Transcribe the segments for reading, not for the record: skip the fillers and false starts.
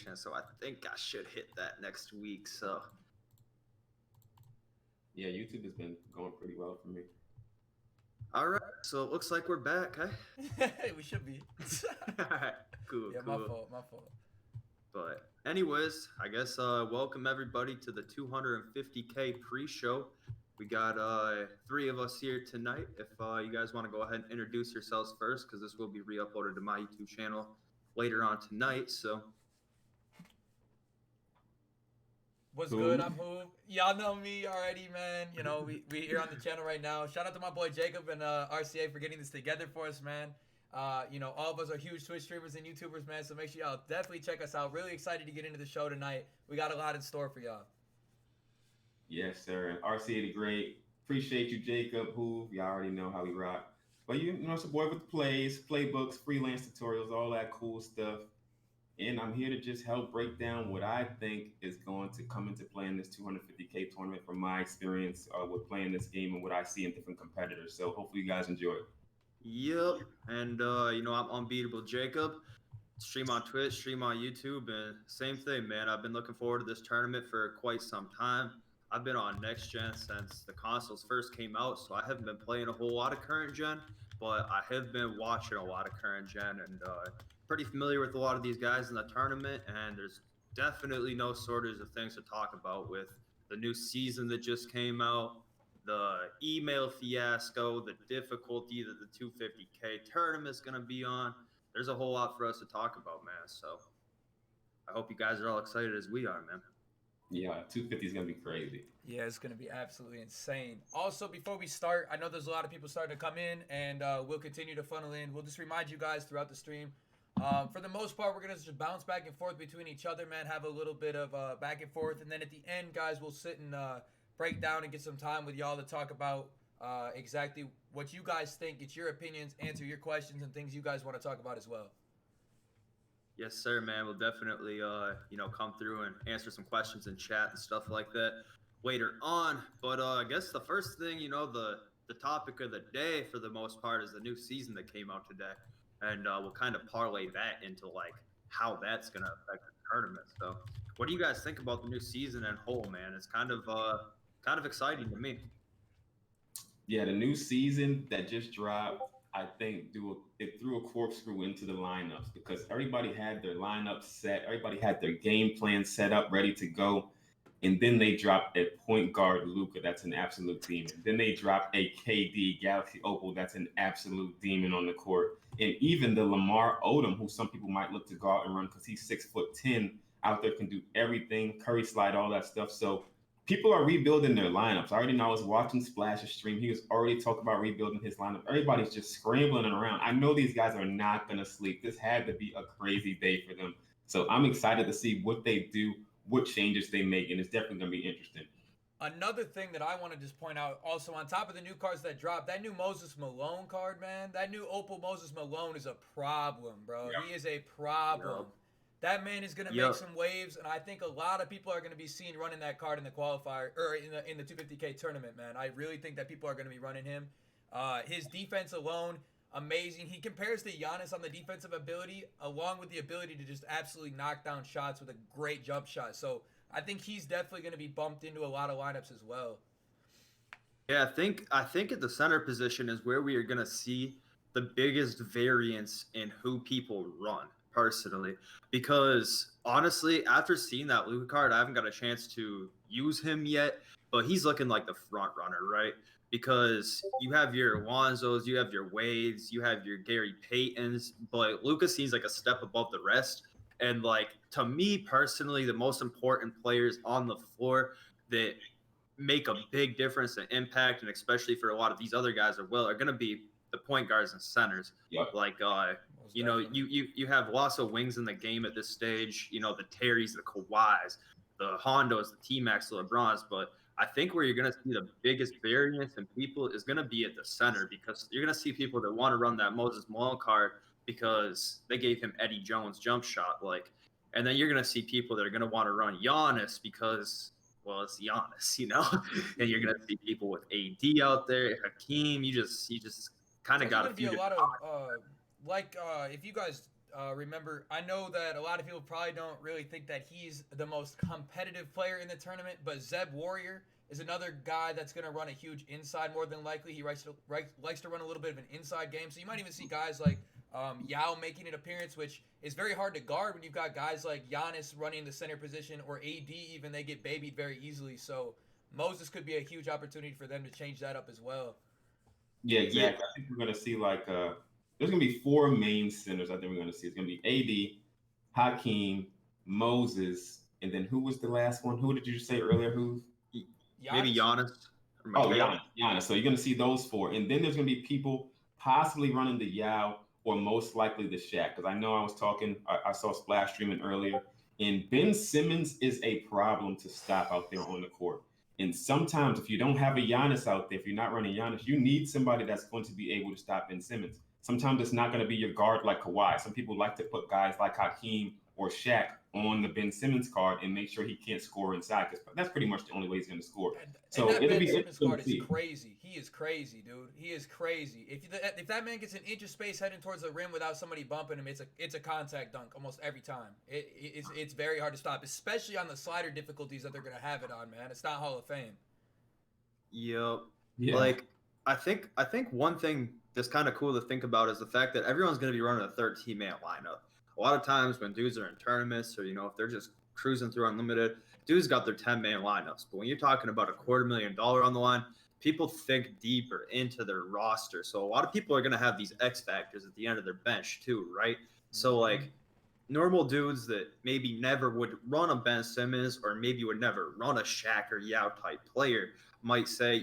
vacation, so I think I should hit that next week. So Yeah, YouTube has been going pretty well for me. all right, so it looks like we're back, huh? We should be. Cool, Yeah, my cool. fault, my fault. But anyways, I guess welcome everybody to the 250K pre-show. We got 3 of us here tonight. If you guys want to go ahead and introduce yourselves first, because this will be re-uploaded to my YouTube channel later on tonight. So What's Hoove. good? I'm Hoove. Y'all know me already, man. You know, we here on the channel right now. Shout out to my boy Jacob and RCA for getting this together for us, man. You know, all of us are huge Twitch streamers and YouTubers, man. So make sure y'all definitely check us out. Really excited to get into the show tonight. We got a lot in store for y'all. Yes, sir. RCA the Great. Appreciate you, Jacob, Hoove. Y'all already know how we rock. But you know, it's a boy with the plays, playbooks, freelance tutorials, all that cool stuff. And I'm here to just help break down what I think is going to come into play in this 250K tournament from my experience with playing this game and what I see in different competitors. So hopefully you guys enjoy it. yep, and you know, I'm Unbeatable Jacob. Stream on Twitch, stream on YouTube, and same thing, man. I've been looking forward to this tournament for quite some time. I've been on next gen since the consoles first came out, so I haven't been playing a whole lot of current gen, but I have been watching a lot of current gen and pretty familiar with a lot of these guys in the tournament. And there's definitely no shortage of things to talk about with the new season that just came out, the email fiasco, the difficulty that the 250K tournament is going to be on. There's a whole lot for us to talk about, man. So I hope you guys are all excited as we are, man. Yeah, 250 is going to be crazy. Yeah, it's going to be absolutely insane. Also, before we start, I know there's a lot of people starting to come in, and we'll continue to funnel in. We'll just remind you guys throughout the stream. For the most part, we're going to just bounce back and forth between each other, man, have a little bit of back and forth. And then at the end, guys, we'll sit and break down and get some time with y'all to talk about exactly what you guys think. Get your opinions, answer your questions, and things you guys want to talk about as well. Yes, sir, man. We'll definitely, you know, come through and answer some questions in chat and stuff like that later on. But I guess the first thing, you know, the topic of the day for the most part is the new season that came out today. And we'll kind of parlay that into, like, how that's going to affect the tournament. So what do you guys think about the new season in whole, man? It's kind of exciting to me. Yeah, the new season that just dropped, I think it threw a corkscrew into the lineups because everybody had their lineup set, everybody had their game plan set up, ready to go. And then they dropped a point guard Luka, that's an absolute demon. Then they dropped a KD Galaxy Opal, that's an absolute demon on the court. And even the Lamar Odom, who some people might look to go out and run because he's 6'10", out there can do everything, Curry slide, all that stuff. So people are rebuilding their lineups. I already know. I was watching Splash's stream. He was already talking about rebuilding his lineup. Everybody's just scrambling around. I know these guys are not going to sleep. This had to be a crazy day for them. So I'm excited to see what they do, what changes they make, and it's definitely going to be interesting. Another thing that I want to just point out, also on top of the new cards that dropped, that new Moses Malone card, man, that new Opal Moses Malone is a problem, bro. Yep. He is a problem. Yep. That man is going to Yep. make some waves, and I think a lot of people are going to be seen running that card in the qualifier or in the 250K tournament, man. I really think that people are going to be running him. His defense alone, amazing. He compares to Giannis on the defensive ability, along with the ability to just absolutely knock down shots with a great jump shot. So I think he's definitely going to be bumped into a lot of lineups as well. Yeah, I think at the center position is where we are going to see the biggest variance in who people run, personally. Because honestly, after seeing that Luka card, I haven't got a chance to use him yet, but he's looking like the front runner, right? Because you have your Lonzos, you have your Wades, you have your Gary Paytons, but Luka seems like a step above the rest. And like, to me personally, the most important players on the floor that make a big difference and impact, and especially for a lot of these other guys as well, are going to be the point guards and centers. Yep. Like, you know, you have lots of wings in the game at this stage. You know, the Terrys, the Kawhis, the Hondos, the T-Max, the LeBrons. But I think where you're going to see the biggest variance in people is going to be at the center, because you're going to see people that want to run that Moses Malone card because they gave him Eddie Jones jump shot. Like, and then you're going to see people that are going to want to run Giannis because, well, it's Giannis, you know? And you're going to see people with AD out there, Hakeem. You just kind of got to be a lot of if you guys remember, I know that a lot of people probably don't really think that he's the most competitive player in the tournament, but Zeb Warrior is another guy that's going to run a huge inside more than likely. He likes to run a little bit of an inside game, so you might even see guys like Yao making an appearance, which is very hard to guard when you've got guys like Giannis running the center position, or AD even. They get babied very easily, so Moses could be a huge opportunity for them to change that up as well. Yeah, exactly. I think we're going to see there's going to be 4 main centers. I think we're going to see. It's going to be AD, Hakeem, Moses, and then who was the last one? Who did you say earlier? Who? Maybe Giannis. Oh, Giannis. So you're going to see those 4, and then there's going to be people possibly running the Yao, or most likely the Shaq. Because I know I saw Splash streaming earlier, and Ben Simmons is a problem to stop out there on the court. And sometimes if you don't have a Giannis out there, if you're not running Giannis, you need somebody that's going to be able to stop Ben Simmons. Sometimes it's not going to be your guard like Kawhi. Some people like to put guys like Hakeem or Shaq on the Ben Simmons card and make sure he can't score inside, because that's pretty much the only way he's going to score. So that it'll Ben be Simmons card interesting. is crazy. He is crazy, dude. He is crazy. If that man gets an inch of space heading towards the rim without somebody bumping him, it's a contact dunk almost every time. It's very hard to stop, especially on the slider difficulties that they're going to have it on, man. It's not Hall of Fame. Yep. Yeah. Like, I think one thing that's kind of cool to think about is the fact that everyone's going to be running a 13-man lineup. A lot of times when dudes are in tournaments, or if they're just cruising through unlimited, dudes got their 10-man lineups. But when you're talking about $250,000 on the line, people think deeper into their roster. So a lot of people are going to have these X factors at the end of their bench too, right? So like normal dudes that maybe never would run a Ben Simmons, or maybe would never run a Shaq or Yao type player, might say,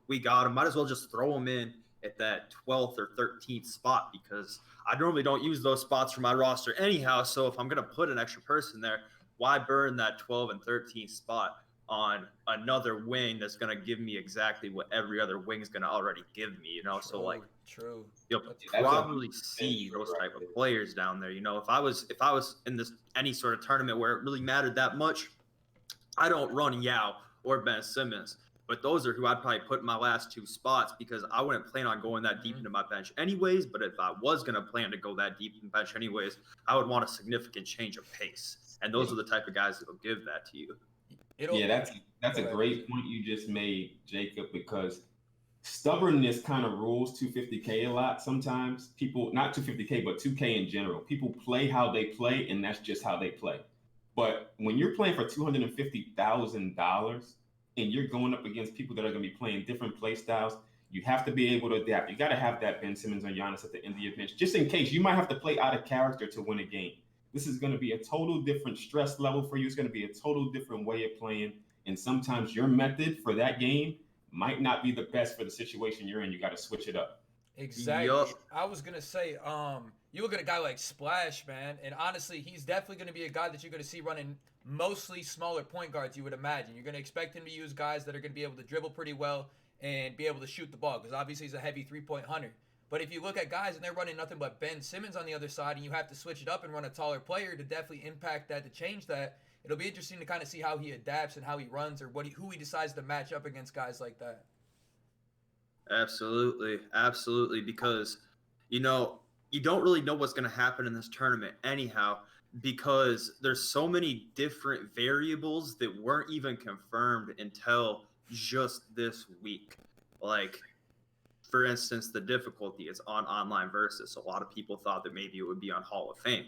we got him. Might as well just throw him in at that 12th or 13th spot, because I normally don't use those spots for my roster anyhow. So if I'm going to put an extra person there, why burn that 12 and 13th spot on another wing that's going to give me exactly what every other wing is going to already give me, So True. You'll probably see those type of players down there. If I was in any sort of tournament where it really mattered that much, I don't run Yao or Ben Simmons. But those are who I'd probably put in my last 2 spots, because I wouldn't plan on going that deep into my bench anyways. But if I was going to plan to go that deep in the bench anyways, I would want a significant change of pace. And those are the type of guys that will give that to you. That's a great point you just made, Jacob, because stubbornness kind of rules 250K a lot sometimes. People, not 250K, but 2K in general. People play how they play, and that's just how they play. But when you're playing for $250,000, and you're going up against people that are going to be playing different play styles, you have to be able to adapt. You got to have that Ben Simmons or Giannis at the end of your bench, just in case you might have to play out of character to win a game. This is going to be a total different stress level for you. It's going to be a total different way of playing. And sometimes your method for that game might not be the best for the situation you're in. You got to switch it up. Exactly. Yup. I was going to say, you look at a guy like Splash, man, and honestly, he's definitely going to be a guy that you're going to see running mostly smaller point guards, you would imagine. You're going to expect him to use guys that are going to be able to dribble pretty well and be able to shoot the ball, because obviously he's a heavy three-point hunter. But if you look at guys and they're running nothing but Ben Simmons on the other side, and you have to switch it up and run a taller player to definitely impact that, to change that, it'll be interesting to kind of see how he adapts and how he runs, or who he decides to match up against guys like that. Absolutely. Absolutely. Because, you don't really know what's going to happen in this tournament anyhow, because there's so many different variables that weren't even confirmed until just this week. Like, for instance, the difficulty is on online versus. A lot of people thought that maybe it would be on Hall of Fame.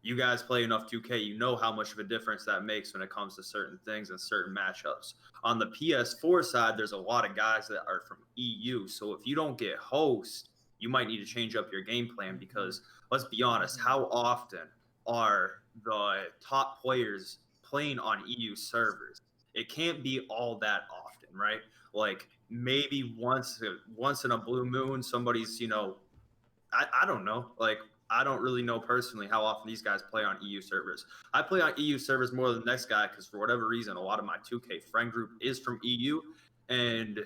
You guys play enough 2K, you know how much of a difference that makes when it comes to certain things and certain matchups. On the PS4 side, there's a lot of guys that are from EU. So if you don't get host, you might need to change up your game plan, because let's be honest, how often are the top players playing on EU servers? It can't be all that often, right? Like maybe once in a blue moon, somebody's, I don't know. Like, I don't really know personally how often these guys play on EU servers. I play on EU servers more than the next guy, because for whatever reason, a lot of my 2K friend group is from EU, and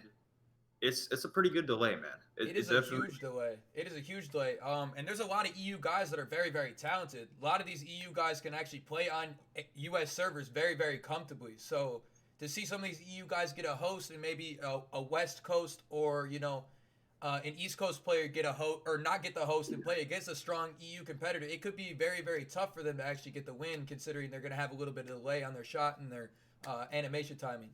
it's a pretty good delay, man. It is a huge delay. It is a huge delay. And there's a lot of EU guys that are very, very talented. A lot of these EU guys can actually play on US servers very, very comfortably. So to see some of these EU guys get a host and maybe a West Coast or, an East Coast player get a host or not get the host and play against a strong EU competitor, it could be very, very tough for them to actually get the win, considering they're going to have a little bit of delay on their shot and their animation timing.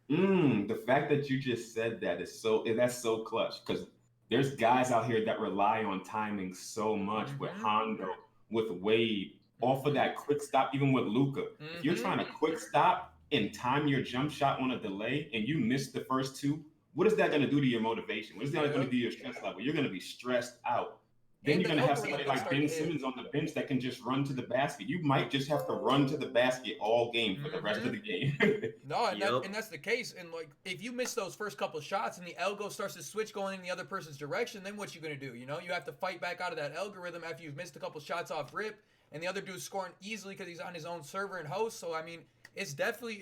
The fact that you just said that is that's so clutch, because there's guys out here that rely on timing so much with Hondo, with Wade, off of that quick stop, even with Luka. If you're trying to quick stop and time your jump shot on a delay and you miss the first two, what is that going to do to your motivation? What is that going to do to your stress level? You're going to be stressed out. Then you're going to have somebody like Ben Simmons on the bench that can just run to the basket. You might just have to run to the basket all game for the rest of the game. No, and that's the case. And like, if you miss those first couple of shots and the algo starts to switch going in the other person's direction, then what you going to do? You know, you have to fight back out of that algorithm after you've missed a couple shots off rip, and the other dude's scoring easily because he's on his own server and host. So I mean, it's definitely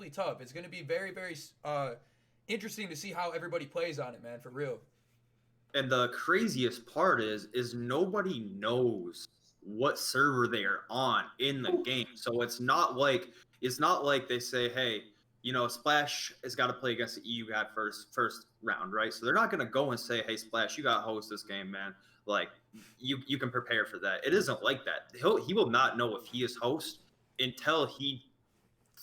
tough. It's going to be very, very interesting to see how everybody plays on it, man, for real. And the craziest part is nobody knows what server they are on in the game. So it's not like they say, hey, you know, Splash has got to play against the EU guy first round, right? So they're not going to go and say, hey, Splash, you got to host this game, man. Like, you can prepare for that. It isn't like that. He will not know if he is host until he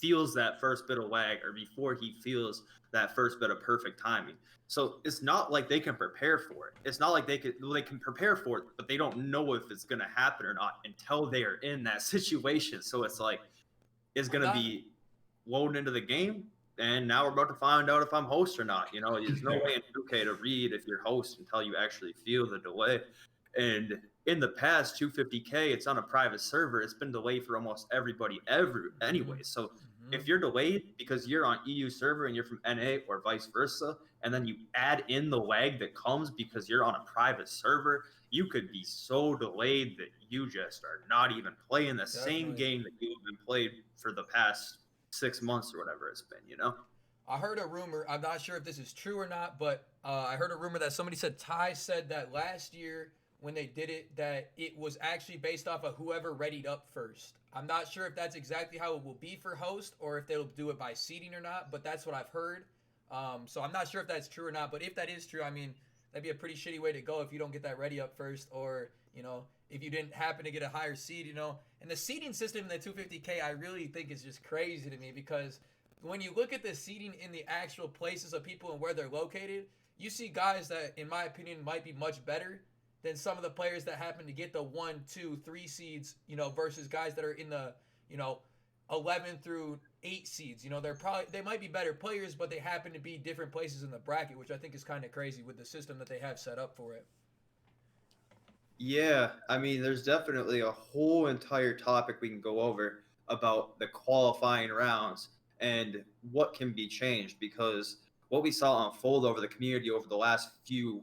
feels that first bit of lag or before he feels that first bit of perfect timing. So it's not like they can prepare for it. It's not like they can prepare for it, but they don't know if it's going to happen or not until they are in that situation. So it's like, it's going to be loaded into the game, and now we're about to find out if I'm host or not. You know, there's no way in 2K to read if you're host until you actually feel the delay. And in the past, 250K, it's on a private server. It's been delayed for almost everybody anyway. So if you're delayed because you're on EU server and you're from NA or vice versa, and then you add in the lag that comes because you're on a private server, you could be so delayed that you just are not even playing the same game that you've been played for the past 6 months or whatever it's been, you know? I heard a rumor, I'm not sure if this is true or not, but I heard a rumor that somebody said Ty said that last year when they did it, that it was actually based off of whoever readied up first. I'm not sure if that's exactly how it will be for host or if they'll do it by seeding or not, but that's what I've heard. So I'm not sure if that's true or not, but if that is true, I mean, that'd be a pretty shitty way to go if you don't get that ready up first, or, you know, if you didn't happen to get a higher seed, you know. And the seeding system in the 250K, I really think is just crazy to me, because when you look at the seeding in the actual places of people and where they're located, you see guys that, in my opinion, might be much better than some of the players that happen to get the 1, 2, 3 seeds, you know, versus guys that are in the, you know, 11 through 8 seeds. You know, they might be better players, but they happen to be different places in the bracket, which I think is kind of crazy with the system that they have set up for it. Yeah, I mean, there's definitely a whole entire topic we can go over about the qualifying rounds and what can be changed, because what we saw unfold over the community over the last few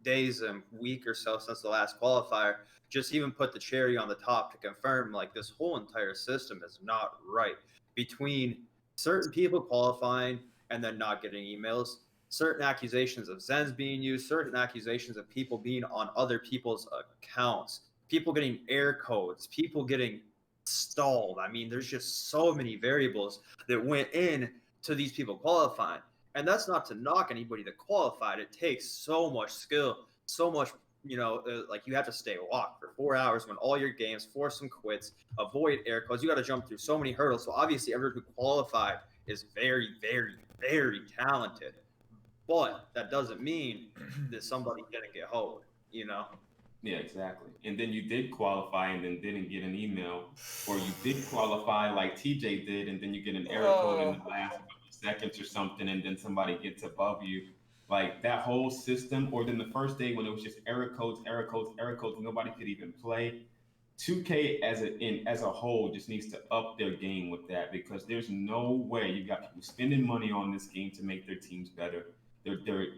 days and week or so since the last qualifier just even put the cherry on the top to confirm, like, this whole entire system is not right. Between certain people qualifying and then not getting emails, certain accusations of Zens being used, certain accusations of people being on other people's accounts, people getting air codes, people getting stalled. I mean, there's just so many variables that went in to these people qualifying. And that's not to knock anybody that qualified. It takes so much skill, so much, you know, like, you have to stay locked for 4 hours, win all your games, force some quits, avoid air codes. You got to jump through so many hurdles. So obviously everyone who qualified is very, very, very talented. But that doesn't mean that somebody didn't get hold, you know? Yeah, exactly. And then you did qualify and then didn't get an email, or you did qualify like TJ did, and then you get an error code in the last couple seconds or something, and then somebody gets above you. Like, that whole system, or then the first day when it was just error codes, nobody could even play. 2K as a whole just needs to up their game with that, because there's no way you got people spending money on this game to make their teams better.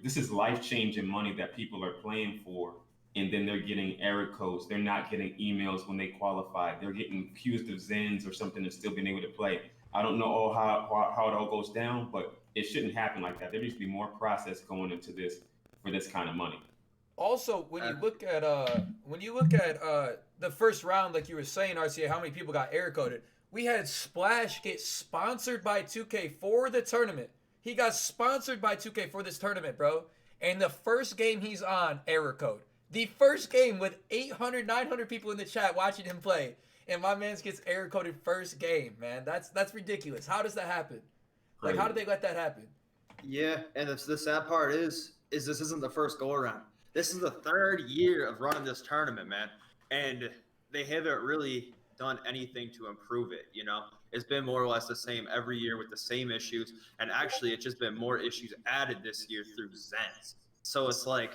This is life-changing money that people are playing for, and then they're getting error codes. They're not getting emails when they qualify. They're getting accused of Zens or something and still being able to play. I don't know how it all goes down, but it shouldn't happen like that. There needs to be more process going into this for this kind of money. Also, when you look at the first round, like you were saying, RCA, how many people got error coded? We had Splash get sponsored by 2K for the tournament. He got sponsored by 2K for this tournament, bro. And the first game he's on, error code. The first game with 800, 900 people in the chat watching him play, and my man gets error coded first game, man. That's ridiculous. How does that happen? Like, how did they let that happen? Yeah, and the sad part is this isn't the first go around. This is the third year of running this tournament, man, and they haven't really done anything to improve it. You know, it's been more or less the same every year with the same issues, and actually, it's just been more issues added this year through Zens. So it's like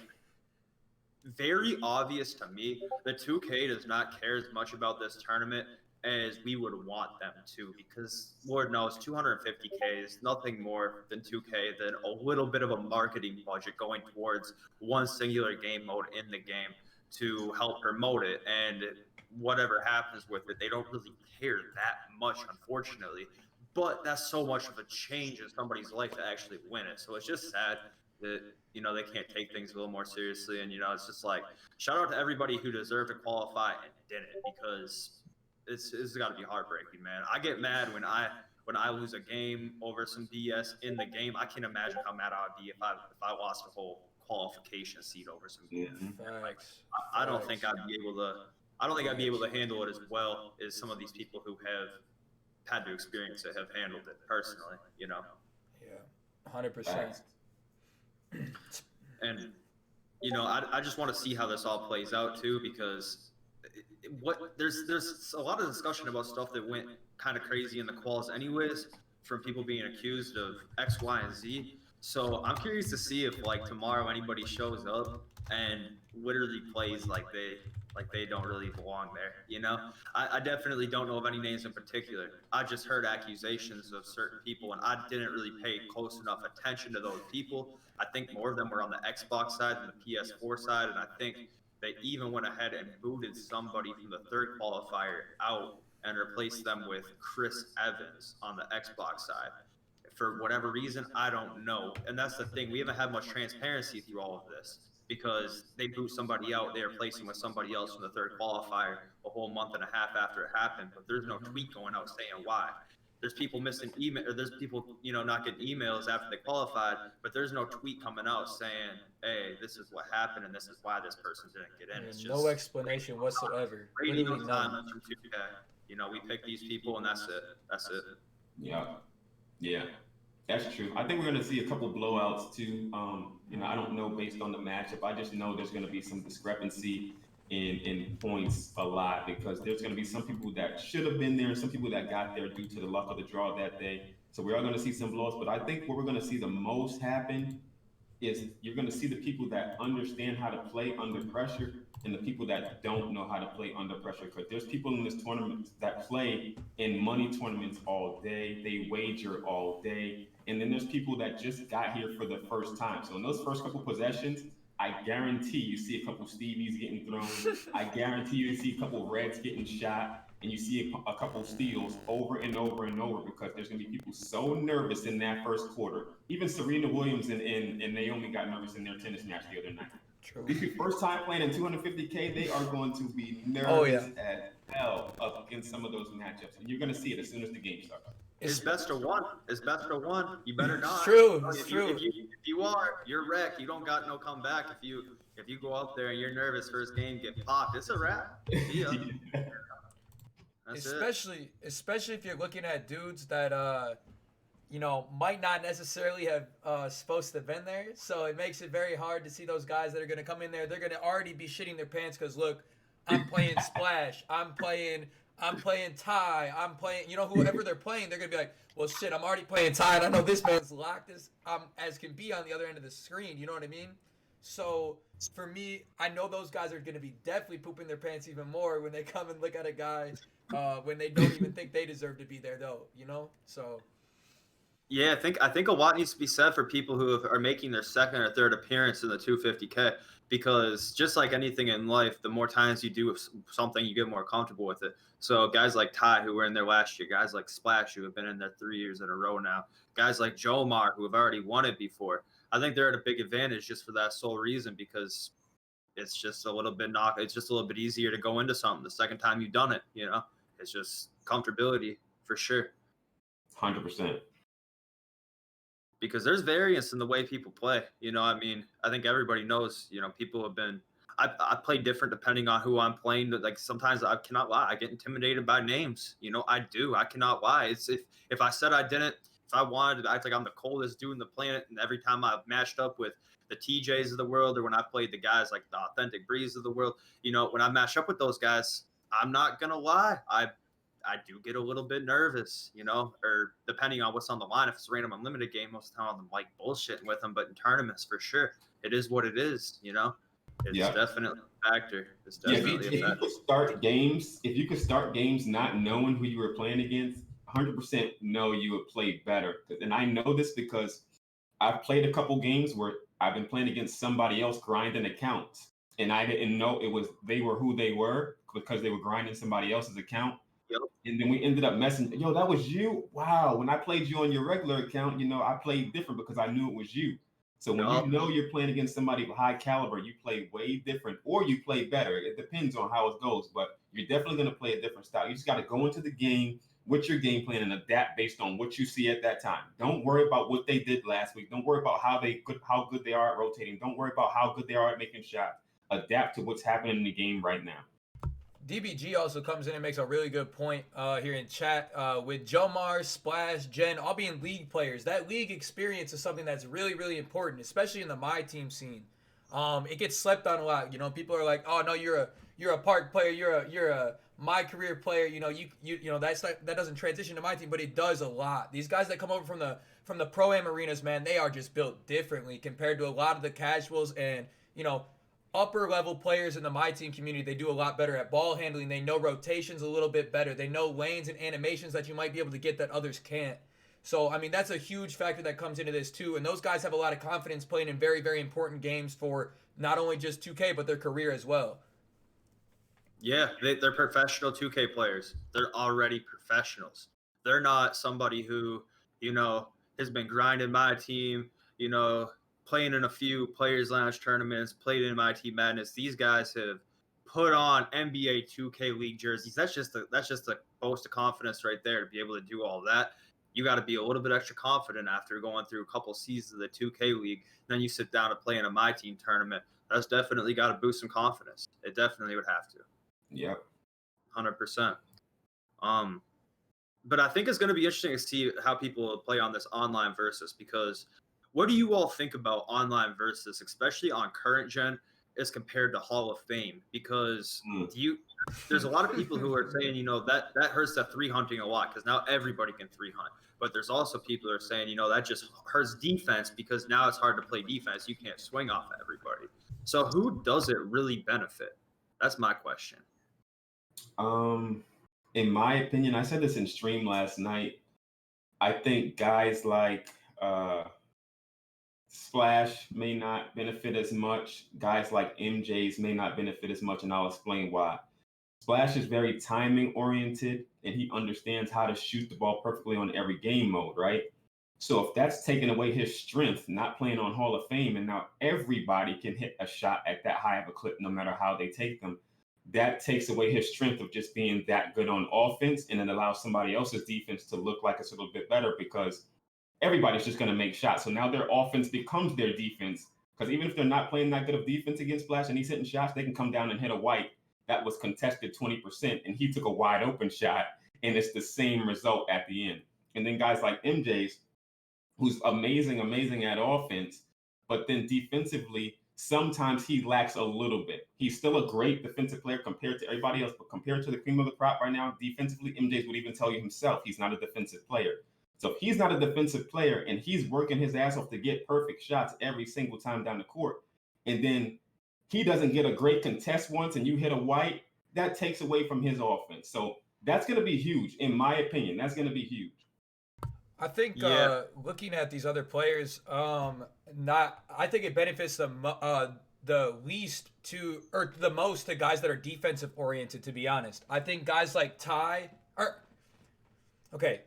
very obvious to me that 2K does not care as much about this tournament as we would want them to, because Lord knows 250K is nothing more than 2K than a little bit of a marketing budget going towards one singular game mode in the game to help promote it, and whatever happens with it, they don't really care that much, unfortunately. But that's so much of a change in somebody's life to actually win it. So it's just sad that, you know, they can't take things a little more seriously. And, you know, it's just like, shout out to everybody who deserved to qualify and didn't, because it's got to be heartbreaking, man. I get mad when I lose a game over some BS in the game. I can't imagine how mad I would be if I lost a whole qualification seat over some BS. Like, I don't think I'd be able to handle it as well as some of these people who have had to experience it have handled it personally, you know. Yeah, 100%. And, you know, I just want to see how this all plays out too, because there's a lot of discussion about stuff that went kind of crazy in the quals anyways, from people being accused of X, Y, and Z. So I'm curious to see if, like, tomorrow anybody shows up and literally plays like they don't really belong there, you know? I definitely don't know of any names in particular. I just heard accusations of certain people, and I didn't really pay close enough attention to those people. I think more of them were on the Xbox side than the PS4 side, and I think they even went ahead and booted somebody from the third qualifier out and replaced them with Chris Evans on the Xbox side. For whatever reason, I don't know. And that's the thing. We haven't had much transparency through all of this, because they boot somebody out, they replace them with somebody else from the third qualifier a whole month and a half after it happened, but there's no tweet going out saying why. There's people missing email, or there's people, you know, not getting emails after they qualified, but there's no tweet coming out saying, hey, this is what happened and this is why this person didn't get in. It's just no explanation whatsoever. Radio time from 2K. You know, we pick these people and that's it. That's it. Yeah. That's true. I think we're going to see a couple blowouts too. You know, I don't know based on the matchup. I just know there's going to be some discrepancy in points a lot, because there's going to be some people that should have been there and some people that got there due to the luck of the draw that day. So we are going to see some blowouts, but I think what we're going to see the most happen is you're going to see the people that understand how to play under pressure and the people that don't know how to play under pressure. Because there's people in this tournament that play in money tournaments all day, they wager all day, and then there's people that just got here for the first time. So in those first couple possessions, I guarantee you see a couple Stevies getting thrown. I guarantee you see a couple Reds getting shot, and you see a couple steals over and over and over, because there's going to be people so nervous in that first quarter. Even Serena Williams and Naomi got nervous in their tennis match the other night. True. These people first time playing in 250K, they are going to be nervous as hell up in some of those matchups, and you're going to see it as soon as the game starts. It's best of one. It's best of one. You better not. It's true. If you are, you're wrecked. You don't got no comeback. If you go out there and you're nervous first game, get popped, it's a wrap. See ya. Especially if you're looking at dudes that you know, might not necessarily have supposed to have been there. So it makes it very hard to see those guys that are going to come in there. They're going to already be shitting their pants because, look, I'm playing Splash. I'm playing Ty. I'm playing, you know, whoever they're playing, they're going to be like, well, shit, I'm already playing Ty, and I know this man's locked as can be on the other end of the screen. You know what I mean? So for me, I know those guys are going to be definitely pooping their pants even more when they come and look at a guy when they don't even think they deserve to be there, though, you know? So... Yeah, I think a lot needs to be said for people who are making their second or third appearance in the 250K, because just like anything in life, the more times you do something, you get more comfortable with it. So guys like Ty, who were in there last year, guys like Splash, who have been in there 3 years in a row now, guys like Jomar, who have already won it before, I think they're at a big advantage just for that sole reason, because it's just a little bit easier to go into something the second time you've done it, you know? It's just comfortability for sure. 100%. because there's variance in the way people play. You know, I mean, I think everybody knows, you know, people have been, I play different depending on who I'm playing. Like sometimes I cannot lie. I get intimidated by names. You know, I do. I cannot lie. It's if I said I didn't, if I wanted to act like I'm the coldest dude in the planet, and every time I've matched up with the TJs of the world, or when I played the guys like the Authentic Breeze of the world, you know, when I match up with those guys, I'm not gonna lie. I do get a little bit nervous, you know, or depending on what's on the line. If it's a random unlimited game, most of the time I'm like bullshitting with them, but in tournaments, for sure, it is what it is, you know. It's Yeah. definitely a factor. It's Yeah, definitely if a you factor. could start games, if you could start games not knowing who you were playing against, 100% know you would play better. And I know this because I've played a couple games where I've been playing against somebody else grinding accounts, and I didn't know they were who they were because they were grinding somebody else's account. Yep. And then we ended up messing. Yo, that was you. Wow. When I played you on your regular account, you know, I played different because I knew it was you. So when you know you're playing against somebody of high caliber, you play way different, or you play better. It depends on how it goes, but you're definitely going to play a different style. You just got to go into the game with your game plan and adapt based on what you see at that time. Don't worry about what they did last week. Don't worry about how good they are at rotating. Don't worry about how good they are at making shots. Adapt to what's happening in the game right now. DBG also comes in and makes a really good point here in chat. With Jomar, Splash, Jen, all being league players, that league experience is something that's really, really important, especially in the MyTeam scene. It gets slept on a lot. You know, people are like, "Oh no, you're a park player. You're a my career player. You know, you know that doesn't transition to MyTeam, but it does a lot. These guys that come over from the pro-am arenas, man, they are just built differently compared to a lot of the casuals and you know." Upper level players in the MyTeam community, they do a lot better at ball handling. They know rotations a little bit better. They know lanes and animations that you might be able to get that others can't. So, I mean, that's a huge factor that comes into this too. And those guys have a lot of confidence playing in very, very important games for not only just 2K, but their career as well. Yeah, they're professional 2K players. They're already professionals. They're not somebody who, you know, has been grinding my team, you know, playing in a few Players Lounge tournaments, played in my Team Madness. These guys have put on NBA 2K League jerseys. That's just a boast of confidence right there to be able to do all that. You got to be a little bit extra confident after going through a couple seasons of the 2K League. Then you sit down to play in a My Team tournament. That's definitely got to boost some confidence. It definitely would have to. Yep. 100%. But I think it's going to be interesting to see how people play on this online versus, because what do you all think about online versus, especially on current gen, as compared to Hall of Fame? Because there's a lot of people who are saying, you know, that hurts the 3-hunting a lot because now everybody can 3-hunt. But there's also people who are saying, you know, that just hurts defense because now it's hard to play defense. You can't swing off of everybody. So who does it really benefit? That's my question. In my opinion, I said this in stream last night. I think guys like Splash may not benefit as much. Guys like MJ's may not benefit as much, and I'll explain why. Splash is very timing oriented, and he understands how to shoot the ball perfectly on every game mode, right? So if that's taking away his strength, not playing on Hall of Fame, and now everybody can hit a shot at that high of a clip, no matter how they take them, that takes away his strength of just being that good on offense, and it allows somebody else's defense to look like it's a little bit better because everybody's just going to make shots. So now their offense becomes their defense, because even if they're not playing that good of defense against Splash and he's hitting shots, they can come down and hit a white that was contested 20%, and he took a wide open shot, and it's the same result at the end. And then guys like MJ's, who's amazing at offense, but then defensively, sometimes he lacks a little bit. He's still a great defensive player compared to everybody else, but compared to the cream of the crop right now, defensively, MJ's would even tell you himself he's not a defensive player. So if he's not a defensive player and he's working his ass off to get perfect shots every single time down the court, and then he doesn't get a great contest once and you hit a white, that takes away from his offense. So that's going to be huge, in my opinion. That's going to be huge. I think looking at these other players, I think it benefits the least to, or the most to guys that are defensive oriented, to be honest. I think guys like Ty are okay.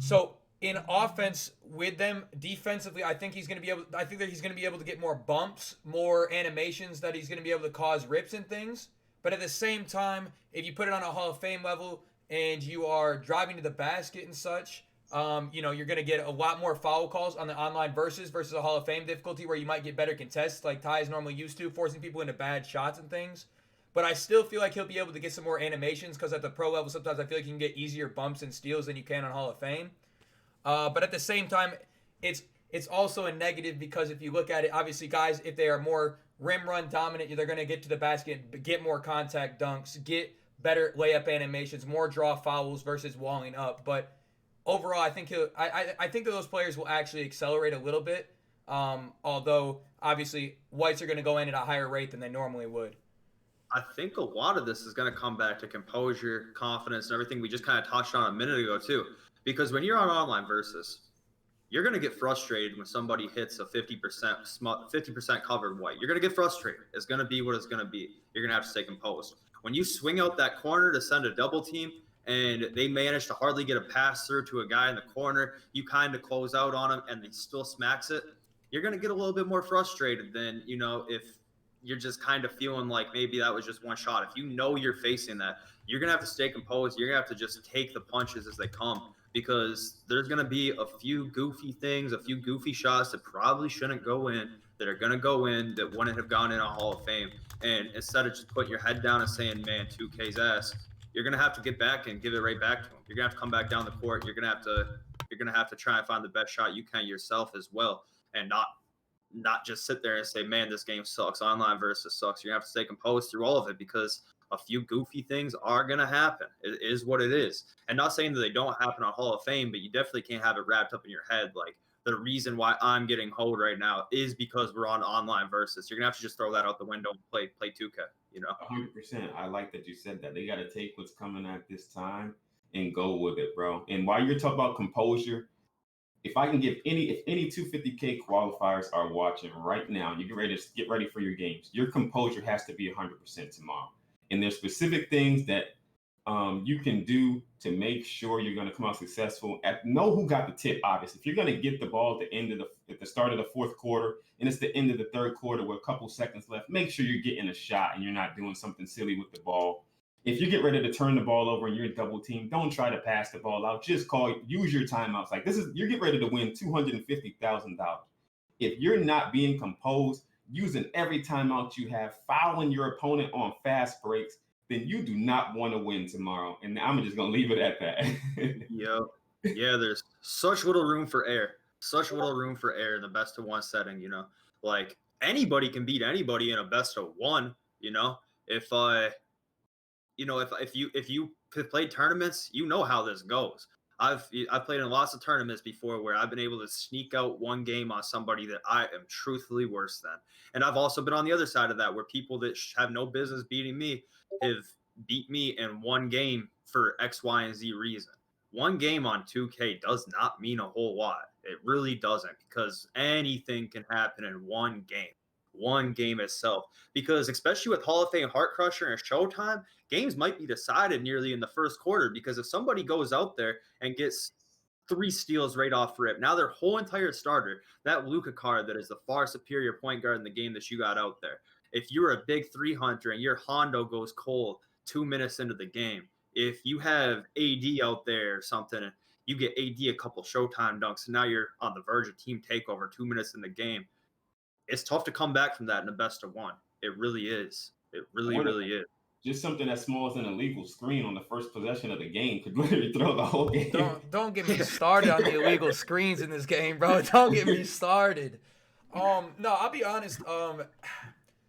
So in offense with them, defensively, I think that he's going to be able to get more bumps, more animations, that he's going to be able to cause rips and things. But at the same time, if you put it on a Hall of Fame level and you are driving to the basket and such, You know, you're going to get a lot more foul calls on the online versus a Hall of Fame difficulty where you might get better contests like Ty is normally used to, forcing people into bad shots and things. But I still feel like he'll be able to get some more animations because at the pro level, sometimes I feel like you can get easier bumps and steals than you can on Hall of Fame. But at the same time, it's also a negative because if you look at it, obviously, guys, if they are more rim run dominant, they're going to get to the basket, get more contact dunks, get better layup animations, more draw fouls versus walling up. But overall, I think I think that those players will actually accelerate a little bit. Although obviously whites are going to go in at a higher rate than they normally would. I think a lot of this is going to come back to composure, confidence, and everything we just kind of touched on a minute ago too. Because when you're on online versus, you're going to get frustrated when somebody hits a 50% covered white. You're going to get frustrated. It's going to be what it's going to be. You're going to have to stay composed. When you swing out that corner to send a double team and they manage to hardly get a pass through to a guy in the corner, you kind of close out on him and he still smacks it. You're going to get a little bit more frustrated than, you know, if you're just kind of feeling like maybe that was just one shot. If you know you're facing that, you're going to have to stay composed. You're going to have to just take the punches as they come because there's going to be a few goofy things, a few goofy shots that probably shouldn't go in, that are going to go in, that wouldn't have gone in a Hall of Fame. And instead of just putting your head down and saying, man, 2K's ass, you're going to have to get back and give it right back to him. You're going to have to come back down the court. You're going to have to try and find the best shot you can yourself as well and not just sit there and say, man, this game sucks. Online versus sucks. You have to stay composed through all of it because a few goofy things are going to happen. It is what it is. And not saying that they don't happen on Hall of Fame, but you definitely can't have it wrapped up in your head. Like the reason why I'm getting hold right now is because we're on online versus. You're going to have to just throw that out the window and play 2K, you know? 100%. I like that you said that. They got to take what's coming at this time and go with it, bro. And while you're talking about composure, if I can give if any 250K qualifiers are watching right now, you get ready for your games. Your composure has to be 100% tomorrow. And there's specific things that you can do to make sure you're going to come out successful. Know who got the tip, obviously. If you're going to get the ball at the start of the fourth quarter, and it's the end of the third quarter with a couple seconds left, make sure you're getting a shot and you're not doing something silly with the ball. If you get ready to turn the ball over and you're double team, don't try to pass the ball out. Just use your timeouts. Like you're getting ready to win $250,000. If you're not being composed, using every timeout you have, fouling your opponent on fast breaks, then you do not want to win tomorrow. And I'm just gonna leave it at that. Yeah, there's such little room for error. Such little room for error in the best of one setting, you know. Like anybody can beat anybody in a best of one, you know. If you played tournaments, you know how this goes. I've played in lots of tournaments before where I've been able to sneak out one game on somebody that I am truthfully worse than. And I've also been on the other side of that where people that have no business beating me have beat me in one game for X, Y, and Z reason. One game on 2K does not mean a whole lot. It really doesn't because anything can happen in one game itself. Because especially with Hall of Fame Heart Crusher and Showtime, games might be decided nearly in the first quarter because if somebody goes out there and gets 3 steals right off rip, now their whole entire starter, that Luka card that is the far superior point guard in the game that you got out there. If you're a big 3 hunter and your Hondo goes cold 2 minutes into the game, if you have AD out there or something, you get AD a couple Showtime dunks, and now you're on the verge of team takeover 2 minutes in the game. It's tough to come back from that in the best of one. It really is. It really is. Just something as small as an illegal screen on the first possession of the game could literally throw the whole game. Don't get me started on the illegal screens in this game, bro. Don't get me started. No, I'll be honest.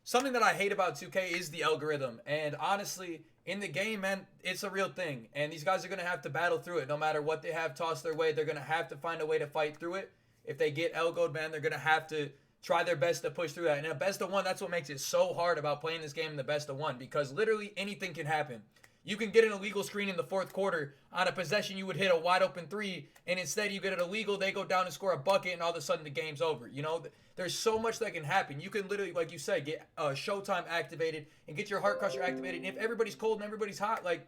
Something that I hate about 2K is the algorithm. And honestly, in the game, man, it's a real thing. And these guys are going to have to battle through it. No matter what they have tossed their way, they're going to have to find a way to fight through it. If they get elgowed, man, they're going to have to try their best to push through that. And in a best of one, that's what makes it so hard about playing this game in the best of one, because literally anything can happen. You can get an illegal screen in the fourth quarter on a possession you would hit a wide open 3, and instead you get it illegal, they go down and score a bucket, and all of a sudden the game's over. You know, there's so much that can happen. You can literally, like you said, get Showtime activated and get your Heart Crusher activated. And if everybody's cold and everybody's hot, like,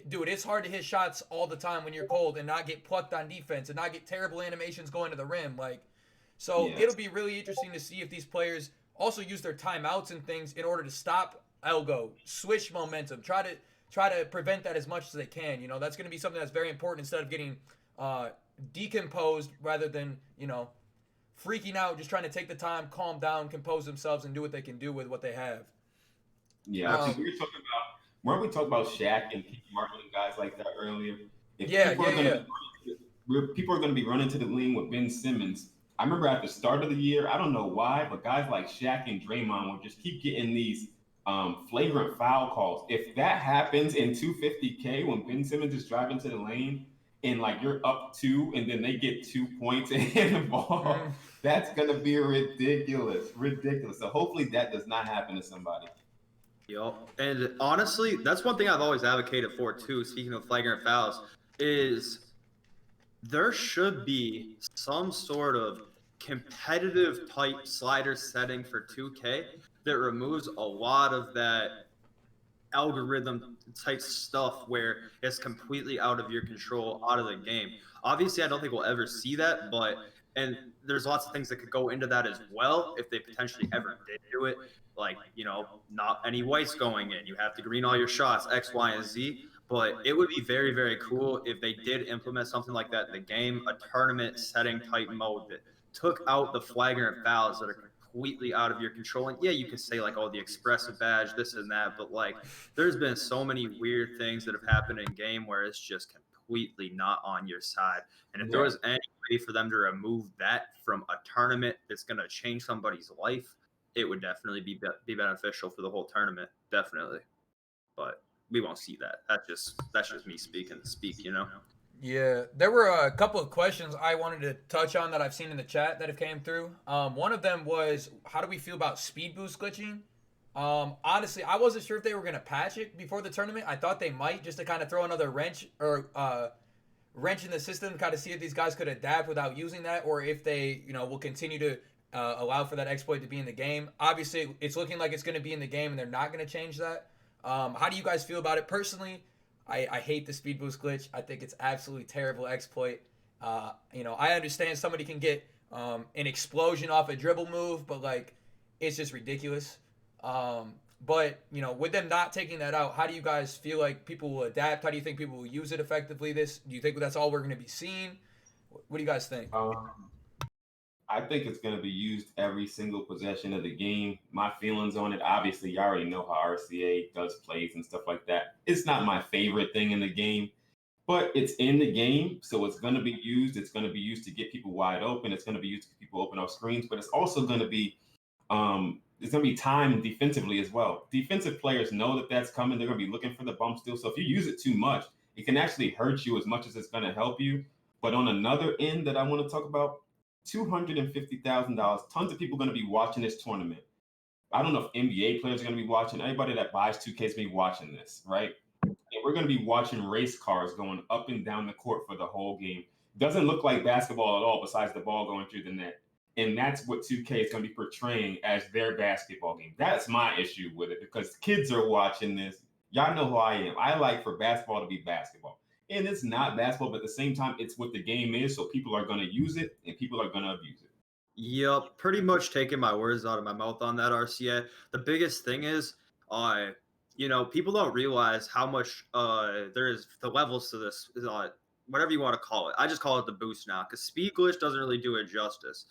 dude, it's hard to hit shots all the time when you're cold and not get plucked on defense and not get terrible animations going to the rim. Like, so It'll be really interesting to see if these players also use their timeouts and things in order to stop elgo, switch momentum, try to prevent that as much as they can. You know, that's going to be something that's very important instead of getting decomposed rather than, you know, freaking out, just trying to take the time, calm down, compose themselves, and do what they can do with what they have. Yeah, because weren't we talking about Shaq and Keith Martin and guys like that earlier? If people are going to be running to the lane with Ben Simmons. I remember at the start of the year, I don't know why, but guys like Shaq and Draymond would just keep getting these flagrant foul calls. If that happens in 250K when Ben Simmons is driving to the lane and like you're up 2 and then they get 2 points in the ball, that's going to be ridiculous. So hopefully that does not happen to somebody. Yep. And honestly, that's one thing I've always advocated for too, speaking of flagrant fouls, is there should be some sort of competitive type slider setting for 2K that removes a lot of that algorithm type stuff where it's completely out of your control, out of the game. Obviously, I don't think we'll ever see that, but and there's lots of things that could go into that as well if they potentially ever did do it. Like, you know, not any whites going in. You have to green all your shots, X, Y, and Z. But it would be very, very cool if they did implement something like that in the game, a tournament setting type mode that took out the flagrant fouls that are completely out of your control. And yeah, you could say like, oh, the expressive badge, this and that, but like, there's been so many weird things that have happened in game where it's just completely not on your side. And if there was any way for them to remove that from a tournament that's going to change somebody's life, it would definitely be beneficial for the whole tournament, definitely. But we won't see that. That's just me speaking, you know. Yeah, there were a couple of questions I wanted to touch on that I've seen in the chat that have came through. One of them was, how do we feel about speed boost glitching? Honestly, I wasn't sure if they were gonna patch it before the tournament. I thought they might, just to kind of throw another wrench in the system, kind of see if these guys could adapt without using that, or if they, you know, will continue to allow for that exploit to be in the game. Obviously, it's looking like it's going to be in the game, and they're not going to change that. How do you guys feel about it? Personally, I hate the speed boost glitch. I think it's absolutely terrible exploit. You know, I understand somebody can get an explosion off a dribble move, but like, it's just ridiculous. But you know, with them not taking that out, how do you guys feel like people will adapt? How do you think people will use it effectively? Do you think that's all we're going to be seeing? What do you guys think? I think it's going to be used every single possession of the game. My feelings on it, obviously, you already know how RCA does plays and stuff like that. It's not my favorite thing in the game, but it's in the game, so it's going to be used. It's going to be used to get people wide open. It's going to be used to get people open off screens, but it's also going to be it's going to be timed defensively as well. Defensive players know that that's coming. They're going to be looking for the bump steal. So if you use it too much, it can actually hurt you as much as it's going to help you. But on another end that I want to talk about, $250,000. Tons of people are going to be watching this tournament. I don't know if NBA players are going to be watching. Anybody that buys 2K is going to be watching this, right? And we're going to be watching race cars going up and down the court for the whole game. Doesn't look like basketball at all besides the ball going through the net. And that's what 2K is going to be portraying as their basketball game. That's my issue with it, because kids are watching this. Y'all know who I am. I like for basketball to be basketball. And it's not basketball, but at the same time, it's what the game is. So people are going to use it and people are going to abuse it. Yep, pretty much taking my words out of my mouth on that, RCA. The biggest thing is, you know, people don't realize how much there is the levels to this, whatever you want to call it. I just call it the boost now, because speed glitch doesn't really do it justice.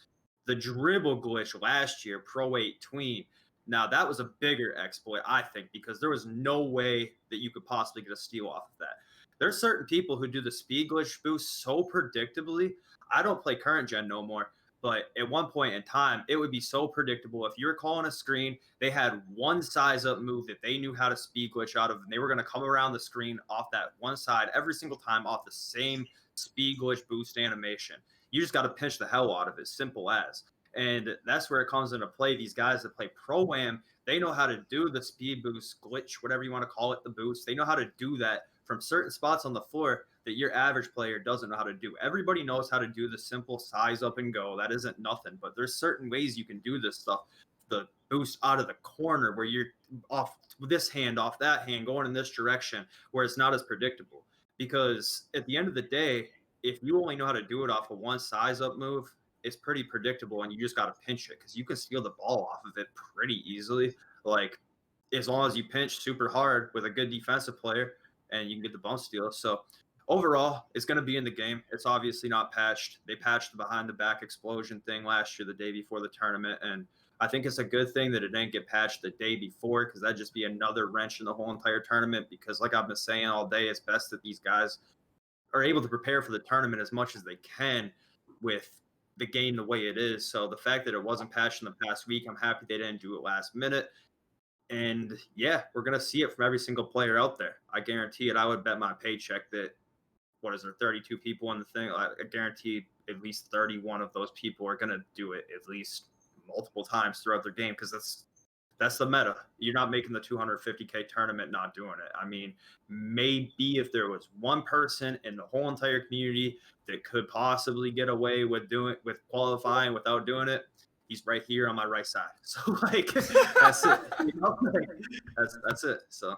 The dribble glitch last year, Pro 8 tween, now that was a bigger exploit, I think, because there was no way that you could possibly get a steal off of that. There's certain people who do the speed glitch boost so predictably. I don't play current gen no more, but at one point in time, it would be so predictable. If you were calling a screen, they had one size up move that they knew how to speed glitch out of, and they were going to come around the screen off that one side every single time off the same speed glitch boost animation. You just got to pinch the hell out of it, simple as. And that's where it comes into play. These guys that play Pro-Am, they know how to do the speed boost glitch, whatever you want to call it, the boost. They know how to do that from certain spots on the floor that your average player doesn't know how to do. Everybody knows how to do the simple size up and go. That isn't nothing, but there's certain ways you can do this stuff. The boost out of the corner where you're off this hand, off that hand, going in this direction, where it's not as predictable. Because at the end of the day, if you only know how to do it off of one size up move, it's pretty predictable, and you just got to pinch it because you can steal the ball off of it pretty easily. Like, as long as you pinch super hard with a good defensive player, and you can get the bump steal. So overall, it's going to be in the game. It's obviously not patched. They patched the behind the back explosion thing last year, the day before the tournament. And I think it's a good thing that it didn't get patched the day before, because that'd just be another wrench in the whole entire tournament. Because like I've been saying all day, it's best that these guys are able to prepare for the tournament as much as they can with the game the way it is. So the fact that it wasn't patched in the past week, I'm happy they didn't do it last minute. And yeah, we're going to see it from every single player out there. I guarantee it. I would bet my paycheck that, what is there, 32 people in the thing? I guarantee at least 31 of those people are going to do it at least multiple times throughout their game, because that's the meta. You're not making the 250K tournament not doing it. I mean, maybe if there was one person in the whole entire community that could possibly get away with qualifying without doing it, he's right here on my right side. So like, that's it. That's it. So.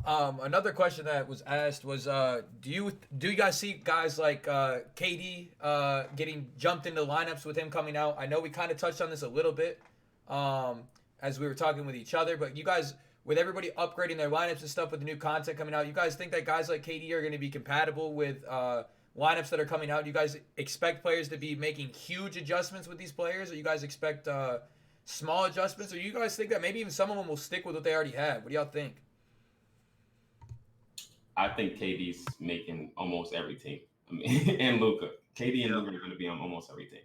Another question that was asked was, do you guys see guys like KD getting jumped into lineups with him coming out? I know we kind of touched on this a little bit as we were talking with each other, but you guys, with everybody upgrading their lineups and stuff with the new content coming out, you guys think that guys like KD are going to be compatible with lineups that are coming out? Do you guys expect players to be making huge adjustments with these players, or you guys expect small adjustments, or you guys think that maybe even some of them will stick with what they already have? What do y'all think? I think KD's making almost every team. I mean, and Luka. KD and Luka are going to be on almost every team.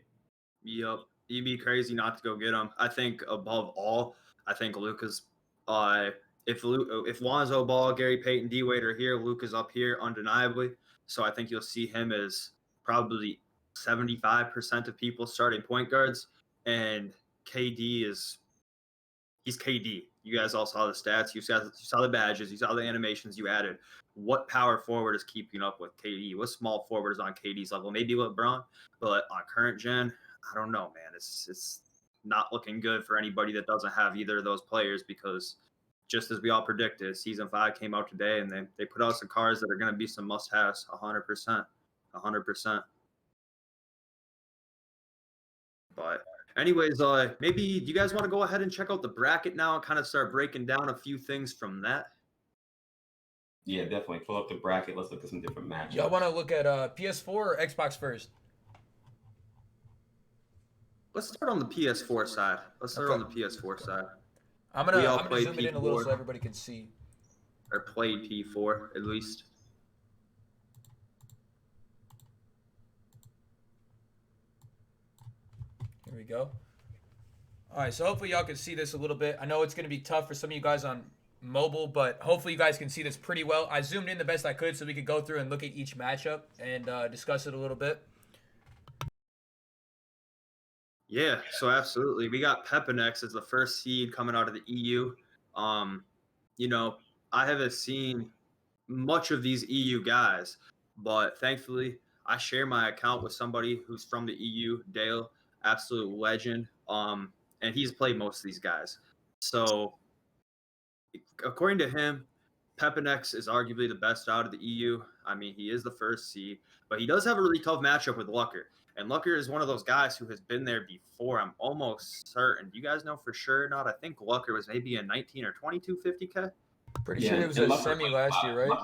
Yep. You'd be crazy not to go get him. I think above all, I think Luka's if Lonzo Ball, Gary Payton, D Wade are here, Luka's up here undeniably. So I think you'll see him as probably 75% of people starting point guards, and he's KD. You guys all saw the stats. You saw the badges. You saw the animations you added. What power forward is keeping up with KD? What small forward is on KD's level? Maybe LeBron, but on current gen, I don't know, man. It's not looking good for anybody that doesn't have either of those players, because just as we all predicted, Season 5 came out today, and they put out some cards that are going to be some must-haves, 100%. 100%. But anyways, maybe do you guys want to go ahead and check out the bracket now and kind of start breaking down a few things from that? Yeah, definitely. Pull up the bracket. Let's look at some different matchups. Y'all want to look at PS4 or Xbox first? Let's start on the PS4 side. I'm gonna zoom it in a little so everybody can see. Or played P4 at least. Here we go. All right, so hopefully y'all can see this a little bit. I know it's going to be tough for some of you guys on mobile, but hopefully you guys can see this pretty well. I zoomed in the best I could so we could go through and look at each matchup and discuss it a little bit. Yeah, so absolutely. We got Pepinex as the first seed coming out of the EU. You know, I haven't seen much of these EU guys, but thankfully I share my account with somebody who's from the EU, Dale, absolute legend. And he's played most of these guys. So according to him, Pepinex is arguably the best out of the EU. I mean, he is the first seed, but he does have a really tough matchup with Lucker. And Lucker is one of those guys who has been there before. I'm almost certain. Do you guys know for sure or not? I think Lucker was maybe a 19 or 22 50K. Pretty sure it was a semi last year, right?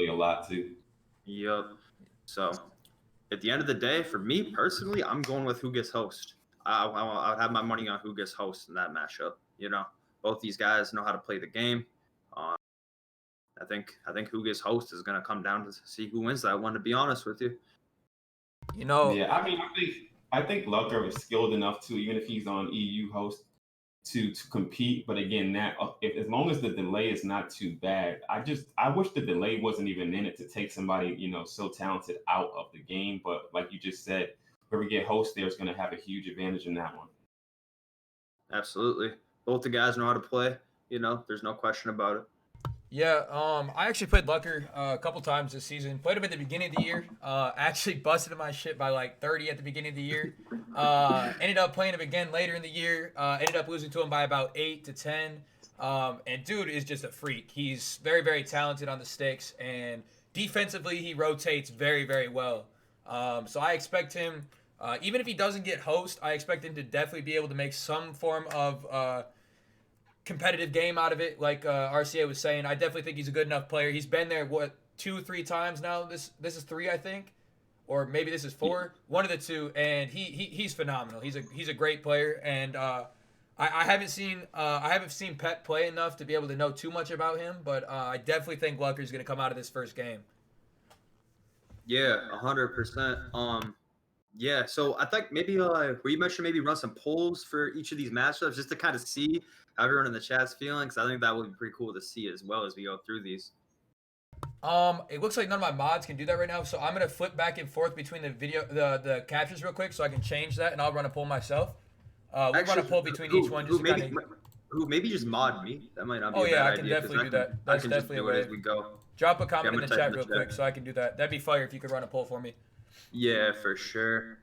A lot too. Yep. So at the end of the day, for me personally, I'm going with who gets host. I would have my money on who gets host in that matchup. You know, both these guys know how to play the game. I think who gets host is going to come down to see who wins that one, to be honest with you. You know. Yeah, I mean, I think Lucker is skilled enough to, even if he's on EU host, to compete. But again, that as long as the delay is not too bad, I wish the delay wasn't even in it to take somebody, you know, so talented out of the game. But like you just said, whoever get host there is going to have a huge advantage in that one. Absolutely. Both the guys know how to play. You know, there's no question about it. Yeah, I actually played Lucker a couple times this season. Played him at the beginning of the year. Actually busted my shit by like 30 at the beginning of the year. Ended up playing him again later in the year. Ended up losing to him by about 8 to 10. And dude is just a freak. He's very, very talented on the sticks, and defensively he rotates very, very well. So I expect him, even if he doesn't get host, I expect him to definitely be able to make some form of competitive game out of it. Like RCA was saying, I definitely think he's a good enough player. He's been there, 2-3 times now. This is 3, I think, or maybe this is 4. One of the two, and he's phenomenal. He's a great player, and I haven't seen Pet play enough to be able to know too much about him, but I definitely think Lucker's gonna come out of this first game. Yeah, 100%. Yeah, so I think maybe where you mentioned maybe run some polls for each of these matchups just to kind of see how everyone in the chat's feeling, because I think that would be pretty cool to see as well as we go through these. It looks like none of my mods can do that right now, so I'm gonna flip back and forth between the captures real quick so I can change that, and I'll run a poll myself. We'll run a poll between each one just to kind of. Maybe just mod me. That might not be. Oh a yeah, bad I can idea, definitely do that. That's definitely a way. As we go. Drop a comment Yeah, in the chat real quick so I can do that. That'd be fire if you could run a poll for me. Yeah, for sure.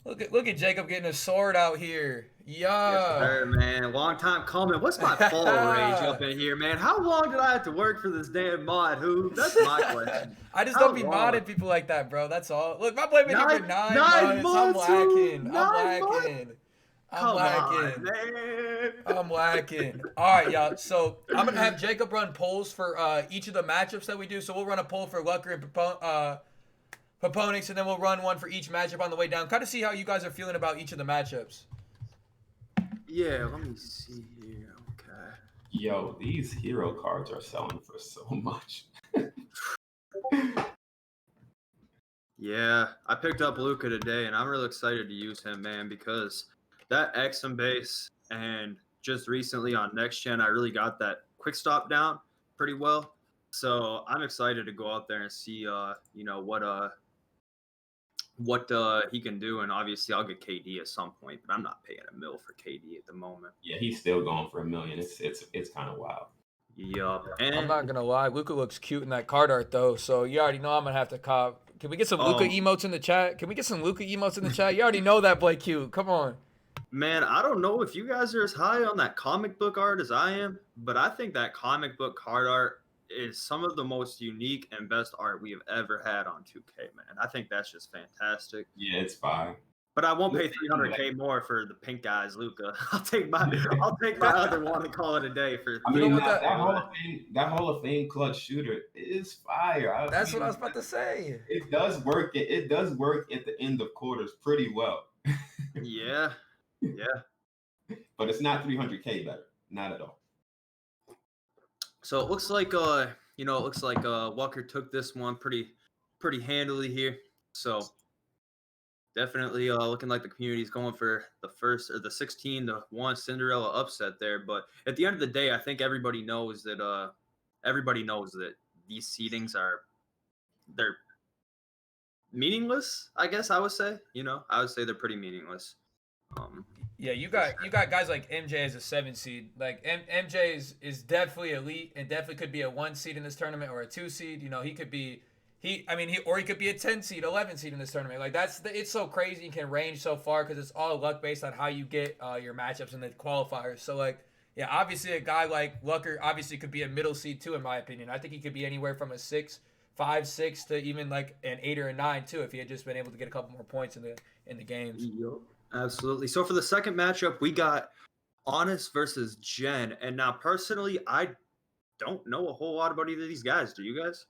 Look at Jacob getting a sword out here. Yeah. Yes, sir, man. Long time coming. What's my fall rage up in here, man? How long did I have to work for this damn mod, Hoove? That's my question. I just don't be modding people like that, bro. That's all. Look, my boy been here for 9 months. I'm lacking. I'm lacking. All right, y'all. So I'm gonna have Jacob run polls for each of the matchups that we do. So we'll run a poll for Lucker and Proponents, and then we'll run one for each matchup on the way down. Kind of see how you guys are feeling about each of the matchups. Yeah, let me see here. Okay. Yo, these hero cards are selling for so much. Yeah, I picked up Luka today, and I'm really excited to use him, man, because that XM base and just recently on Next Gen, I really got that quick stop down pretty well. So I'm excited to go out there and see, what he can do, and obviously I'll get KD at some point, but I'm not paying $1 million for KD at the moment. Yeah, he's still going for $1 million. It's kind of wild. Yup. And I'm not gonna lie, Luka looks cute in that card art though. So you already know I'm gonna have to cop. Can we get some Luka emotes in the chat? Can we get some Luka emotes in the chat? You already know that boy cute. Come on. Man, I don't know if you guys are as high on that comic book art as I am, but I think that comic book card art is some of the most unique and best art we have ever had on 2K, man. I think that's just fantastic. Yeah, it's fine. But I won't pay $300K more for the pink guys, Luka. I'll take my other one and call it a day for. I mean, that Hall of Fame clutch shooter is fire. That's what I was about to say. It does work. It does work at the end of quarters pretty well. Yeah. But it's not $300K better. Not at all. So it looks like Walker took this one pretty handily here. So definitely looking like the community's going for the 16-1 Cinderella upset there. But at the end of the day, I think everybody knows that these seedings they're meaningless, I guess I would say. I would say they're pretty meaningless. Yeah, you got guys like MJ as a 7 seed. Like MJ is definitely elite and definitely could be a 1 seed in this tournament or a 2 seed. He could be he could be a 10 seed, 11 seed in this tournament. Like it's so crazy and can range so far because it's all luck based on how you get your matchups and the qualifiers. So like yeah, obviously a guy like Lucker obviously could be a middle seed too in my opinion. I think he could be anywhere from a 5, 6 to even like an 8 or a 9 too if he had just been able to get a couple more points in the games. Yep. Absolutely. So for the second matchup, we got Honest versus Jen. And now, personally, I don't know a whole lot about either of these guys. Do you guys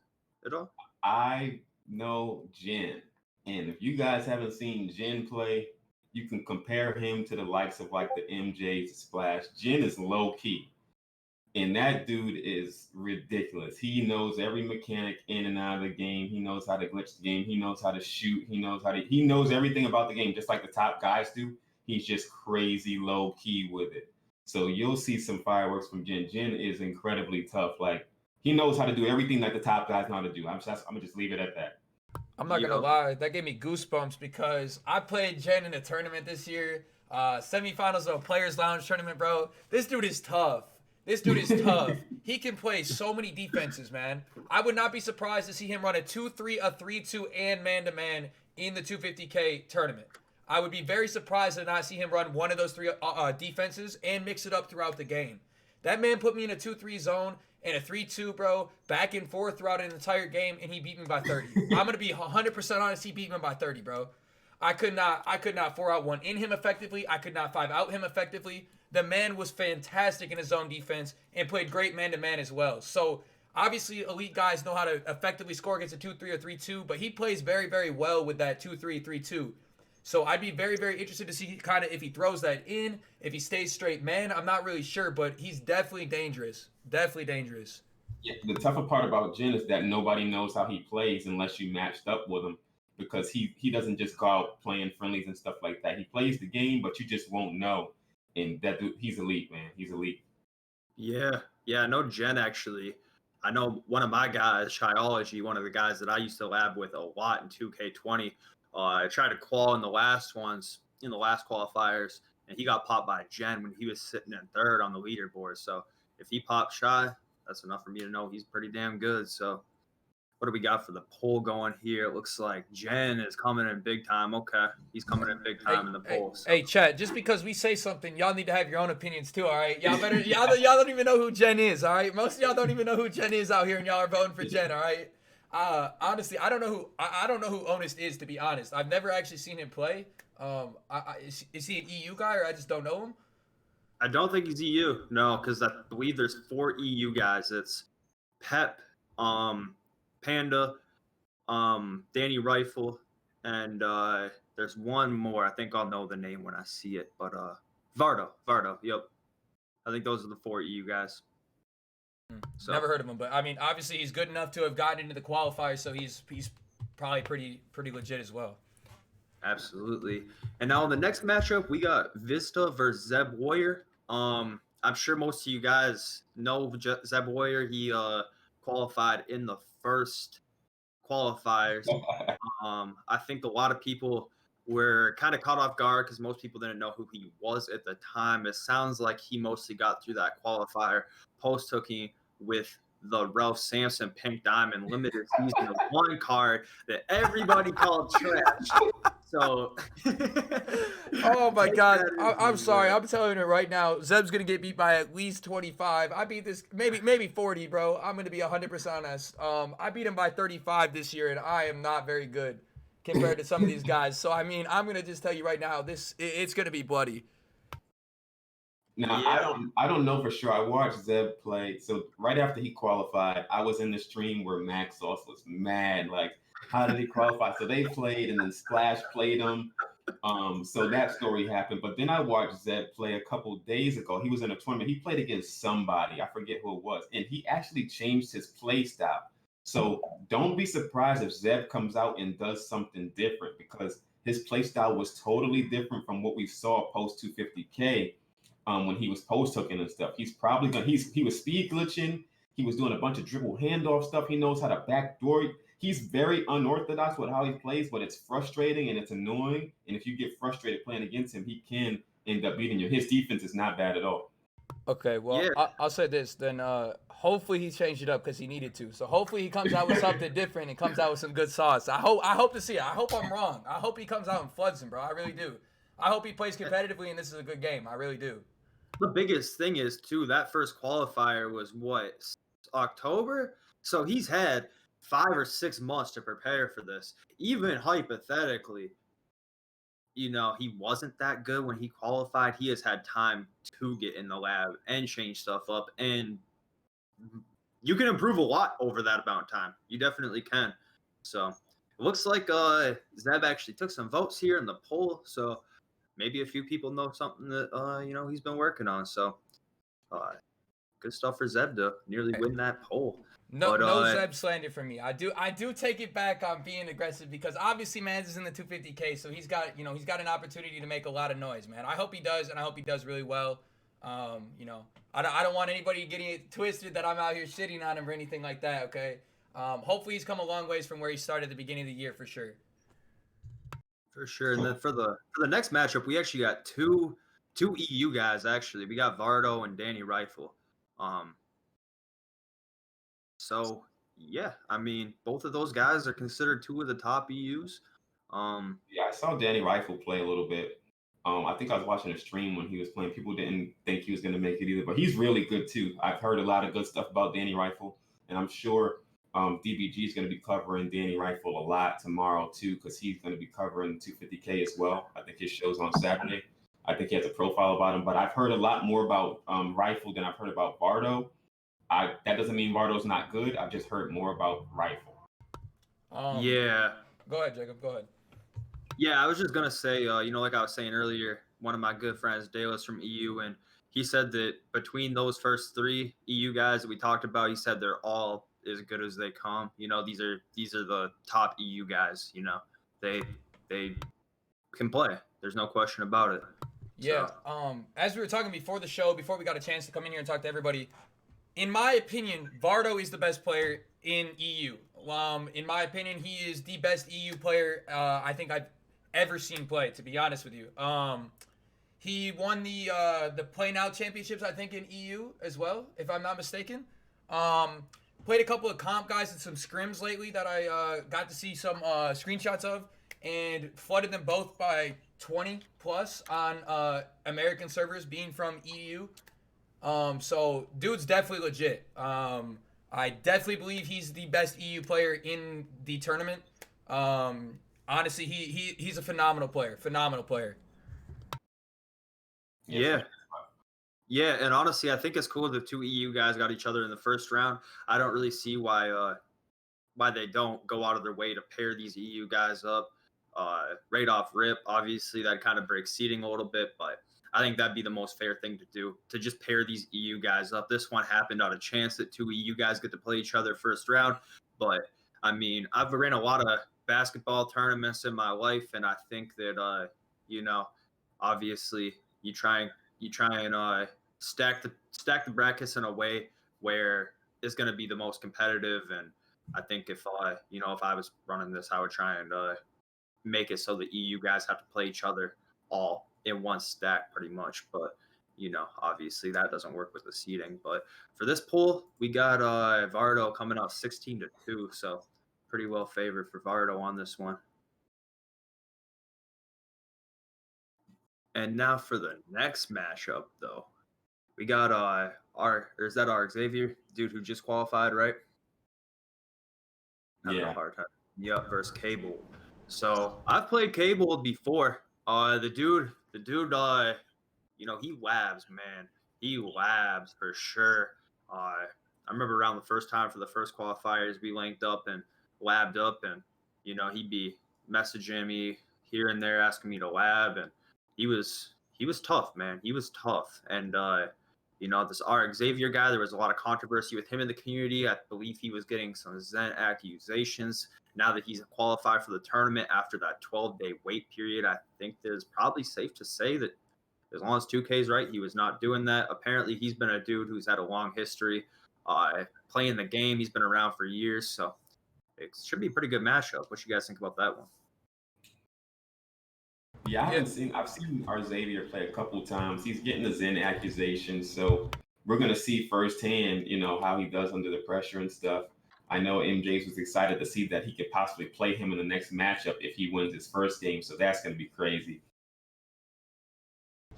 at all? I know Jen. And if you guys haven't seen Jen play, you can compare him to the likes of like the MJs, Splash. Jen is low key. And that dude is ridiculous. He knows every mechanic in and out of the game. He knows how to glitch the game. He knows how to shoot. He knows everything about the game, just like the top guys do. He's just crazy low key with it. So you'll see some fireworks from Jen. Jen is incredibly tough. Like he knows how to do everything that the top guys know how to do. I'm gonna just leave it at that. I'm not gonna lie, that gave me goosebumps because I played Jen in a tournament this year, semifinals of a Players Lounge tournament, bro. This dude is tough. He can play so many defenses, man. I would not be surprised to see him run a 2-3, a 3-2, and man-to-man in the 250K tournament. I would be very surprised to not see him run one of those 3 defenses and mix it up throughout the game. That man put me in a 2-3 zone and a 3-2, bro, back and forth throughout an entire game, and he beat me by 30. I'm going to be 100% honest, he beat me by 30, bro. I could not 4-out 1 in him effectively. I could not 5-out him effectively. The man was fantastic in his zone defense and played great man-to-man as well. So Obviously, elite guys know how to effectively score against a 2-3 or 3-2, but he plays very, very well with that 2-3, 3-2. So I'd be very, very interested to see kind of if he throws that in, if he stays straight man. I'm not really sure, but he's definitely dangerous. Definitely dangerous. Yeah, the tougher part about Jin is that nobody knows how he plays unless you matched up with him, because he doesn't just go out playing friendlies and stuff like that. He plays the game, but you just won't know. And that dude, he's elite, man. He's elite. Yeah, I know Jen actually. I know one of my guys, Shyology, one of the guys that I used to lab with a lot in 2K20. I tried to qual in the last qualifiers, and he got popped by Jen when he was sitting in third on the leaderboard. So if he popped Shy, that's enough for me to know he's pretty damn good. So what do we got for the poll going here? It looks like Jen is coming in big time. Okay, he's coming in big time in the poll. So. Hey, chat, just because we say something, y'all need to have your own opinions too, all right? Y'all don't even know who Jen is, all right? Most of y'all don't even know who Jen is out here, and y'all are voting for Jen, all right? Honestly, I don't know who Honest is, to be honest. I've never actually seen him play. Is he an EU guy, or I just don't know him? I don't think he's EU. No, because I believe there's 4 EU guys. It's Pep, Panda, Danny Rifle, and there's one more. I think I'll know the name when I see it, but Vardo. Yep. I think those are the 4 EU guys. So. Never heard of him, but I mean, obviously he's good enough to have gotten into the qualifiers, so he's probably pretty legit as well. Absolutely. And now in the next matchup, we got Vista versus Zeb Warrior. I'm sure most of you guys know Zeb Warrior. He qualified in the first qualifiers. I think a lot of people were kind of caught off guard because most people didn't know who he was at the time. It sounds like he mostly got through that qualifier post-hooking with the Ralph Sampson Pink Diamond limited season of 1 card that everybody called trash. So, oh my God, I'm sorry. I'm telling you right now, Zeb's gonna get beat by at least 25. I beat this maybe 40, bro. I'm gonna be 100% honest. I beat him by 35 this year, and I am not very good compared to some of these guys. So I mean, I'm gonna just tell you right now, it's gonna be bloody. Now, yeah. I don't know for sure. I watched Zeb play. So right after he qualified, I was in the stream where Max Sauce was mad. Like, how did he qualify? So they played, and then Splash played him. So that story happened. But then I watched Zeb play a couple days ago. He was in a tournament. He played against somebody. I forget who it was. And he actually changed his play style. So don't be surprised if Zeb comes out and does something different, because his play style was totally different from what we saw post 250K. When he was post hooking and stuff. He's probably gonna he was speed glitching, he was doing a bunch of dribble handoff stuff. He knows how to backdoor. He's very unorthodox with how he plays, but it's frustrating and it's annoying. And if you get frustrated playing against him, he can end up beating you. His defense is not bad at all. Okay, well, yeah. I'll say this then. Hopefully he changed it up because he needed to. So hopefully he comes out with something different and comes out with some good sauce. I hope to see it. I hope I'm wrong. I hope he comes out and floods him, bro. I really do. I hope he plays competitively and this is a good game. I really do. The biggest thing is, too, that first qualifier was, October? So he's had 5 or 6 months to prepare for this. Even hypothetically, he wasn't that good when he qualified. He has had time to get in the lab and change stuff up. And you can improve a lot over that amount of time. You definitely can. So it looks like Zeb actually took some votes here in the poll. So maybe a few people know something that, he's been working on. So, good stuff for Zeb to nearly win that poll. No Zeb slander for me. I do take it back on being aggressive because obviously Mans is in the 250K, so he's got an opportunity to make a lot of noise, man. I hope he does, and I hope he does really well. I don't want anybody getting it twisted that I'm out here shitting on him or anything like that, okay? Hopefully he's come a long ways from where he started at the beginning of the year for sure. For sure. And then for the next matchup, we actually got two EU guys, actually. We got Vardo and Danny Rifle. So, yeah, I mean, both of those guys are considered 2 of the top EUs. Yeah, I saw Danny Rifle play a little bit. I think I was watching a stream when he was playing. People didn't think he was going to make it either, but he's really good, too. I've heard a lot of good stuff about Danny Rifle, and I'm sure DBG is going to be covering Danny Rifle a lot tomorrow too, because he's going to be covering 250K as well. I think his show's on Saturday. I think he has a profile about him, but I've heard a lot more about Rifle than I've heard about Vardo. That doesn't mean Vardo's not good. I've just heard more about Rifle. Yeah. Go ahead, Jacob. Go ahead. Yeah, I was just gonna say, like I was saying earlier, one of my good friends, Dallas from EU, and he said that between those first 3 EU guys that we talked about, he said they're all as good as they come. These are the top EU guys. They can play. There's no question about it. Yeah. So. As we were talking before the show, before we got a chance to come in here and talk to everybody, in my opinion, Vardo is the best player in EU. In my opinion, he is the best EU player I think I've ever seen play, to be honest with you. He won the Play Now championships, I think, in EU as well, if I'm not mistaken. Played a couple of comp guys in some scrims lately that I got to see some screenshots of, and flooded them both by 20 plus on American servers, being from EU. So dude's definitely legit. I definitely believe he's the best EU player in the tournament. Honestly, he's a phenomenal player. Phenomenal player. Yeah. Yeah, and honestly, I think it's cool the 2 EU guys got each other in the first round. I don't really see why they don't go out of their way to pair these EU guys up right off rip. Obviously, that kind of breaks seeding a little bit, but I think that'd be the most fair thing to do, to just pair these EU guys up. This one happened on a chance that 2 EU guys get to play each other first round, but I mean, I've ran a lot of basketball tournaments in my life, and I think that obviously you try and stack the brackets in a way where it's going to be the most competitive. And I think if I was running this, I would try and make it so the EU guys have to play each other all in one stack pretty much. But obviously that doesn't work with the seeding. But for this pool, we got Vardo coming out 16-2, so pretty well favored for Vardo on this one. And now for the next matchup, though, we got our Xavier dude who just qualified, right? Having a hard time. Yep, versus Cable. So I've played Cable before. The dude, he labs, man. He labs for sure. I remember around the first time for the first qualifiers, we linked up and labbed up, and he'd be messaging me here and there, asking me to lab, and he was tough, man. He was tough, and this Xavier guy, there was a lot of controversy with him in the community. I believe he was getting some Zen accusations. Now that he's qualified for the tournament after that 12-day wait period, I think it's probably safe to say that as long as 2K's right, he was not doing that. Apparently, he's been a dude who's had a long history playing the game. He's been around for years, so it should be a pretty good matchup. What you guys think about that one? Yeah, I've seen our Xavier play a couple times. He's getting the Zen accusations, so we're gonna see firsthand, how he does under the pressure and stuff. I know MJ's was excited to see that he could possibly play him in the next matchup if he wins his first game, so that's gonna be crazy.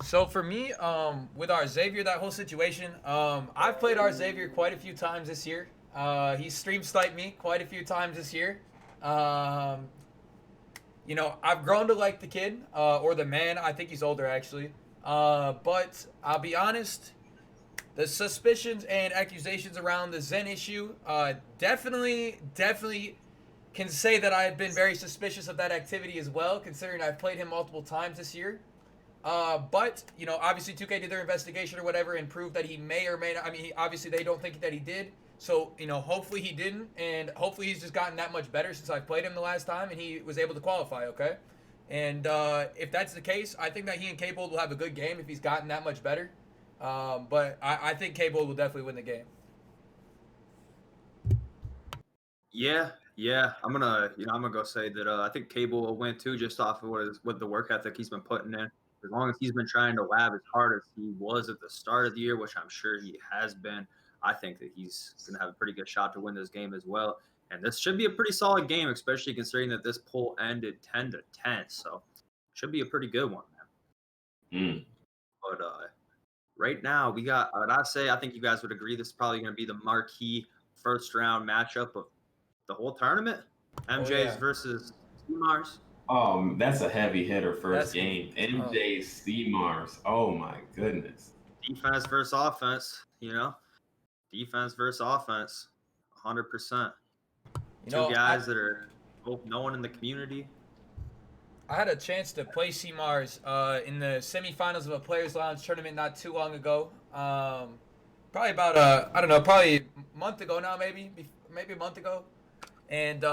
So for me, with our Xavier, that whole situation, I've played our Xavier quite a few times this year. He stream sniped me quite a few times this year. I've grown to like the kid, or the man. I think he's older, actually. But I'll be honest, the suspicions and accusations around the Zen issue definitely can say that I've been very suspicious of that activity as well, considering I've played him multiple times this year. But, obviously 2K did their investigation or whatever and proved that he may or may not. I mean, obviously they don't think that he did. So, hopefully he didn't, and hopefully he's just gotten that much better since I've played him the last time and he was able to qualify, okay? And if that's the case, I think that he and Cable will have a good game if he's gotten that much better. But I think Cable will definitely win the game. Yeah. I'm gonna go say that I think Cable will win too, just off of what the work ethic he's been putting in. As long as he's been trying to lab as hard as he was at the start of the year, which I'm sure he has been, I think that he's going to have a pretty good shot to win this game as well. And this should be a pretty solid game, especially considering that this poll ended 10-10. So should be a pretty good one, man. But right now we got, I think you guys would agree this is probably going to be the marquee first round matchup of the whole tournament. MJ's versus Mars. That's a heavy hitter first game. MJ Mars. Oh my goodness. Defense versus offense, defense versus offense, 100%. You Two know, guys that are both known in the community. I had a chance to play CMARS in the semifinals of a Players Lounge tournament not too long ago. Probably about I don't know, probably a month ago now, maybe a month ago. And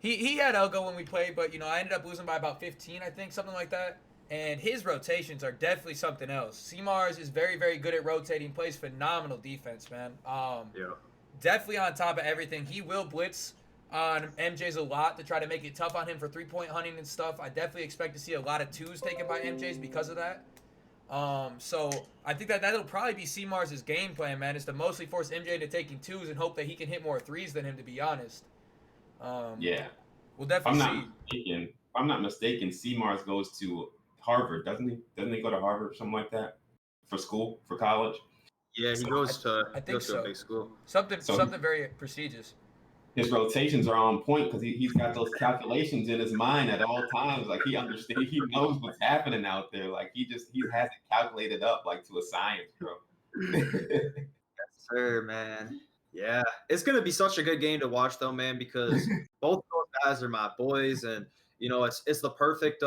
he had Elgo when we played, but you know I ended up losing by about 15, I think, something like that. And his rotations are definitely something else. CMARS is very, very good at rotating, plays phenomenal defense, man. Yeah. Definitely on top of everything. He will blitz on MJ's a lot to try to make it tough on him for three-point hunting and stuff. I definitely expect to see a lot of twos taken by MJ's because of that. So I think that'll probably be CMARS' game plan, man, is to mostly force MJ into taking twos and hope that he can hit more threes than him, to be honest. Yeah. We'll definitely If I'm not mistaken, CMARS goes to Harvard, doesn't he? Doesn't he go to Harvard or something like that for college? Yeah, he goes to I think a big school. Something very prestigious. His rotations are on point because he's got those calculations in his mind at all times. Like he understands, he knows what's happening out there. Like he has it calculated up like to a science, bro. Yes, sir, man. Yeah, it's gonna be such a good game to watch, though, man, because both of those guys are my boys, and you know it's the perfect.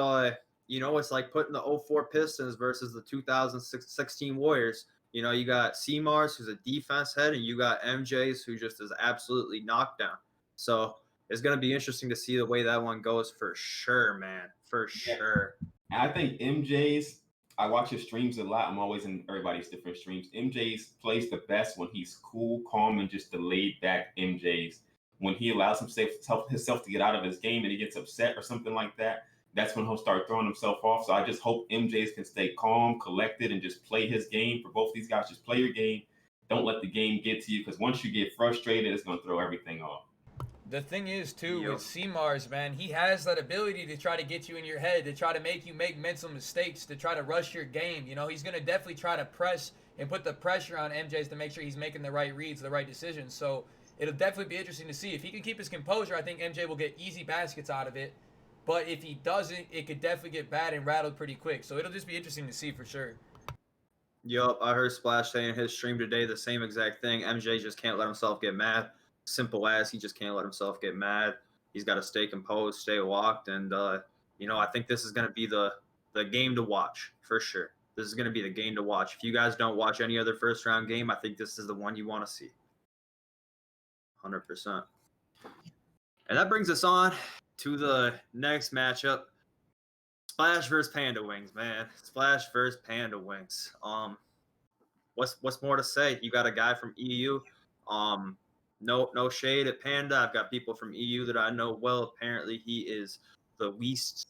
You know, it's like putting the '04 Pistons versus the 2016 Warriors. You know, you got CMARS, who's a defense head, and you got MJ's, who just is absolutely knocked down. So it's going to be interesting to see the way that one goes for sure, man. For sure. And I think MJ's, I watch his streams a lot. I'm always in everybody's different streams. MJ's plays the best when he's cool, calm, and just the laid back MJ's. When he allows himself to get out of his game and he gets upset or something like that, that's when he'll start throwing himself off. So I just hope MJ's can stay calm, collected, and just play his game. For both these guys, just play your game. Don't let the game get to you, because once you get frustrated, it's going to throw everything off. The thing is, too, with CMARS, man, he has that ability to try to get you in your head, to try to make you make mental mistakes, to try to rush your game. You know, he's going to definitely try to press and put the pressure on MJ's to make sure he's making the right reads, the right decisions. So it'll definitely be interesting to see. If he can keep his composure, I think MJ will get easy baskets out of it. But if he doesn't, it could definitely get bad and rattled pretty quick. So it'll just be interesting to see for sure. Yup, I heard Splash saying in his stream today the same exact thing. MJ just can't let himself get mad. Simple as, he just can't let himself get mad. He's got to stay composed, stay locked, and you know, I think this is going to be the game to watch for sure. This is going to be the game to watch. If you guys don't watch any other first round game, I think this is the one you want to see. 100%. And that brings us on to the next matchup. Splash versus Panda Wings, man. Splash versus Panda Wings. What's more to say? You got a guy from EU. No shade at Panda. I've got people from EU that I know well. Apparently, he is the least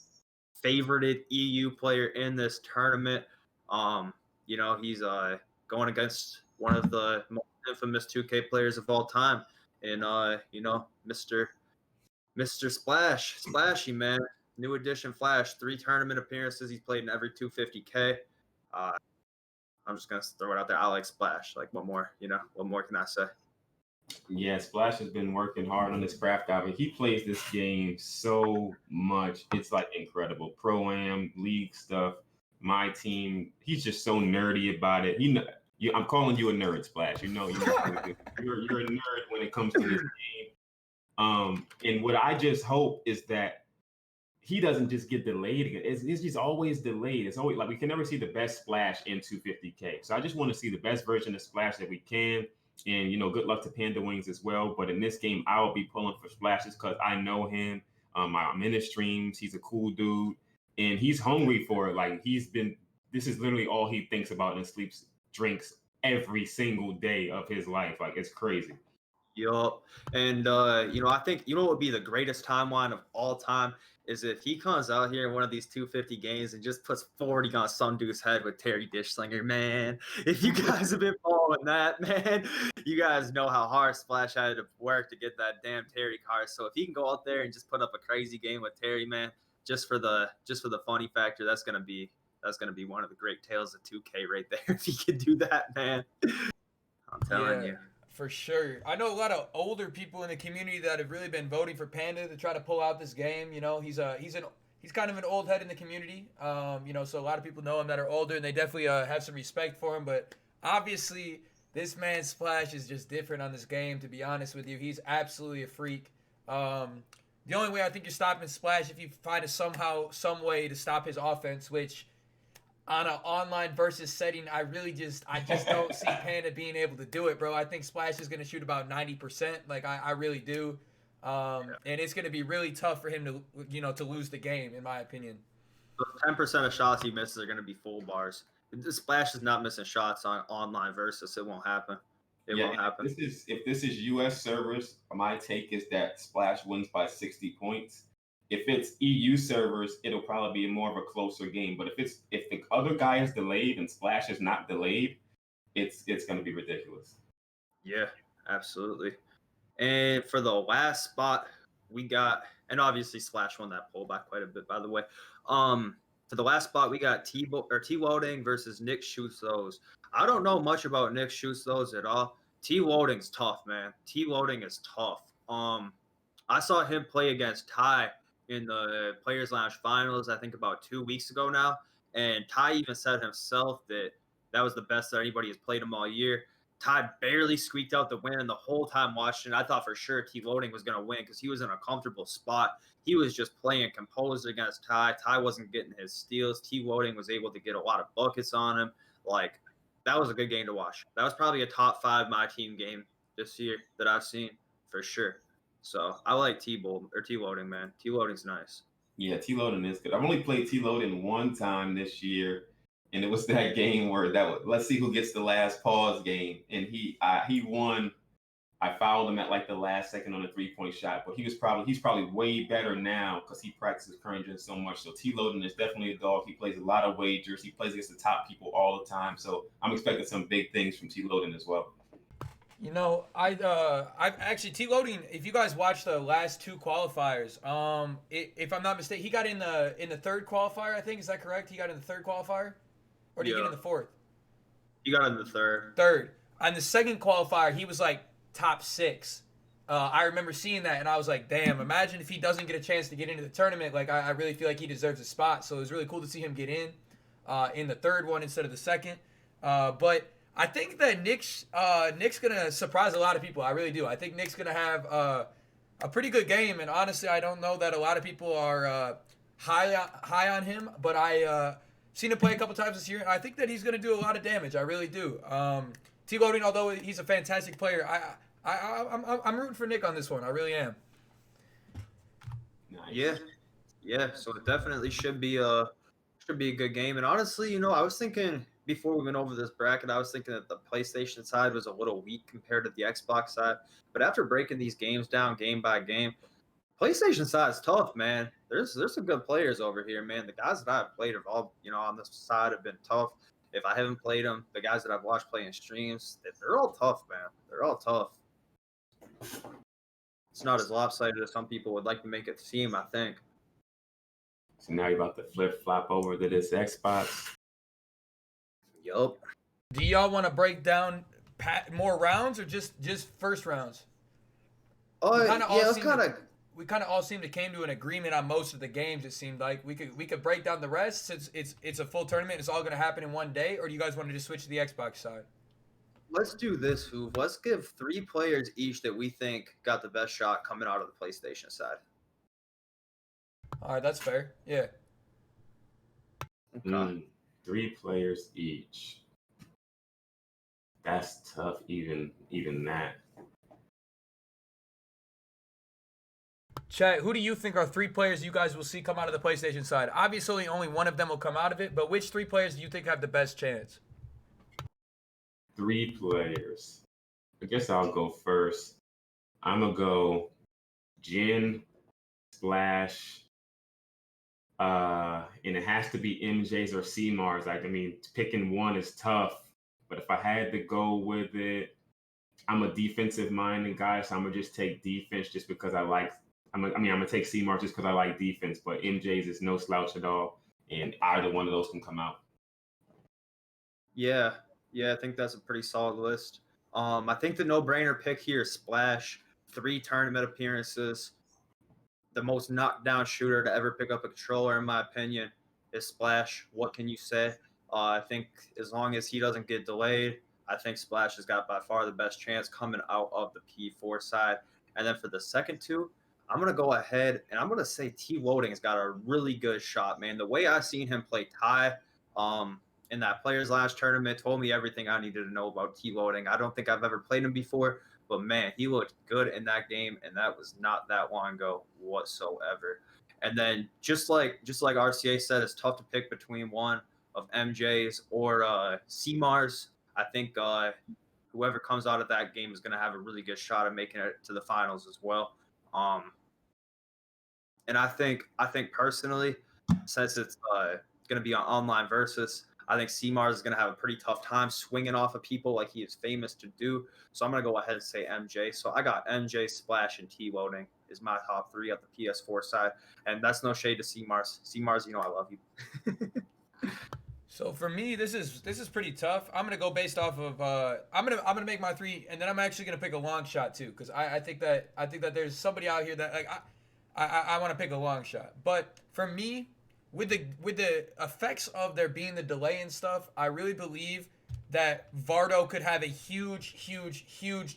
favorited EU player in this tournament. You know, he's going against one of the most infamous 2K players of all time, and you know, Mr. Splash, Splashy, man. New edition Flash, 3 tournament appearances. He's played in every 250K. I'm just gonna throw it out there. I like Splash. Like, what more? You know, what more can I say? Yeah, Splash has been working hard on his craft out, but he plays this game so much. It's like incredible. Pro-Am, league stuff, my team. He's just so nerdy about it. I'm calling you a nerd, Splash. You know, you're a nerd when it comes to this game. And what I just hope is that he doesn't just get delayed again. It's just always delayed. It's always like we can never see the best Splash in 250K. So I just want to see the best version of Splash that we can. And, you know, good luck to Panda Wings as well. But in this game, I will be pulling for Splashes because I know him. I'm in his streams. He's a cool dude. And he's hungry for it. Like, this is literally all he thinks about and sleeps, drinks every single day of his life. Like, it's crazy. Yup. And, you know, I think, you know what would be the greatest timeline of all time is if he comes out here in one of these 250 games and just puts 40 on some dude's head with Terry Dishslinger, man. If you guys have been following that, man, you guys know how hard Splash had to work to get that damn Terry card. So if he can go out there and just put up a crazy game with Terry, man, just for the funny factor, that's gonna be one of the great tales of 2K right there. If he could do that, man. I'm telling you. For sure. I know a lot of older people in the community that have really been voting for Panda to try to pull out this game. You know, he's kind of an old head in the community. You know, so a lot of people know him that are older, and they definitely have some respect for him. But obviously, This man's Splash is just different on this game, to be honest with you. He's absolutely a freak. The only way I think you're stopping Splash if you find some way to stop his offense, which on an online versus setting, I just don't see Panda being able to do it, bro. I think Splash is gonna shoot about 90%. Like I really do. And it's gonna be really tough for him to lose the game, in my opinion. 10% of shots he misses are going to be full bars. The Splash is not missing shots on online versus. It won't happen. It won't happen. If this is U.S. servers, my take is that Splash wins by 60 points. If it's EU servers, it'll probably be more of a closer game. But if the other guy is delayed and Splash is not delayed, it's going to be ridiculous. Yeah, absolutely. And for the last spot, we got, and obviously Splash won that poll by quite a bit, by the way. For the last spot, we got T-Loading versus Nick Shoots Those. I don't know much about Nick Shoots Those at all. T-Loading's tough, man. T-Loading is tough. I saw him play against Ty in the Players Lounge Finals, I think about 2 weeks ago now. And Ty even said himself that that was the best that anybody has played him all year. Ty barely squeaked out the win, and the whole time watching, I thought for sure T-Loading was going to win because he was in a comfortable spot. He was just playing composed against Ty. Ty wasn't getting his steals. T-Loading was able to get a lot of buckets on him. Like, that was a good game to watch. That was probably a top 5 MyTeam game this year that I've seen for sure. So I like T-Loading, man. T-Loading's nice. Yeah, T-Loading is good. I've only played T-Loading one time this year, and it was that game where let's see who gets the last pause game, and he won. I fouled him at like the last second on a 3-point shot, but he's probably way better now because he practices current gen so much. So T-Loading is definitely a dog. He plays a lot of wagers. He plays against the top people all the time. So I'm expecting some big things from T-Loading as well. You know, I've actually T-Loading. If you guys watched the last 2 qualifiers, if I'm not mistaken, he got in the third qualifier. I think, is that correct? He got in the third qualifier, or did he get in the fourth? He got in the third. Third. On the second qualifier, he was like top 6. I remember seeing that, and I was like, damn, imagine if he doesn't get a chance to get into the tournament. Like, I really feel like he deserves a spot. So it was really cool to see him get in the third one instead of the second. But I think that Nick's going to surprise a lot of people. I really do. I think Nick's going to have a pretty good game. And honestly, I don't know that a lot of people are high on him. But I seen him play a couple times this year, and I think that he's going to do a lot of damage. I really do. T-Loading, although he's a fantastic player, I'm rooting for Nick on this one. I really am. Nice. Yeah. So it definitely should be a good game. And honestly, I was thinking before we went over this bracket, I was thinking that the PlayStation side was a little weak compared to the Xbox side. But after breaking these games down game by game, PlayStation side is tough, man. There's some good players over here, man. The guys that I've played have all, on this side have been tough. If I haven't played them, the guys that I've watched play in streams, they're all tough, man. They're all tough. It's not as lopsided as some people would like to make it seem, I think. So now you're about to flip-flop over to this Xbox. Yup. Do y'all want to break down more rounds or just first rounds? We kind of all seem to came to an agreement on most of the games. It seemed like we could break down the rest since it's a full tournament. It's all going to happen in one day. Or do you guys want to just switch to the Xbox side? Let's do this, Hoove. Let's give 3 players each that we think got the best shot coming out of the PlayStation side. All right, that's fair. Yeah. Okay. 3 players each. That's tough, even that. Chat, who do you think are 3 players you guys will see come out of the PlayStation side? Obviously, only one of them will come out of it, but which 3 players do you think have the best chance? 3 players. I guess I'll go first. I'm going to go Jin, Splash, and it has to be MJs or CMARs. I mean, picking one is tough, but if I had to go with it, I'm a defensive-minded guy, so I'm going to just take defense just because I'm going to take CMAR just because I like defense, but MJ's is no slouch at all, and either one of those can come out. Yeah, I think that's a pretty solid list. I think the no-brainer pick here is Splash. 3 tournament appearances. The most knockdown shooter to ever pick up a controller, in my opinion, is Splash. What can you say? I think as long as he doesn't get delayed, I think Splash has got by far the best chance coming out of the P4 side. And then for the second two, I'm going to go ahead and I'm going to say T Loading's got a really good shot, man. The way I seen him play Ty in that Players Last tournament told me everything I needed to know about T Loading. I don't think I've ever played him before, but man, he looked good in that game, and that was not that long ago whatsoever. And then just like RCA said, it's tough to pick between one of MJ's or CMAR's. I think whoever comes out of that game is going to have a really good shot at making it to the finals as well. And I think personally, since it's going to be an online versus, I think CMARS is going to have a pretty tough time swinging off of people like he is famous to do. So I'm going to go ahead and say MJ. So I got MJ, Splash, and T Loading is my top three at the PS4 side. And that's no shade to CMARS. CMARS, you know I love you. So for me, this is pretty tough. I'm gonna go based off of I'm gonna make my three, and then I'm actually gonna pick a long shot too, because I think that there's somebody out here that like I want to pick a long shot. But for me, with the effects of there being the delay and stuff, I really believe that Vardo could have a huge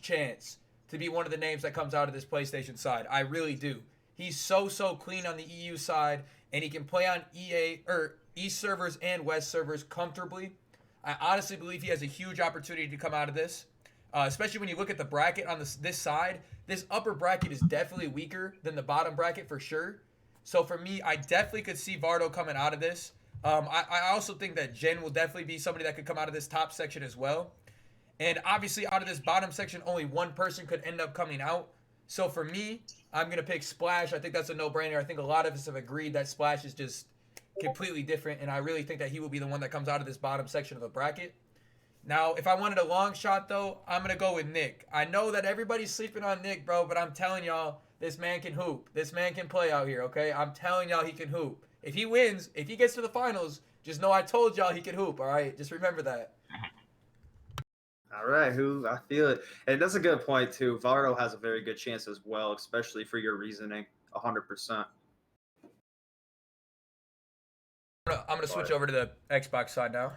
chance to be one of the names that comes out of this PlayStation side. I really do. He's so clean on the EU side, and he can play on EA or East servers and West servers comfortably. I honestly believe he has a huge opportunity to come out of this, especially when you look at the bracket on this side. This upper bracket is definitely weaker than the bottom bracket for sure. So for me, I definitely could see Vardo coming out of this. I also think that Jen will definitely be somebody that could come out of this top section as well. And obviously out of this bottom section, only one person could end up coming out. So for me, I'm going to pick Splash. I think that's a no-brainer. I think a lot of us have agreed that Splash is just completely different, and I really think that he will be the one that comes out of this bottom section of the bracket. Now, if I wanted a long shot, though, I'm going to go with Nick. I know that everybody's sleeping on Nick, bro, but I'm telling y'all, this man can hoop. This man can play out here, okay? I'm telling y'all he can hoop. If he wins, if he gets to the finals, just know I told y'all he can hoop, all right? Just remember that. All right, Hoove, I feel it. And that's a good point, too. Vardo has a very good chance as well, especially for your reasoning, 100%. I'm gonna switch over to the Xbox side now.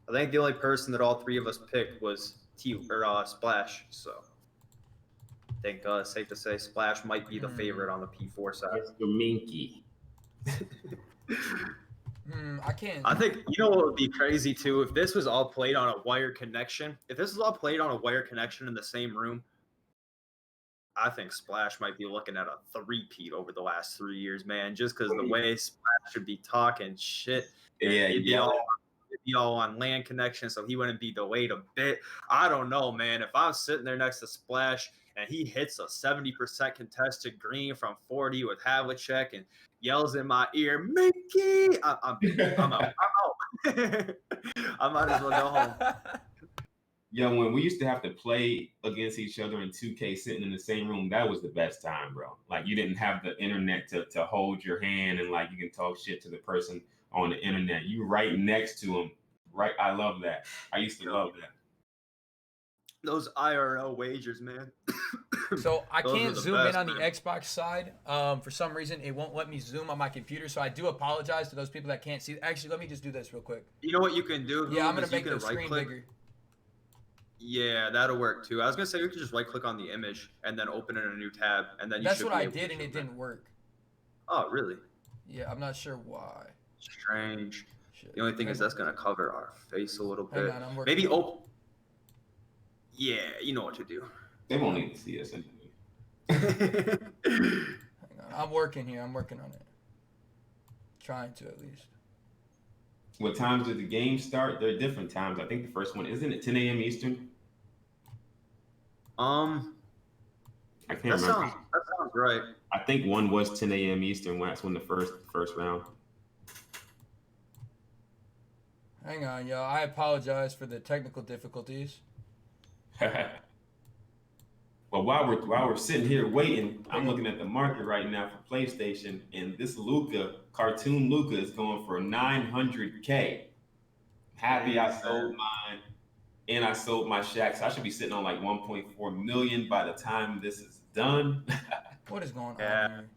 I think the only person that all three of us picked was Splash. So I think it's safe to say Splash might be the favorite on the P4 side. Mr. Minky. I can't. I think you know what would be crazy too if this was all played on a wire connection. If this was all played on a wire connection in the same room, I think Splash might be looking at a three-peat over the last 3 years, man. Just because the way Splash should be talking shit, he'd be all on LAN connection, so he wouldn't be delayed a bit. I don't know, man. If I'm sitting there next to Splash and he hits a 70% contested green from 40 with Havlicek and yells in my ear, "Mickey!" I'm out. I might as well go home. Yo, when we used to have to play against each other in 2K sitting in the same room, that was the best time, bro. Like, you didn't have the internet to hold your hand and, like, you can talk shit to the person on the internet. You right next to him. Right? I love that. I used to love that. Those IRL wagers, man. So I can't zoom in on the Xbox side. For some reason, it won't let me zoom on my computer. So I do apologize to those people that can't see. Actually, let me just do this real quick. You know what you can do? Yeah, I'm going to make the screen bigger. Yeah, that'll work too. I was gonna say you could just right click on the image and then open it in a new tab, and then that's what I did, and it didn't work. Oh, really? Yeah, I'm not sure why. Strange. Shit. The only thing is that's gonna cover our face a little bit. Hang on, I'm working. Maybe open. Yeah, you know what to do. They won't need to see us anyway. Hang on, I'm working here. I'm working on it. Trying to at least. What times did the game start? There are different times. I think the first one isn't it 10 a.m. Eastern? I can't remember. That sounds right. I think one was 10 a.m. Eastern. That's when the first round. Hang on, y'all. I apologize for the technical difficulties. Well, while we're sitting here waiting, I'm looking at the market right now for PlayStation, and this cartoon Luca is going for $900K. Happy I sold mine, and I sold my Shaq, so I should be sitting on like 1.4 million by the time this is done. What is going on here?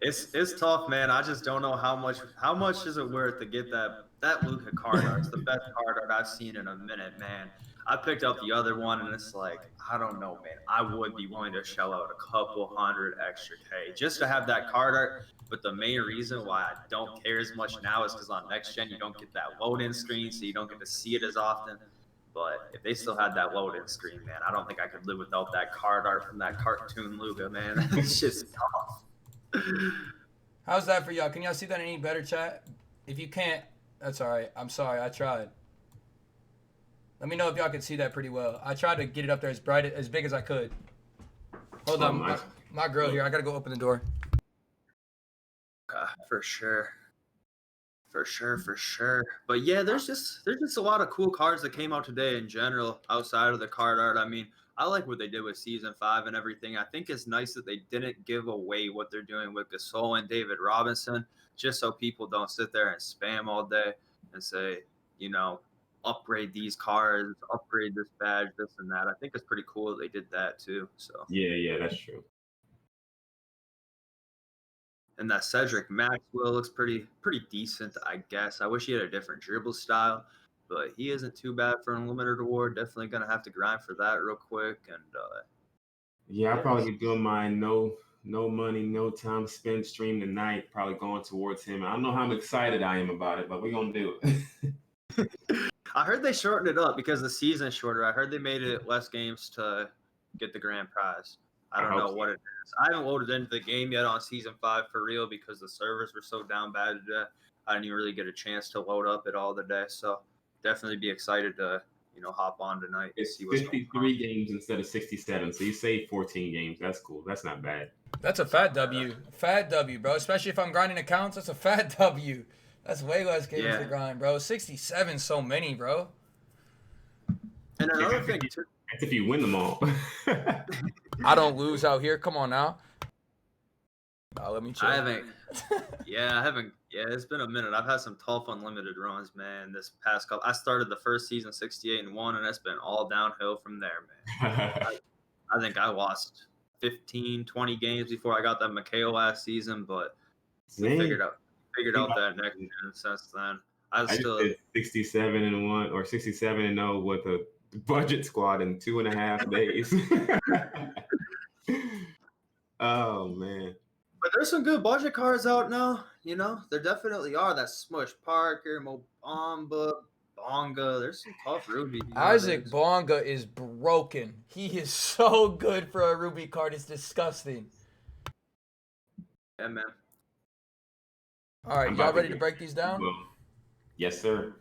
It's tough, man. I just don't know how much is it worth to get that Luka card art. It's the best card art I've seen in a minute, man. I picked up the other one, and it's like, I don't know, man. I would be willing to shell out a couple hundred extra K just to have that card art. But the main reason why I don't care as much now is because on next gen you don't get that load-in screen, so you don't get to see it as often. But if they still had that load-in screen, man, I don't think I could live without that card art from that cartoon Luka, man. It's just tough. How's that for y'all? Can y'all see that any better, chat? If you can't, that's all right. I'm sorry. I tried. Let me know if y'all can see that pretty well. I tried to get it up there as bright, as big as I could. Hold on, my girl here. I gotta go open the door. For sure. For sure. But yeah, there's just a lot of cool cards that came out today in general outside of the card art. I mean, I like what they did with Season 5 and everything. I think it's nice that they didn't give away what they're doing with Gasol and David Robinson, just so people don't sit there and spam all day and say, upgrade these cards, upgrade this badge, this and that. I think it's pretty cool that they did that too. So Yeah, that's true. And that Cedric Maxwell looks pretty decent, I guess. I wish he had a different dribble style, but he isn't too bad for an unlimited award. Definitely gonna have to grind for that real quick. And yeah, I'll probably be doing my no money, no time spent stream tonight. Probably going towards him. I don't know how excited I am about it, but we're gonna do it. I heard they shortened it up because the season's shorter. I heard they made it less games to get the grand prize. I don't know what it is. I haven't loaded into the game yet on Season 5 for real because the servers were so down bad today. I didn't even really get a chance to load up it all today. So definitely be excited to, hop on tonight. It's see what's 53 games instead of 67. So you saved 14 games. That's cool. That's not bad. That's a fat W. Fat W, bro. Especially if I'm grinding accounts, that's a fat W. That's way less games to grind, bro. 67, so many, bro. And another thing, too. That's if you win them all. I don't lose out here. Come on now. Let me check. I haven't. Yeah, it's been a minute. I've had some tough unlimited runs, man. This past couple, I started the first season 68-1, and it's been all downhill from there, man. I think I lost 15, 20 games before I got that McHale last season, but figured out that next gen since then. I still did 67-1 or 67-0 with a budget squad in 2.5 days. Oh man. But there's some good budget cards out now, There definitely are. That Smush Parker, Mobamba, Bonga. There's some tough Ruby. Isaac Bonga is broken. He is so good for a Ruby card. It's disgusting. Yeah, man. All right, y'all ready to break these down? Yes, sir.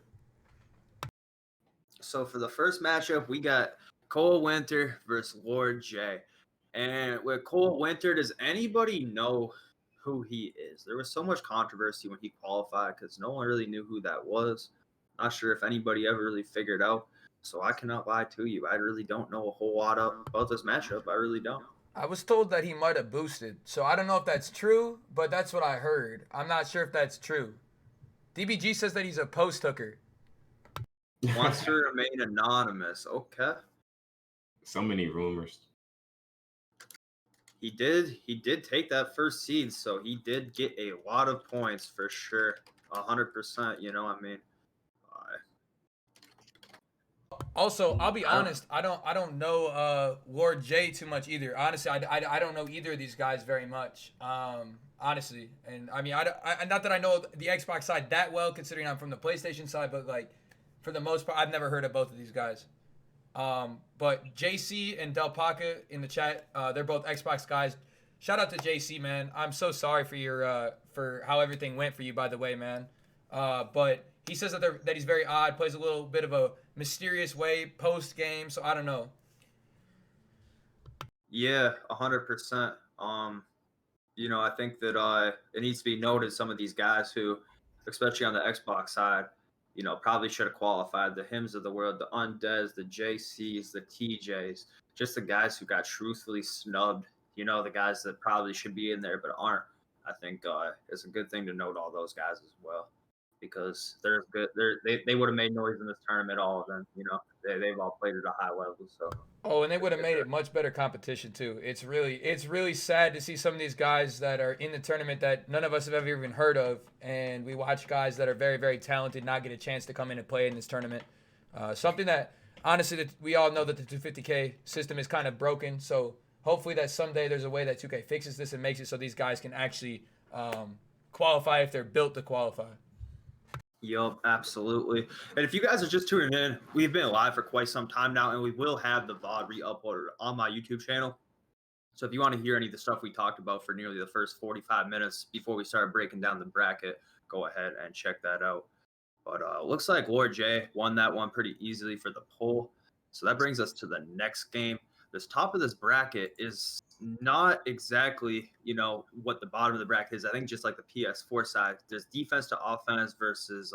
So for the first matchup, we got Cole Winter versus Lord J. And with Cole Winter, does anybody know who he is? There was so much controversy when he qualified because no one really knew who that was. Not sure if anybody ever really figured out. So I cannot lie to you. I really don't know a whole lot about this matchup. I really don't. I was told that he might have boosted. So I don't know if that's true, but that's what I heard. I'm not sure if that's true. DBG says that he's a post hooker. Wants to remain anonymous. Okay. So many rumors. He did take that first seed, so he did get a lot of points for sure. 100%, Also, I'll be honest, I don't know Lord J too much either. Honestly, I don't know either of these guys very much. Honestly, and I mean, I not that I know the Xbox side that well, considering I'm from the PlayStation side, but like for the most part, I've never heard of both of these guys. But JC and Del Paca in the chat, they're both Xbox guys. Shout out to JC, man. I'm so sorry for your for how everything went for you, by the way, man. But he says that he's very odd, plays a little bit of a mysterious way post game, so I don't know. Yeah, 100%. I think that it needs to be noted some of these guys who, especially on the Xbox side, probably should have qualified. The Hims of the world, the Undes, the JCs, the TJs, just the guys who got truthfully snubbed. The guys that probably should be in there but aren't. I think it's a good thing to note all those guys as well. because they're good. They would have made noise in this tournament, all of them. You know, they've all played at a high level. So. Oh, and they would have made it much better competition too. It's really sad to see some of these guys that are in the tournament that none of us have ever even heard of, and we watch guys that are very, very talented not get a chance to come in and play in this tournament. Something that honestly that we all know that the 250K system is kind of broken. So hopefully that someday there's a way that 2K fixes this and makes it so these guys can actually qualify if they're built to qualify. Yup, absolutely. And if you guys are just tuning in, we've been live for quite some time now, and we will have the VOD re-uploaded on my YouTube channel. So if you want to hear any of the stuff we talked about for nearly the first 45 minutes before we started breaking down the bracket, go ahead and check that out. But looks like Lord J won that one pretty easily for the poll. So that brings us to the next game. This top of this bracket is not exactly, you know, what the bottom of the bracket is. I think just like the PS4 side, there's defense to offense versus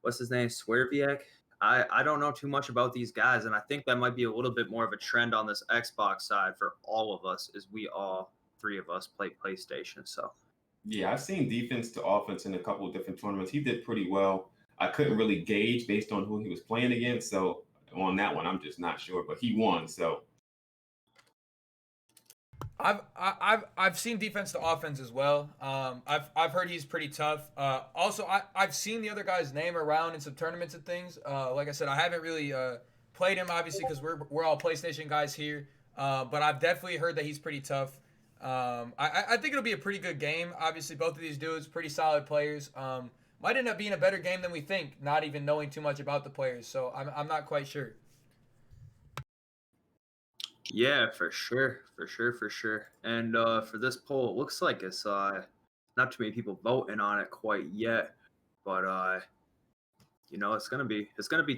what's his name, Swerviak. I don't know too much about these guys, and I think that might be a little bit more of a trend on this Xbox side for all of us, as we all three of us play PlayStation. So yeah, I've seen defense to offense in a couple of different tournaments. He did pretty well. I couldn't really gauge based on who he was playing against, so on that one, I'm just not sure. But he won, so. I've seen defense to offense as well. I've heard he's pretty tough. Also, I've seen the other guy's name around in some tournaments and things. Like I said, I haven't really played him obviously because we're all PlayStation guys here. But I've definitely heard that he's pretty tough. I think it'll be a pretty good game. Obviously, both of these dudes pretty solid players. Might end up being a better game than we think, not even knowing too much about the players. So I'm not quite sure. yeah, for sure. And for this poll, it looks like it's not too many people voting on it quite yet, but you know, it's gonna be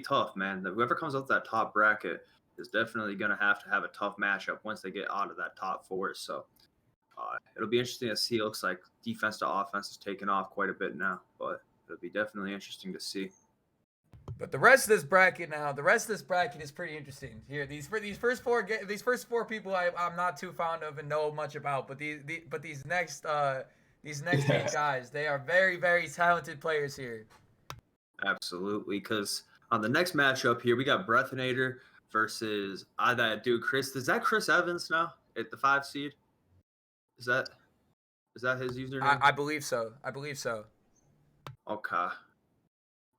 tough, man. Whoever comes out that top bracket is definitely gonna have a tough matchup once they get out of that top four. So it'll be interesting to see. It looks like defense to offense is taking off quite a bit now, but it'll be definitely interesting to see. But the rest of this bracket is pretty interesting. Here, these first four people I'm not too fond of and know much about. But these next eight guys, they are very, very talented players here. Absolutely, because on the next matchup here, we got Breathinator versus that dude Chris. Is that Chris Evans now at the 5 seed? Is that his username? I believe so. Okay.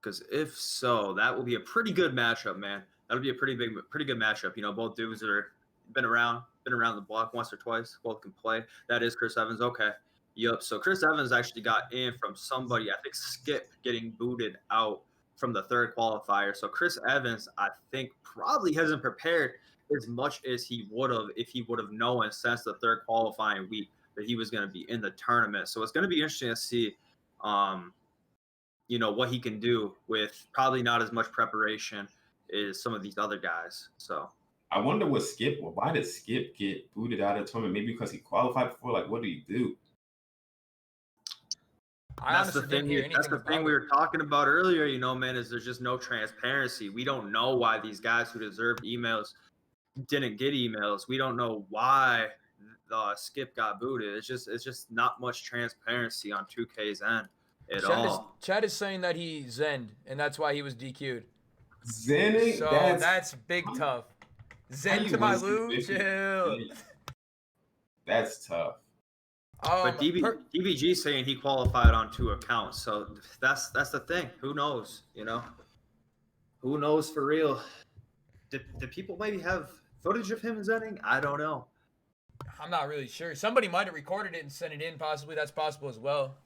Because if so, that will be a pretty good matchup, man. That'll be a pretty good matchup. You know, both dudes that are been around the block once or twice. Both can play. That is Chris Evans. Okay. Yup. So Chris Evans actually got in from somebody, I think Skip, getting booted out from the third qualifier. So Chris Evans, I think, probably hasn't prepared as much as he would have if he would have known since the third qualifying week that he was going to be in the tournament. So it's going to be interesting to see you know, what he can do with probably not as much preparation as some of these other guys. So I wonder why did Skip get booted out of the tournament? Maybe because he qualified before? Like, what did he do? That's the thing we were talking about earlier, you know, man, is there's just no transparency. We don't know why these guys who deserved emails didn't get emails. We don't know why Skip got booted. It's just not much transparency on 2K's end. Chad is saying that he zen'd, and that's why he was DQ'd. Zenning? So that's big tough. Zen to my loot, chill. That's tough. But DBG saying he qualified on 2 accounts, so that's the thing. Who knows? You know, who knows for real? Did people maybe have footage of him zenning? I don't know. I'm not really sure. Somebody might have recorded it and sent it in. Possibly that's possible as well.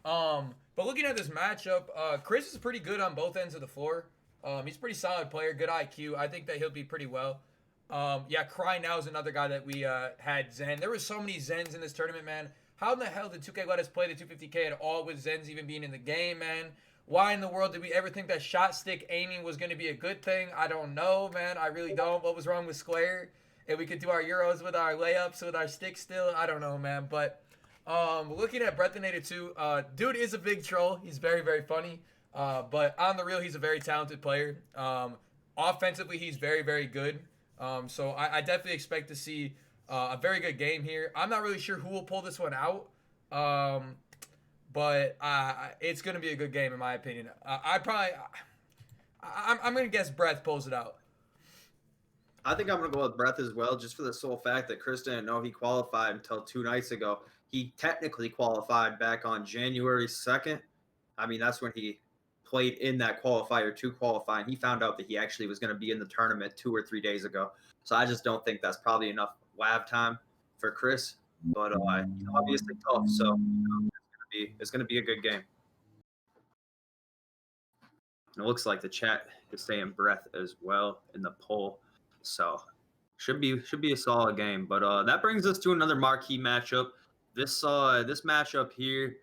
But looking at this matchup, Chris is pretty good on both ends of the floor. He's a pretty solid player, good IQ. I think that he'll be pretty well. Yeah, Cry Now is another guy that we had Zen. There were so many Zens in this tournament, man. How in the hell did 2K let us play the 250K at all with Zens even being in the game, man? Why in the world did we ever think that shot stick aiming was going to be a good thing? I don't know, man. I really don't. What was wrong with Square? If we could do our Euros with our layups with our stick still, I don't know, man. But looking at Breathinator 2, dude is a big troll. He's very, very funny. But on the real, he's a very talented player. Offensively, he's very, very good. So I definitely expect to see a very good game here. I'm not really sure who will pull this one out. but it's gonna be a good game in my opinion. I'm gonna guess Breath pulls it out. I think I'm going to go with Breath as well, just for the sole fact that Chris didn't know he qualified until 2 nights ago. He technically qualified back on January 2nd. I mean, that's when he played in that qualifier 2 qualifying. He found out that he actually was going to be in the tournament 2 or 3 days ago. So I just don't think that's probably enough lab time for Chris. But he's obviously tough, so it's going to be a good game. And it looks like the chat is saying Breath as well in the poll. So should be a solid game. But that brings us to another marquee matchup. This matchup here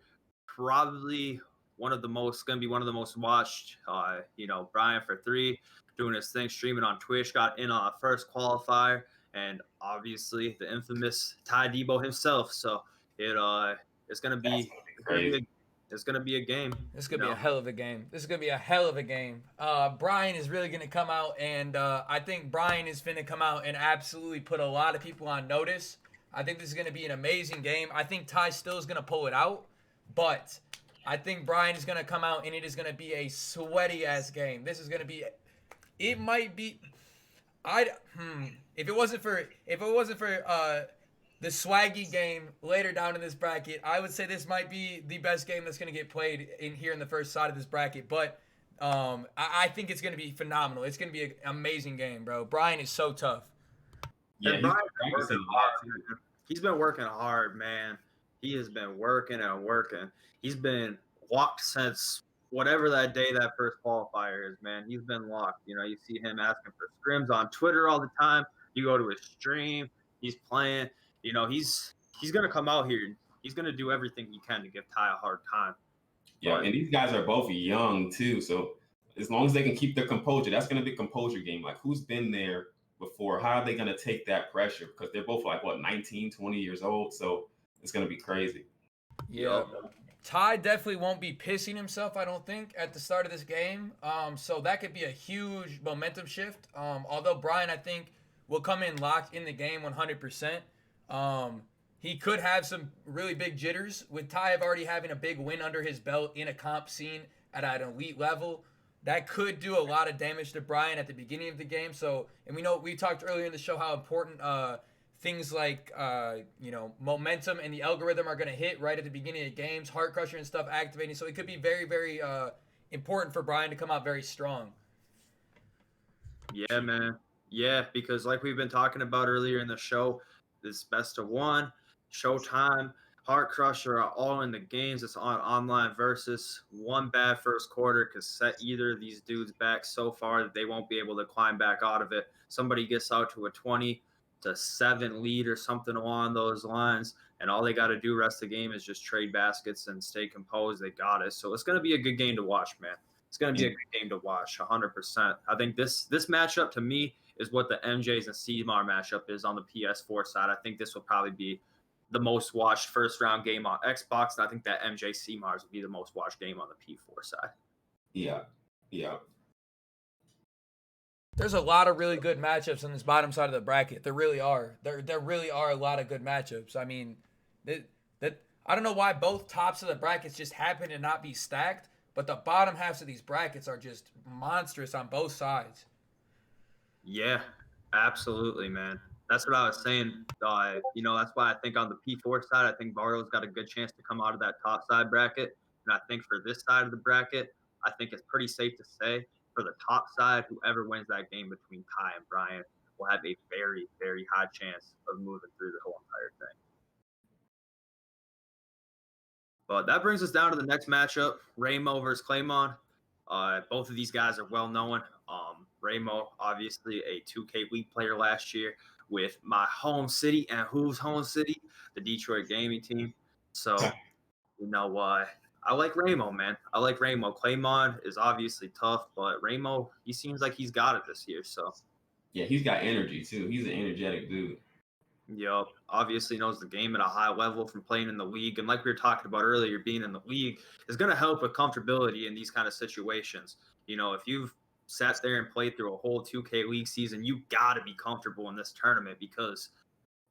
probably going to be one of the most watched. Brian for 3 doing his thing, streaming on Twitch, got in on a first qualifier, and obviously the infamous Tydebo himself. So it's gonna be it's gonna be a game. This is gonna be a hell of a game. This is gonna be a hell of a game. Brian is really gonna come out, and I think Brian is gonna come out and absolutely put a lot of people on notice. I think this is gonna be an amazing game. I think Ty still is gonna pull it out, but I think Brian is gonna come out, and it is gonna be a sweaty ass game. This is gonna be. It might be. If it wasn't for the swaggy game later down in this bracket, I would say this might be the best game that's going to get played in here in the first side of this bracket. But I think it's going to be phenomenal. It's going to be an amazing game, bro. Brian is so tough. Yeah, he's been working hard, man. He has been working and working. He's been locked since whatever that day that first qualifier is, man. He's been locked. You see him asking for scrims on Twitter all the time. You go to his stream, he's playing. He's gonna come out here. He's gonna do everything he can to give Ty a hard time. Yeah, and these guys are both young too, so as long as they can keep their composure, that's gonna be a composure game. Like, who's been there before? How are they gonna take that pressure? Because they're both like 19, 20 years old, so it's gonna be crazy. Yeah. Ty definitely won't be pissing himself, I don't think, at the start of this game. So that could be a huge momentum shift. Although Brian, I think, will come in locked in the game 100%. He could have some really big jitters with Ty already having a big win under his belt in a comp scene at an elite level. That could do a lot of damage to Brian at the beginning of the game. So, and we talked earlier in the show how important things like momentum and the algorithm are going to hit right at the beginning of games, Heart Crusher and stuff activating. So it could be very, very important for Brian to come out very strong. Yeah, man. Yeah, because like we've been talking about earlier in the show, this best of 1, Showtime, Heart Crusher are all in the games. It's on online versus. One bad first quarter could set either of these dudes back so far that they won't be able to climb back out of it. Somebody gets out to a 20-7 lead or something along those lines, and all they got to do rest of the game is just trade baskets and stay composed. They got it. So it's going to be a good game to watch, man. It's going to be a good game to watch, 100%. I think this matchup to me is what the MJs and CMAR matchup is on the PS4 side. I think this will probably be the most watched first round game on Xbox, and I think that MJ CMARs will be the most watched game on the P4 side. Yeah. There's a lot of really good matchups on this bottom side of the bracket. There really are. There really are a lot of good matchups. I mean, I don't know why both tops of the brackets just happen to not be stacked, but the bottom halves of these brackets are just monstrous on both sides. Yeah, absolutely, man. That's what I was saying. That's why I think on the P4 side, I think Barlow's got a good chance to come out of that top side bracket. And I think for this side of the bracket, I think it's pretty safe to say for the top side, whoever wins that game between Ty and Brian will have a very, very high chance of moving through the whole entire thing. But that brings us down to the next matchup, Ramo versus Claymon. Both of these guys are well known. Ramo, obviously a 2K League player last year with my home city and Hoove's home city, the Detroit gaming team. So, I like Ramo, man. I like Ramo. Claymon is obviously tough, but Ramo, he seems like he's got it this year. So, yeah, he's got energy too. He's an energetic dude. Yep. Obviously knows the game at a high level from playing in the league. And like we were talking about earlier, being in the league is going to help with comfortability in these kind of situations. If you've sat there and played through a whole 2K League season, you got to be comfortable in this tournament because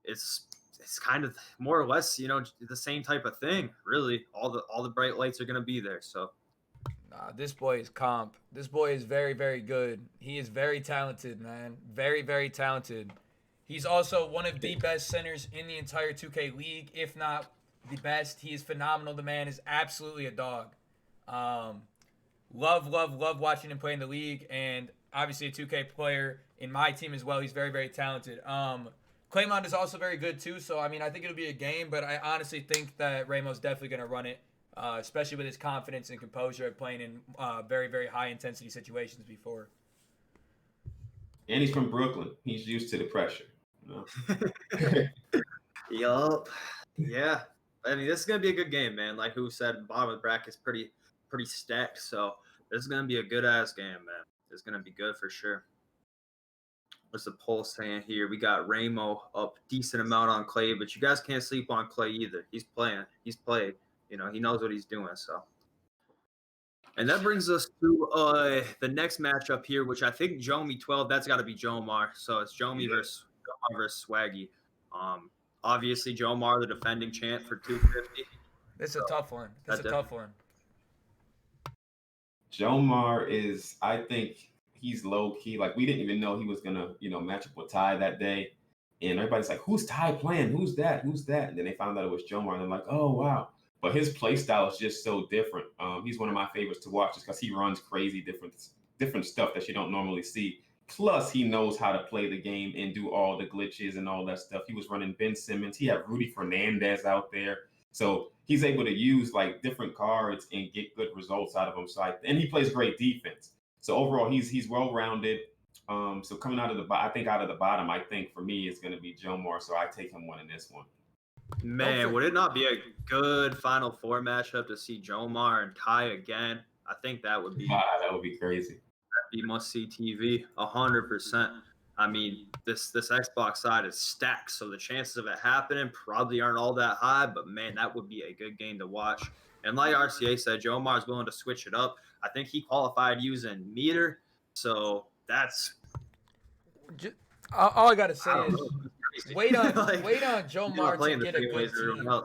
it's it's kind of more or less, the same type of thing. Really, all the bright lights are gonna be there. So. Nah, this boy is comp. This boy is very, very good. He is very talented, man. Very, very talented. He's also one of the best centers in the entire 2K league, if not the best. He is phenomenal. The man is absolutely a dog. Love watching him play in the league, and obviously a 2K player in my team as well. He's very, very talented. Claymont is also very good too, so I mean, I think it'll be a game, but I honestly think that Ramo's definitely going to run it. Especially with his confidence and composure of playing in very, very high-intensity situations before. And he's from Brooklyn. He's used to the pressure. Yup. Yeah. I mean, this is going to be a good game, man. Like who said, bottom of the bracket is pretty stacked. So this is going to be a good-ass game, man. It's going to be good for sure. What's the poll saying here? We got Ramo up decent amount on Clay, but you guys can't sleep on Clay either. He's playing. He's played. He knows what he's doing. So, and that brings us to the next matchup here, which I think Jomi 12. That's got to be Jomar. So it's Jomi versus Swaggy. Obviously Jomar, the defending champ for 250. This is a tough one. This is a tough one. Jomar is, I think he's low key. Like we didn't even know he was gonna, match up with Ty that day, and everybody's like, "Who's Ty playing? Who's that? Who's that?" And then they found out it was Jomar, and they're like, "Oh wow." But his play style is just so different. He's one of my favorites to watch just because he runs crazy different stuff that you don't normally see. Plus, he knows how to play the game and do all the glitches and all that stuff. He was running Ben Simmons. He had Rudy Fernandez out there. So he's able to use like different cards and get good results out of them. And he plays great defense. So overall, he's well-rounded. So coming out of the bottom, I think for me, it's going to be Jomar. So I take him winning this one. Man, would it not be a good Final Four matchup to see Jomar and Ty again? I think that would be. That would be crazy. That'd be must-see TV, 100%. I mean, this Xbox side is stacked, so the chances of it happening probably aren't all that high. But man, that would be a good game to watch. And like RCA said, Jomar is willing to switch it up. I think he qualified using meter, so that's. All I gotta say is. Wait on Jomar to get a good team.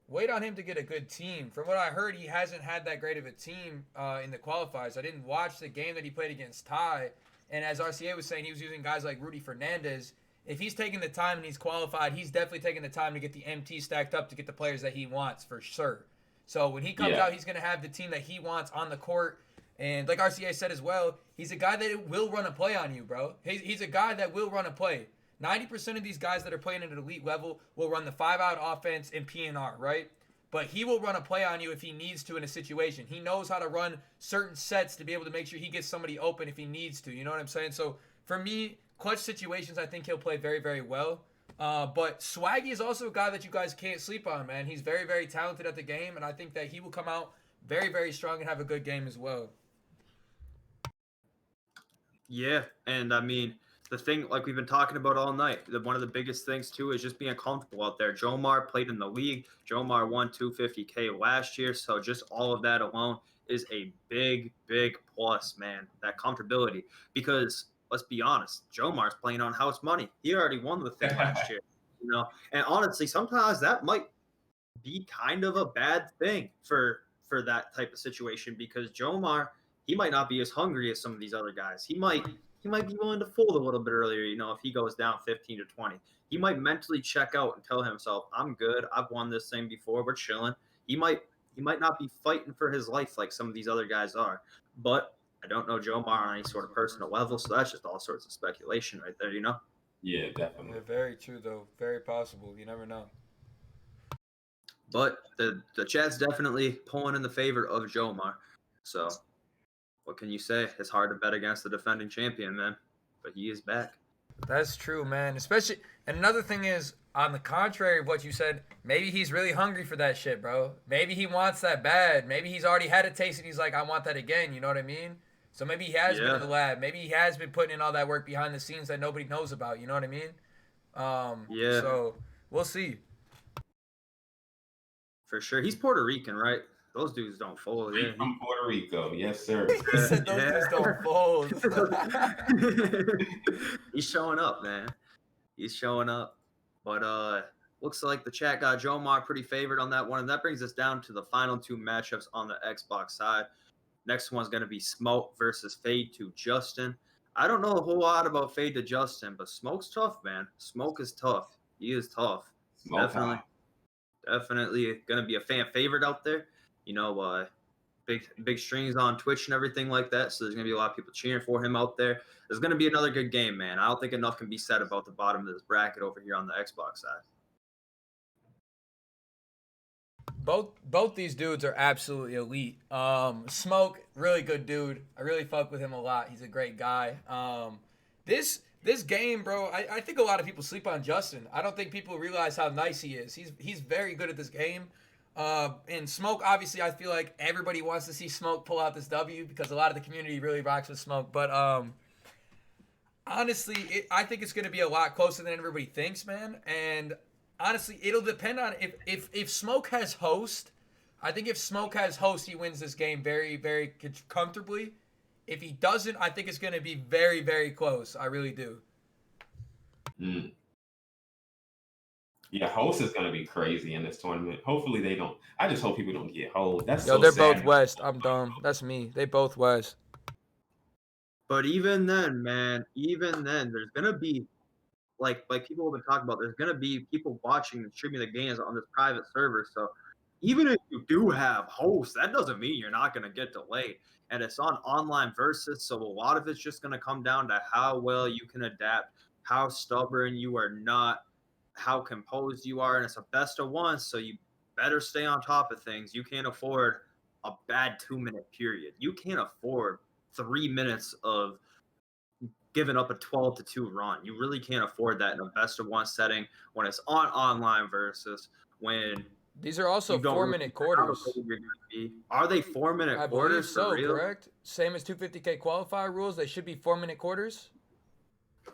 Wait on him to get a good team. From what I heard, he hasn't had that great of a team in the qualifiers. I didn't watch the game that he played against Ty, and as RCA was saying, he was using guys like Rudy Fernandez. If he's taking the time and he's qualified, he's definitely taking the time to get the MT stacked up to get the players that he wants for sure. So when he comes out, he's going to have the team that he wants on the court. And like RCA said as well, he's a guy that will run a play on you, bro. He's a guy that will run a play. 90% of these guys that are playing at an elite level will run the 5-out offense in PNR, right? But he will run a play on you if he needs to in a situation. He knows how to run certain sets to be able to make sure he gets somebody open if he needs to. You know what I'm saying? So for me, clutch situations, I think he'll play very, very well. But Swaggy is also a guy that you guys can't sleep on, man. He's very, very talented at the game, and I think that he will come out very, very strong and have a good game as well. Yeah, and I mean, the thing, like we've been talking about all night, one of the biggest things, too, is just being comfortable out there. Jomar played in the league. Jomar won 250K last year, so just all of that alone is a big, big plus, man, that comfortability. Because, let's be honest, Jomar's playing on house money. He already won the thing last year, And honestly, sometimes that might be kind of a bad thing for that type of situation because Jomar, he might not be as hungry as some of these other guys. He might be willing to fold a little bit earlier, if he goes down 15 to 20. He might mentally check out and tell himself, I'm good. I've won this thing before. We're chilling. He might not be fighting for his life like some of these other guys are. But I don't know Jomar on any sort of personal level, so that's just all sorts of speculation right there, Yeah, definitely. Yeah, very true, though. Very possible. You never know. But the chat's definitely pulling in the favor of Jomar. So what can you say? It's hard to bet against the defending champion, man. But he is back. That's true, man. Especially, and another thing is, on the contrary of what you said, maybe he's really hungry for that shit, bro. Maybe he wants that bad. Maybe he's already had a taste and he's like, I want that again. You know what I mean? So maybe he has been in the lab. Maybe he has been putting in all that work behind the scenes that nobody knows about. You know what I mean? Yeah. So we'll see. For sure. He's Puerto Rican, right? Those dudes don't fold. Yeah. From Puerto Rico, yes, sir. He said those dudes don't fold. He's showing up, man. He's showing up. But looks like the chat got Jomar pretty favored on that one. And that brings us down to the final 2 matchups on the Xbox side. Next one's going to be Smoke versus Fade to Justin. I don't know a whole lot about Fade to Justin, but Smoke's tough, man. Smoke is tough. He is tough. Smoke Definitely. high. Definitely going to be a fan favorite out there. You know, big strings on Twitch and everything like that. So there's going to be a lot of people cheering for him out there. There's going to be another good game, man. I don't think enough can be said about the bottom of this bracket over here on the Xbox side. Both these dudes are absolutely elite. Smoke, really good dude. I really fuck with him a lot. He's a great guy. This game, bro, I think a lot of people sleep on Justin. I don't think people realize how nice he is. He's very good at this game. And Smoke, obviously, I feel like everybody wants to see Smoke pull out this W because a lot of the community really rocks with Smoke. But honestly, I think it's going to be a lot closer than everybody thinks, man. And honestly, it'll depend on if Smoke has host. I think if Smoke has host, he wins this game very, very comfortably. If he doesn't, I think it's going to be very, very close. I really do. Mm. Yeah, host is going to be crazy in this tournament. Hopefully they don't. I just hope people don't get hold. That's Yo, so they're sad. both West. I'm dumb. That's me. They both West. But even then, man, there's going to be, like people have been talking about, there's going to be people watching and streaming the games on this private server. So even if you do have hosts, that doesn't mean you're not going to get delayed. And it's on online versus, so a lot of it's just going to come down to how well you can adapt, how stubborn you are not, how composed you are, and it's a best of one, so you better stay on top of things. You can't afford a bad 2-minute period. You can't afford 3 minutes of giving up a 12-2 run. You really can't afford that in a best of one setting when it's on online versus when these are also 4-minute quarters. Are they 4-minute I quarters? believe so, for real? correct? Same as 250K qualifier rules. They should be 4-minute quarters. I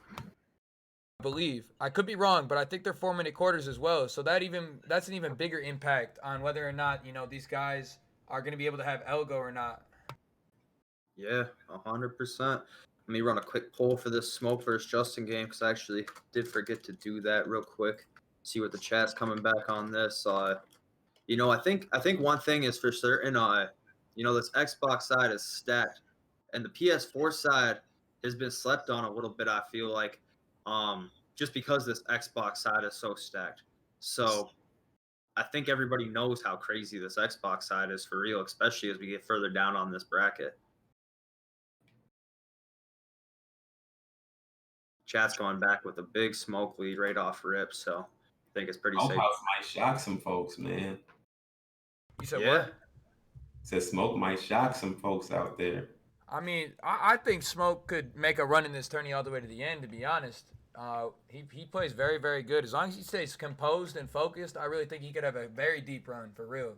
believe. I could be wrong, but I think they're 4-minute quarters as well. So that's an even bigger impact on whether or not, these guys are going to be able to have Elgo or not. Yeah, 100%. Let me run a quick poll for this Smoke versus Justin game because I actually did forget to do that real quick. See what the chat's coming back on this. I think one thing is for certain. This Xbox side is stacked, and the PS4 side has been slept on a little bit. I feel like, just because this Xbox side is so stacked. So I think everybody knows how crazy this Xbox side is for real, especially as we get further down on this bracket. Chat's going back with a big Smoke lead right off rip, so I think it's pretty safe. House might shock some folks, man. You said Yeah. what? Said Smoke might shock some folks out there. I mean, I think Smoke could make a run in this tourney all the way to the end, to be honest. He plays very, very good. As long as he stays composed and focused, I really think he could have a very deep run, for real.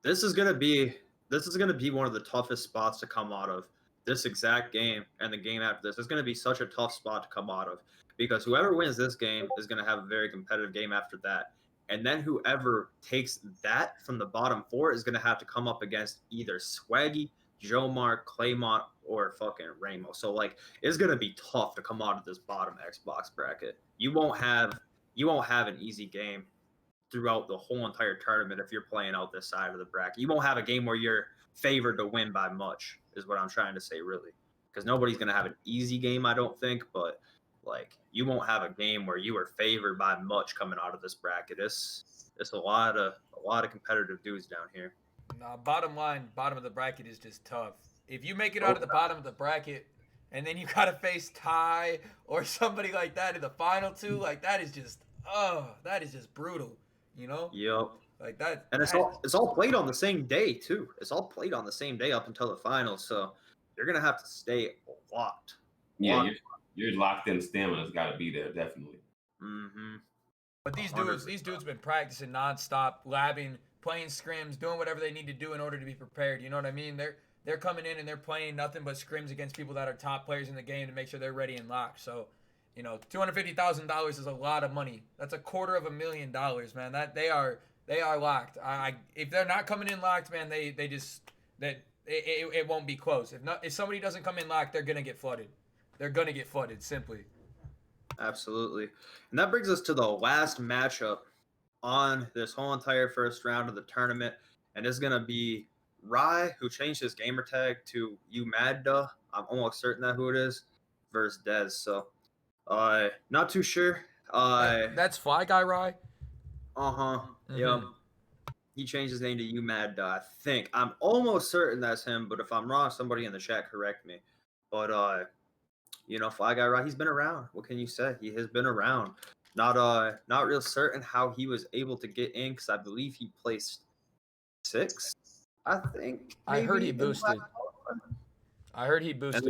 This is gonna be one of the toughest spots to come out of. This exact game and the game after this is going to be such a tough spot to come out of because whoever wins this game is going to have a very competitive game after that. And then whoever takes that from the bottom 4 is going to have to come up against either Swaggy, Jomar, Claymont, or fucking Ramo. So it's going to be tough to come out of this bottom Xbox bracket. You won't have an easy game throughout the whole entire tournament if you're playing out this side of the bracket. You won't have a game where you're favored to win by much is what I'm trying to say, really, because nobody's going to have an easy game, I don't think, but you won't have a game where you are favored by much coming out of this bracket. It's a lot of competitive dudes down here. Nah, bottom line, bottom of the bracket is just tough. If you make it out of the bottom of the bracket and then you got to face Ty or somebody like that in the final 2, that is just brutal, Yep. Like that. And it's all played on the same day too. It's all played on the same day up until the finals. So you're gonna have to stay locked. Yeah, your locked in stamina's got to be there, definitely. Mm-hmm. But these dudes been practicing nonstop, labbing, playing scrims, doing whatever they need to do in order to be prepared. You know what I mean? They're coming in and they're playing nothing but scrims against people that are top players in the game to make sure they're ready and locked. So, $250,000 is a lot of money. That's $250,000, man. That they are locked. If they're not coming in locked, man, it won't be close. If somebody doesn't come in locked, they're gonna get flooded. They're gonna get flooded simply. Absolutely. And that brings us to the last matchup on this whole entire first round of the tournament. And it's going to be Rye, who changed his gamer tag to UMadda. I'm almost certain that who it is, versus Dez. So, not too sure. That's Fly Guy Rye. Uh-huh. Yeah. He changed his name to UMadda, I think. I'm almost certain that's him, but if I'm wrong, somebody in the chat correct me. But Fly Guy Rye, he's been around. What can you say? He has been around. Not real certain how he was able to get in, because I believe he placed 6th, I think. I heard he maybe, in the boosted. last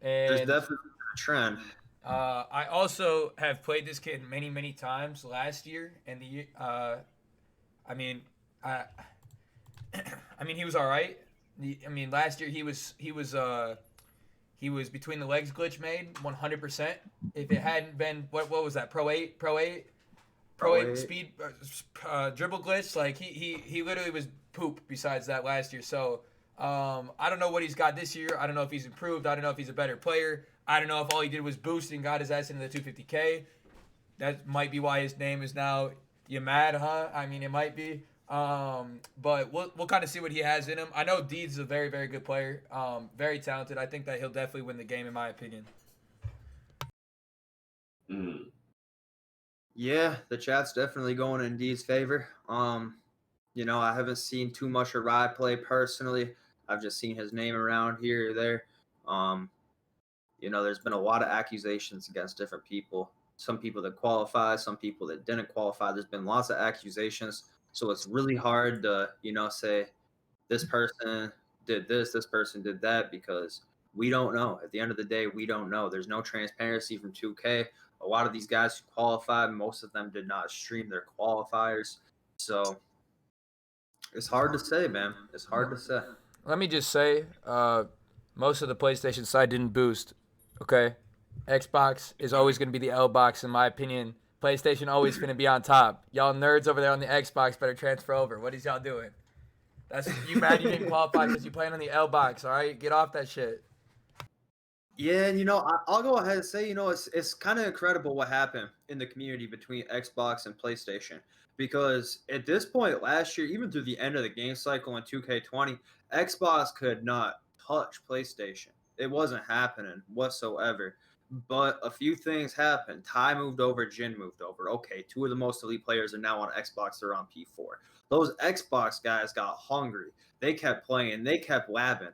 And there's definitely a trend. I also have played this kid many, many times last year, and I mean, he was all right. Last year he was between the legs glitch made 100%. If it hadn't been what was that Pro 8 speed dribble glitch, like he literally was poop. Besides that last year, so I don't know what he's got this year. I don't know if he's improved. I don't know if he's a better player. I don't know if all he did was boost and got his ass into the 250K. That might be why his name is now Yamad, huh? I mean, it might be. But we'll kind of see what he has in him. I know Deeds is a very, very good player. Very talented. I think that he'll definitely win the game, in my opinion. Yeah, the chat's definitely going in Deeds' favor. I haven't seen too much of Rye play personally. I've just seen his name around here or there. There's been a lot of accusations against different people. Some people that qualify, some people that didn't qualify. There's been lots of accusations. So it's really hard to, say this person did this person did that, because we don't know. At the end of the day, we don't know. There's no transparency from 2K. A lot of these guys who qualified, most of them did not stream their qualifiers. So it's hard to say, man. It's hard to say. Let me just say, most of the PlayStation side didn't boost. Okay, Xbox is always going to be the L box, in my opinion. PlayStation always going to be on top. Y'all nerds over there on the Xbox better transfer over. What is y'all doing? That's you mad you didn't qualify because you playing on the L box. All right, get off that shit. Yeah, and I'll go ahead and say, it's kind of incredible what happened in the community between Xbox and PlayStation. Because at this point last year, even through the end of the game cycle in 2K20, Xbox could not touch PlayStation. It wasn't happening whatsoever. But a few things happened. Ty moved over, Jin moved over. Okay, 2 of the most elite players are now on Xbox. They're on P4. Those Xbox guys got hungry. They kept playing. They kept labbing.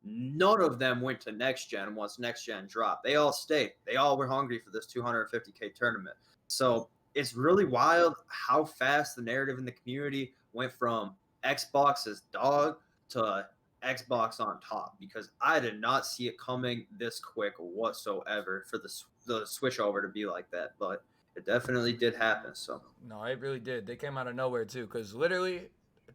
None of them went to next gen once next gen dropped. They all stayed. They all were hungry for this 250K tournament. So it's really wild how fast the narrative in the community went from Xbox's dog to Xbox on top, because I did not see it coming this quick whatsoever for the switch over to be like that. But it definitely did happen. So no, it really did. They came out of nowhere too, because literally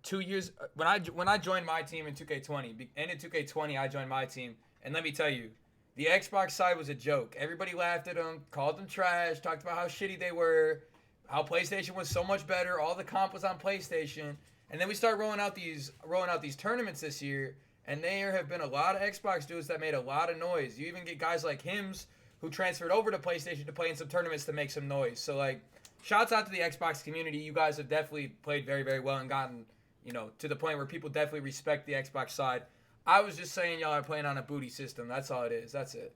2 years when I joined my team in 2K20, and in 2K20 I joined my team, and let me tell you, the Xbox side was a joke. Everybody laughed at them, called them trash, talked about how shitty they were, how PlayStation was so much better, all the comp was on PlayStation, and then we start rolling out these tournaments this year, and there have been a lot of Xbox dudes that made a lot of noise. You even get guys like Hims who transferred over to PlayStation to play in some tournaments to make some noise. So like, shouts out to the Xbox community. You guys have definitely played very, very well and gotten, to the point where people definitely respect the Xbox side. I was just saying y'all are playing on a booty system. That's all it is. That's it.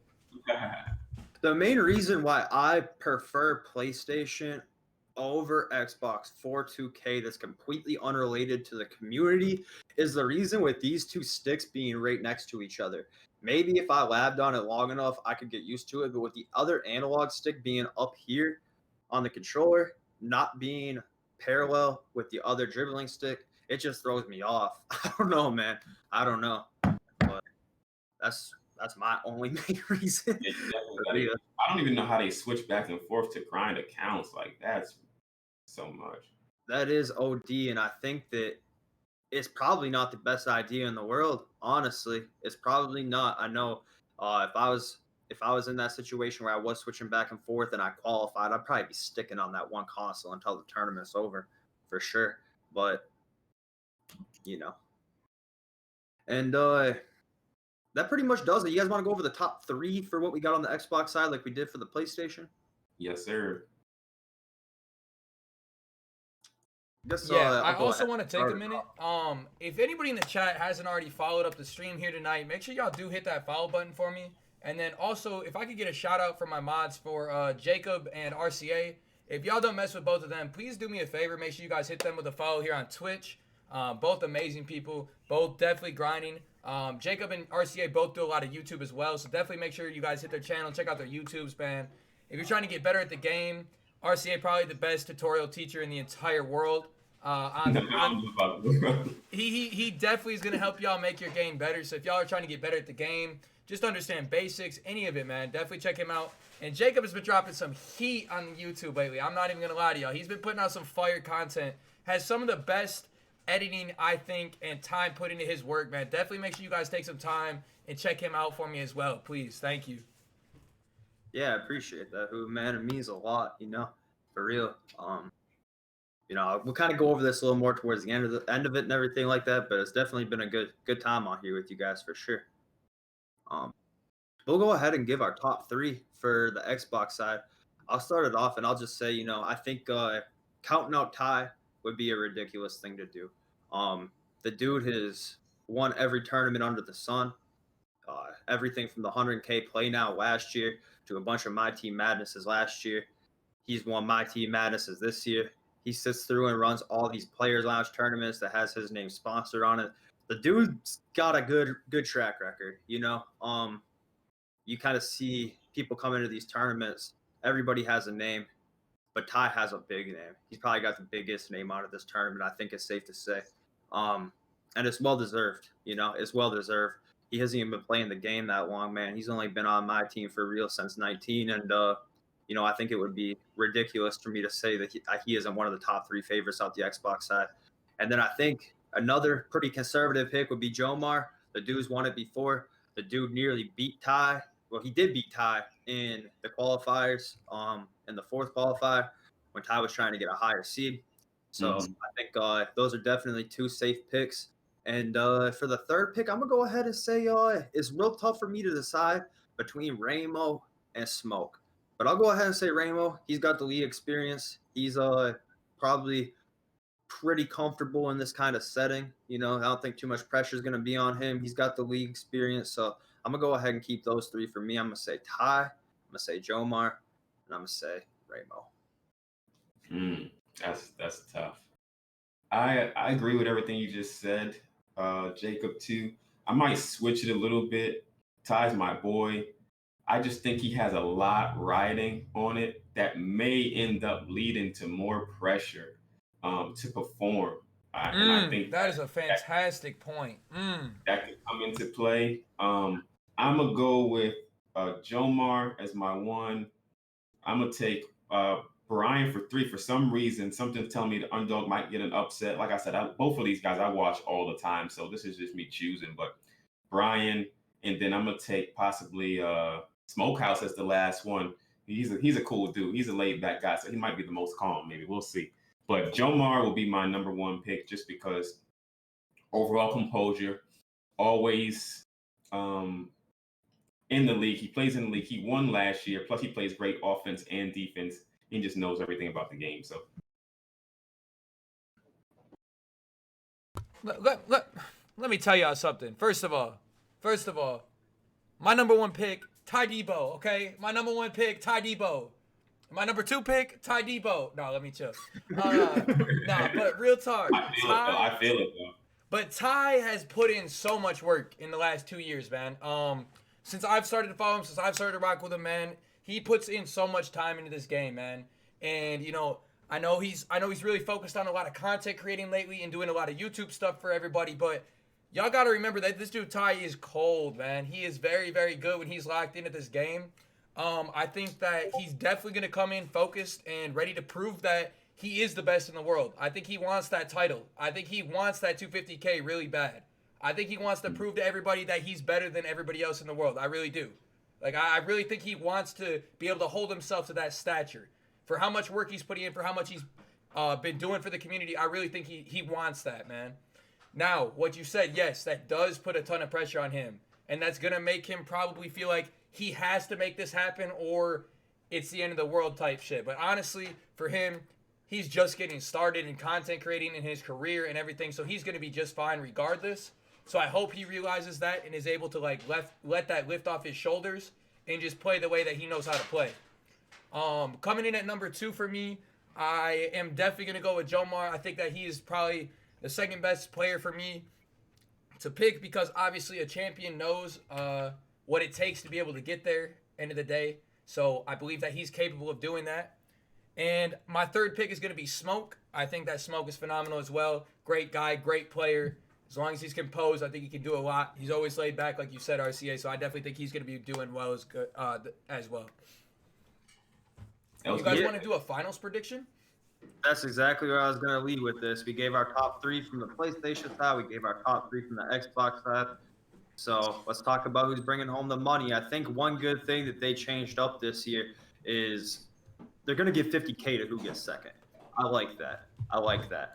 The main reason why I prefer PlayStation over Xbox for 2K, that's completely unrelated to the community, is the reason with these two sticks being right next to each other. Maybe if I labbed on it long enough, I could get used to it, but with the other analog stick being up here on the controller, not being parallel with the other dribbling stick, it just throws me off. I don't know, man. I don't know. But that's my only main reason. I don't even know how they switch back and forth to grind accounts. Like, that's so much. That is OD, and I think that it's probably not the best idea in the world. Honestly, it's probably not. I know if I was in that situation where I was switching back and forth and I qualified, I'd probably be sticking on that one console until the tournament's over, for sure. But and that pretty much does it. You guys want to go over the top 3 for what we got on the Xbox side, like we did for the PlayStation? Yes, sir. Guess, Yeah, I I'll go also ahead want to and take start a it minute. off. If anybody in the chat hasn't already followed up the stream here tonight, make sure y'all do hit that follow button for me. And then also, if I could get a shout out from my mods for Jacob and RCA. If y'all don't mess with both of them, please do me a favor. Make sure you guys hit them with a follow here on Twitch. Both amazing people, both definitely grinding. Jacob and RCA both do a lot of YouTube as well, so definitely make sure you guys hit their channel, check out their YouTubes, man. If you're trying to get better at the game, RCA probably the best tutorial teacher in the entire world. He definitely is gonna help y'all make your game better. So if y'all are trying to get better at the game, just understand basics, any of it, man. Definitely check him out. And Jacob has been dropping some heat on YouTube lately. I'm not even gonna lie to y'all. He's been putting out some fire content. Has some of the best editing, I think, and time put into his work, man. Definitely make sure you guys take some time and check him out for me as well, please. Thank you. Yeah, I appreciate that, Hoove, man. It means a lot, for real. We'll kind of go over this a little more towards the end of it and everything like that, but it's definitely been a good time on here with you guys for sure. We'll go ahead and give our top 3 for the Xbox side. I'll start it off, and I'll just say, I think counting out Ty would be a ridiculous thing to do. The dude has won every tournament under the sun. Everything from the 100K play now last year to a bunch of MyTeam Madnesses last year. He's won MyTeam Madnesses this year. He sits through and runs all these Players Lounge tournaments that has his name sponsored on it. The dude's got a good track record, You kind of see people come into these tournaments. Everybody has a name, but Ty has a big name. He's probably got the biggest name out of this tournament, I think it's safe to say. And it's well deserved, It's well deserved. He hasn't even been playing the game that long, man. He's only been on my team for real since 19, and I think it would be ridiculous for me to say that he isn't one of the top 3 favorites out the Xbox side. And then I think another pretty conservative pick would be Jomar. The dude's won it before. The dude nearly beat Ty. Well, he did beat Ty in the qualifiers, in the 4th qualifier when Ty was trying to get a higher seed. So I think those are definitely 2 safe picks. And for the 3rd pick, I'm going to go ahead and say it's real tough for me to decide between Ramo and Smoke. But I'll go ahead and say Ramo. He's got the league experience. He's probably pretty comfortable in this kind of setting. I don't think too much pressure is going to be on him. He's got the league experience. So I'm going to go ahead and keep those 3 for me. I'm going to say Ty. I'm going to say Jomar. And I'm going to say Ramo. That's tough. I agree with everything you just said, Jacob, too. I might switch it a little bit. Ty's my boy. I just think he has a lot riding on it that may end up leading to more pressure to perform. And I think that is a fantastic point. That could come into play. I'm going to go with Jomar as my 1. I'm going to take Brian for 3. For some reason, something's telling me the underdog might get an upset. Like I said, both of these guys I watch all the time, so this is just me choosing. But Brian, and then I'm going to take possibly Smokehouse as the last one. He's a cool dude. He's a laid back guy, so he might be the most calm. Maybe we'll see. But Jomar will be my number 1 pick just because overall composure, always in the league. He plays in the league. He won last year. Plus, he plays great offense and defense. He just knows everything about the game. So let me tell y'all something. First of all, my number 1 pick, Tydebo, okay? My number 1 pick, Tydebo. My number 2 pick, Tydebo. No, let me chill. But real talk. I feel it, though. But Ty has put in so much work in the last 2 years, man. Since I've started to follow him, since I've started to rock with him, man, he puts in so much time into this game, man. And I know he's really focused on a lot of content creating lately and doing a lot of YouTube stuff for everybody, but y'all got to remember that this dude Ty is cold, man. He is very, very good when he's locked into this game. I think that he's definitely going to come in focused and ready to prove that he is the best in the world. I think he wants that title. I think he wants that 250K really bad. I think he wants to prove to everybody that he's better than everybody else in the world. I really do. Like, I really think he wants to be able to hold himself to that stature. For how much work he's putting in, for how much he's been doing for the community, I really think he wants that, man. Now, what you said, yes, that does put a ton of pressure on him. And that's going to make him probably feel like he has to make this happen, or it's the end of the world type shit. But honestly, for him, he's just getting started in content creating in his career and everything, so he's going to be just fine regardless. So I hope he realizes that and is able to like let that lift off his shoulders and just play the way that he knows how to play. Coming in at number 2 for me, I am definitely going to go with Jomar. I think that he is probably the second best player for me to pick because obviously a champion knows what it takes to be able to get there end of the day. So I believe that he's capable of doing that. And my third pick is going to be Smoke. I think that Smoke is phenomenal as well. Great guy, great player. As long as he's composed, I think he can do a lot. He's always laid back, like you said, RCA. So I definitely think he's going to be doing well as well. You guys want to do a finals prediction? That's exactly where I was going to lead with this. We gave our top 3 from the PlayStation side. We gave our top 3 from the Xbox side. So let's talk about who's bringing home the money. I think one good thing that they changed up this year is they're going to give $50K to who gets second. I like that.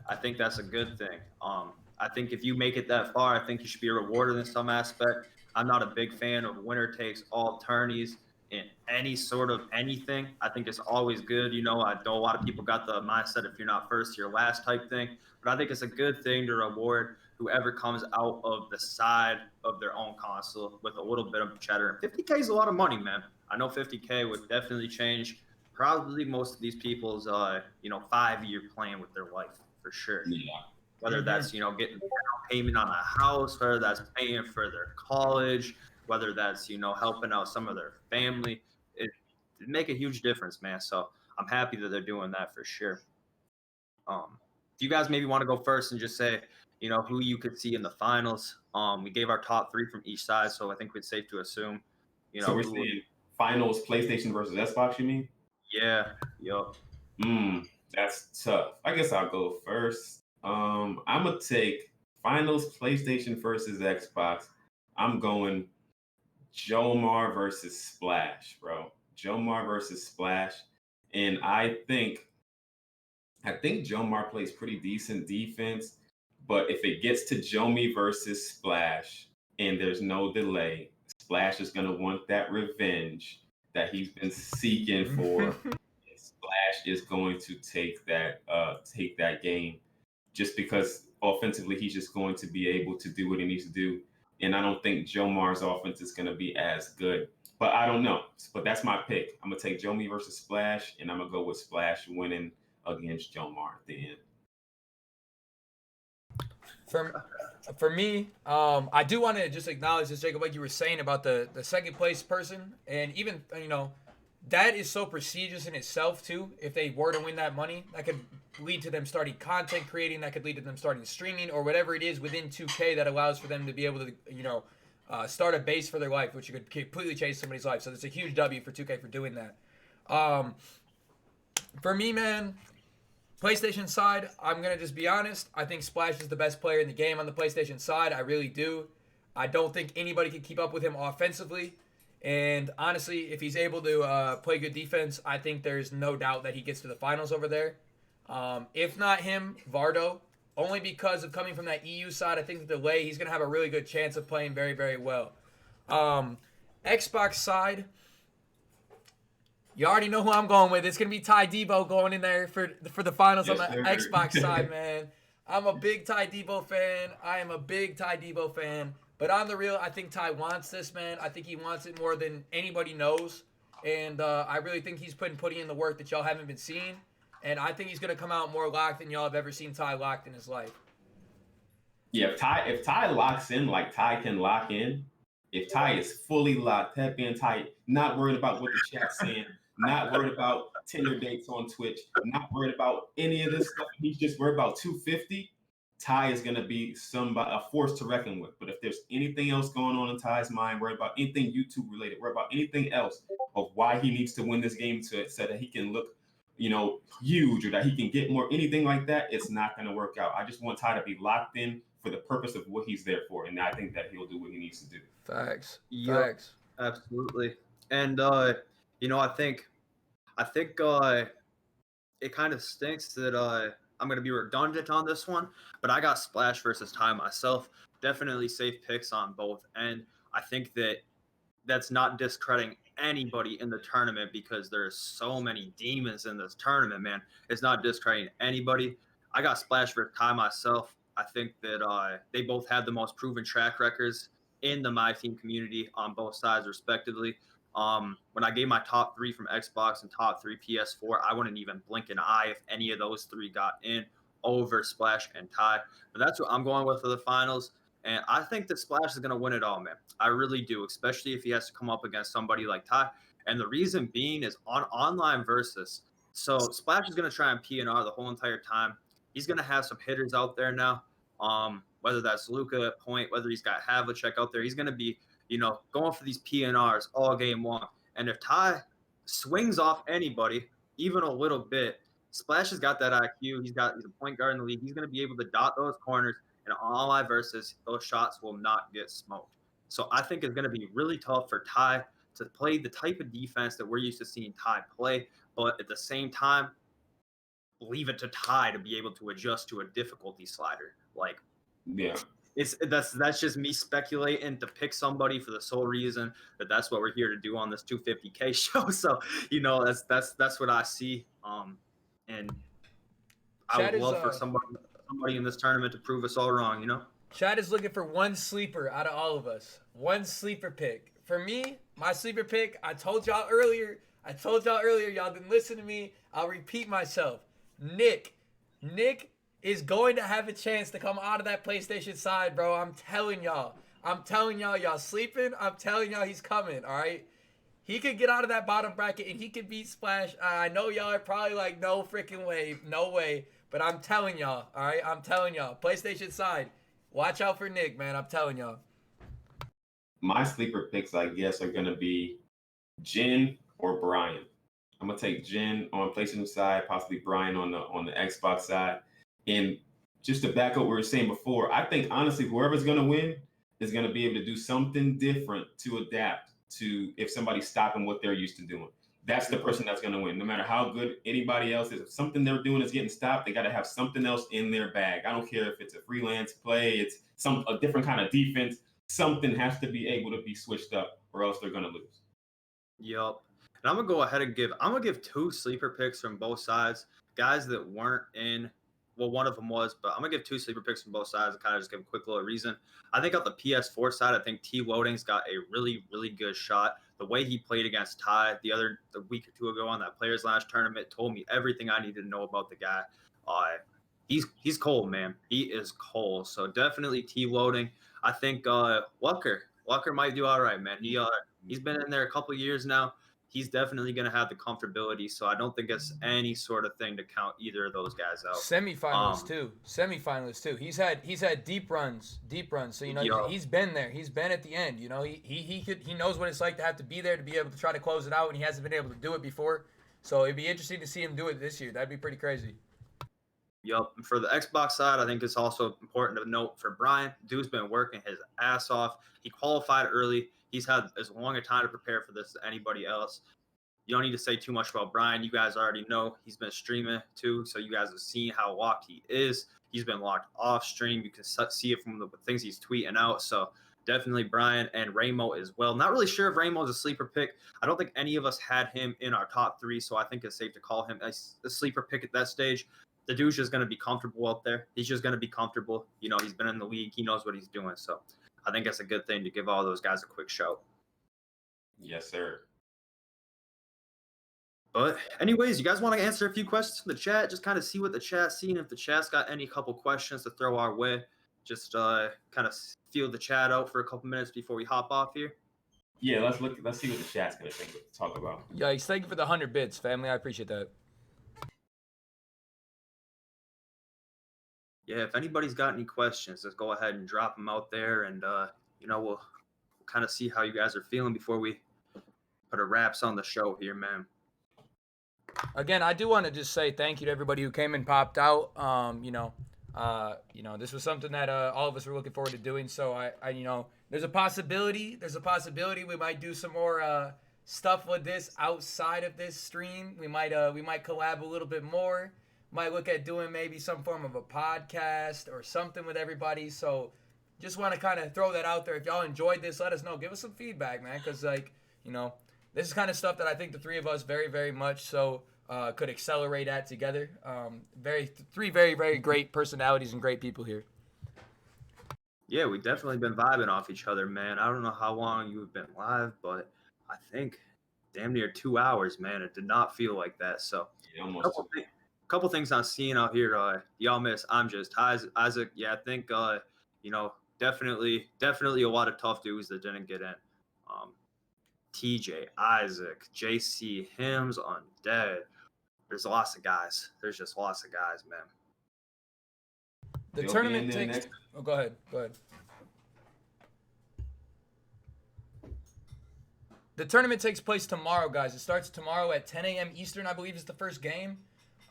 I think that's a good thing. I think if you make it that far, I think you should be rewarded in some aspect. I'm not a big fan of winner takes all tourneys in any sort of anything. I think it's always good. You know, I know a lot of people got the mindset if you're not first, you're last type thing. But I think it's a good thing to reward whoever comes out of the side of their own console with a little bit of cheddar. 50K is a lot of money, man. I know 50K would definitely change probably most of these people's, 5-year plan with their life for sure. Yeah. Whether that's, getting a payment on a house, whether that's paying for their college, whether that's, helping out some of their family, it make a huge difference, man. So I'm happy that they're doing that for sure. Do you guys maybe want to go first and just say, who you could see in the finals? We gave our top 3 from each side, so I think it's safe to assume, So we're saying finals PlayStation versus Xbox, you mean? Yeah. Yup. That's tough. I guess I'll go first. I'm gonna take finals PlayStation versus Xbox. I'm going Jomar versus Splash, bro. Jomar versus Splash. And I think Jomar plays pretty decent defense, but if it gets to Jomi versus Splash and there's no delay, Splash is gonna want that revenge that he's been seeking for. Splash is going to take that game just because offensively he's just going to be able to do what he needs to do. And I don't think Jomar's offense is going to be as good. But I don't know. But that's my pick. I'm going to take Jomi versus Splash, and I'm going to go with Splash winning against Jomar at the end. For me, I do want to just acknowledge this, Jacob, like you were saying about the second place person. And even, that is so prestigious in itself, too. If they were to win that money, that could lead to them starting content creating. That could lead to them starting streaming or whatever it is within 2K that allows for them to be able to, start a base for their life, which could completely change somebody's life. So it's a huge W for 2K for doing that. For me, man, PlayStation side, I'm going to just be honest. I think Splash is the best player in the game on the PlayStation side. I really do. I don't think anybody can keep up with him offensively. And honestly, if he's able to play good defense, I think there's no doubt that he gets to the finals over there. If not him, Vardo. Only because of coming from that EU side, I think the delay, he's going to have a really good chance of playing very, very well. Xbox side, you already know who I'm going with. It's going to be Tydebo going in there for the finals on the Xbox side, man. I'm a big Tydebo fan. I am a big Tydebo fan. But on the real, I think Ty wants this, man. I think he wants it more than anybody knows. And I really think he's putting in the work that y'all haven't been seeing. And I think he's going to come out more locked than y'all have ever seen Ty locked in his life. Yeah, if Ty locks in like Ty can lock in, if Ty is fully locked, happy and tight, not worried about what the chat's saying, not worried about Tinder dates on Twitch, not worried about any of this stuff, he's just worried about 250, Ty is going to be a force to reckon with. But if there's anything else going on in Ty's mind, worried about anything YouTube related, worried about anything else of why he needs to win this game so that he can look, huge or that he can get more, anything like that, it's not going to work out. I just want Ty to be locked in for the purpose of what he's there for. And I think that he'll do what he needs to do. Facts. Yep, Facts. Absolutely. And, I think it kind of stinks that I'm going to be redundant on this one, but I got Splash versus Ty myself. Definitely safe picks on both. And I think that's not discrediting anybody in the tournament because there's so many demons in this tournament, man. It's not discrediting anybody. I got Splash versus Ty myself. I think that they both have the most proven track records in the MyTeam community on both sides, respectively. When I gave my top 3 from Xbox and top 3 PS4, I wouldn't even blink an eye if any of those 3 got in over Splash and Ty. But that's what I'm going with for the finals. And I think that Splash is going to win it all, man. I really do, especially if he has to come up against somebody like Ty. And the reason being is on online versus. So Splash is going to try and PNR the whole entire time. He's going to have some hitters out there now. Whether that's Luka at point, whether he's got Havlicek out there, he's going to be, going for these PNRs all game long. And if Ty swings off anybody, even a little bit, Splash has got that IQ. He's a point guard in the league. He's going to be able to dot those corners. And on online versus, those shots will not get smoked. So I think it's going to be really tough for Ty to play the type of defense that we're used to seeing Ty play. But at the same time, leave it to Ty to be able to adjust to a difficulty slider. That's just me speculating to pick somebody for the sole reason that that's what we're here to do on this 250K show. So that's what I see. And I would love for somebody in this tournament to prove us all wrong. Chad is looking for one sleeper out of all of us. One sleeper pick. For me, my sleeper pick, I told y'all earlier, y'all didn't listen to me. I'll repeat myself. Nick is going to have a chance to come out of that PlayStation side, bro. I'm telling y'all, y'all sleeping. I'm telling y'all he's coming, all right? He could get out of that bottom bracket and he could beat Splash. I know y'all are probably like, no freaking way, no way. But I'm telling y'all, all right? I'm telling y'all, PlayStation side, watch out for Nick, man. I'm telling y'all. My sleeper picks, I guess, are going to be Jin or Brian. I'm going to take Jin on PlayStation side, possibly Brian on the Xbox side. And just to back up what we were saying before, I think, honestly, whoever's going to win is going to be able to do something different to adapt to if somebody's stopping what they're used to doing. That's the person that's going to win. No matter how good anybody else is, if something they're doing is getting stopped, they got to have something else in their bag. I don't care if it's a freelance play, it's a different kind of defense. Something has to be able to be switched up or else they're going to lose. Yep. And I'm going to go ahead and give 2 sleeper picks from both sides. Guys that weren't in, well, one of them was, but I'm going to give 2 sleeper picks from both sides and kind of just give a quick little reason. I think on the PS4 side, I think Troydan's got a really, really good shot. The way he played against Ty the week or 2 ago on that Players Lounge tournament told me everything I needed to know about the guy. He's cold, man. He is cold. So definitely Troydan. I think Walker might do all right, man. He's been in there a couple years now. He's definitely going to have the comfortability, so I don't think it's any sort of thing to count either of those guys out. Semifinals too. He's had deep runs. So he's been there. He's been at the end. He knows what it's like to have to be there to be able to try to close it out, and he hasn't been able to do it before. So it'd be interesting to see him do it this year. That'd be pretty crazy. Yep. And for the Xbox side, I think it's also important to note for Brian, dude's been working his ass off. He qualified early. He's had as long a time to prepare for this as anybody else. You don't need to say too much about Brian. You guys already know he's been streaming too, so you guys have seen how locked he is. He's been locked off stream. You can see it from the things he's tweeting out. So definitely Brian and Ramo as well. Not really sure if Ramo's a sleeper pick. I don't think any of us had him in our top 3, so I think it's safe to call him a sleeper pick at that stage. The dude's just going to be comfortable out there. He's just going to be comfortable. He's been in the league. He knows what he's doing. So I think it's a good thing to give all those guys a quick shout. Yes, sir. But anyways, you guys want to answer a few questions from the chat? Just kind of see what the chat's seeing. If the chat's got any couple questions to throw our way, just kind of feel the chat out for a couple minutes before we hop off here. Yeah, let's see what the chat's going to think to talk about. Yikes, thank you for the 100 bits, family. I appreciate that. Yeah, if anybody's got any questions, just go ahead and drop them out there, and we'll kind of see how you guys are feeling before we put a wraps on the show here, man. Again, I do want to just say thank you to everybody who came and popped out. This was something that all of us were looking forward to doing. So I there's a possibility we might do some more stuff with this outside of this stream. We might collab a little bit more. Might look at doing maybe some form of a podcast or something with everybody. So just want to kind of throw that out there. If y'all enjoyed this, let us know. Give us some feedback, man. Because, this is kind of stuff that I think the three of us very, very much so could accelerate at together. Three very, very great personalities and great people here. Yeah, we've definitely been vibing off each other, man. I don't know how long you've been live, but I think damn near 2 hours, man. It did not feel like that. So, Yeah, almost. couple things I'm seeing out here. Y'all miss. I'm just Isaac. Yeah, I think definitely a lot of tough dudes that didn't get in. TJ, Isaac, JC, Hims, Undead. There's lots of guys. There's just lots of guys, man. The They'll tournament be in there takes. next. Oh, go ahead. Go ahead. The tournament takes place tomorrow, guys. It starts tomorrow at 10 a.m. Eastern, I believe, is the first game.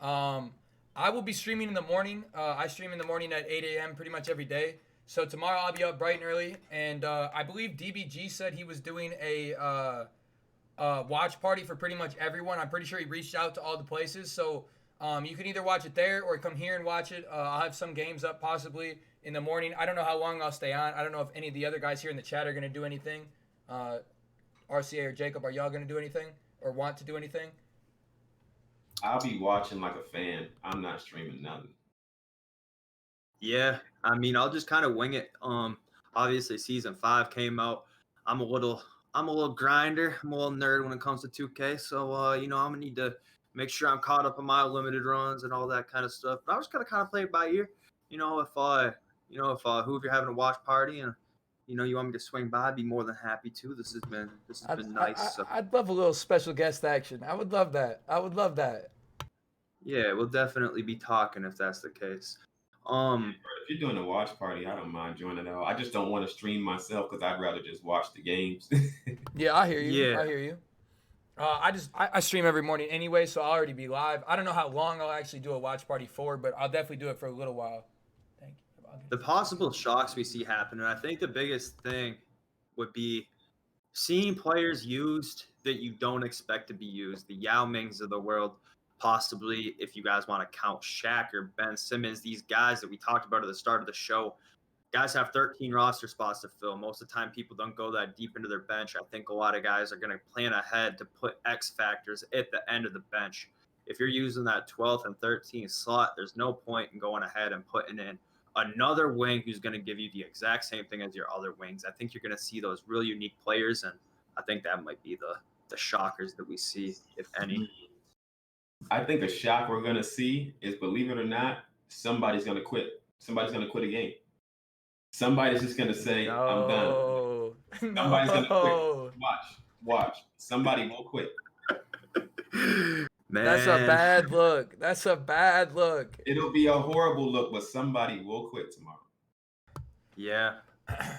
I will be streaming in the morning. I stream in the morning at 8 a.m. pretty much every day. So tomorrow I'll be up bright and early. And I believe DBG said he was doing a watch party for pretty much everyone. I'm pretty sure he reached out to all the places. So you can either watch it there or come here and watch it. I'll have some games up possibly in the morning. I don't know how long I'll stay on. I don't know if any of the other guys here in the chat are going to do anything. RCA or Jacob, are y'all going to do anything or want to do anything? I'll be watching like a fan. I'm not streaming nothing. Yeah, I mean, I'll just kind of wing it. Obviously, season 5 came out. I'm a little grinder. I'm a little nerd when it comes to 2K. So, I'm gonna need to make sure I'm caught up on my limited runs and all that kind of stuff. But I was gonna kind of play it by ear. If Hoove, you're having a watch party and you want me to swing by, I'd be more than happy to. This has been nice. I'd love a little special guest action. I would love that. Yeah, we'll definitely be talking if that's the case. If you're doing a watch party, I don't mind joining at all. I just don't want to stream myself because I'd rather just watch the games. Yeah, I hear you. Yeah. I hear you. I stream every morning anyway, so I'll already be live. I don't know how long I'll actually do a watch party for, but I'll definitely do it for a little while. Thank you. The possible shocks we see happen, and I think the biggest thing would be seeing players used that you don't expect to be used. The Yao Mings of the world, possibly, if you guys want to count Shaq or Ben Simmons, these guys that we talked about at the start of the show. Guys have 13 roster spots to fill. Most of the time, people don't go that deep into their bench. I think a lot of guys are going to plan ahead to put X factors at the end of the bench. If you're using that 12th and 13th slot, there's no point in going ahead and putting in another wing who's going to give you the exact same thing as your other wings. I think you're going to see those real unique players, and I think that might be the shockers that we see, if any. I think a shock we're going to see is, believe it or not, somebody's going to quit. Somebody's going to quit a game. Somebody's just going to say, I'm done. Somebody's going to quit. Watch. Somebody will quit. Man. That's a bad look. It'll be a horrible look, but somebody will quit tomorrow. Yeah.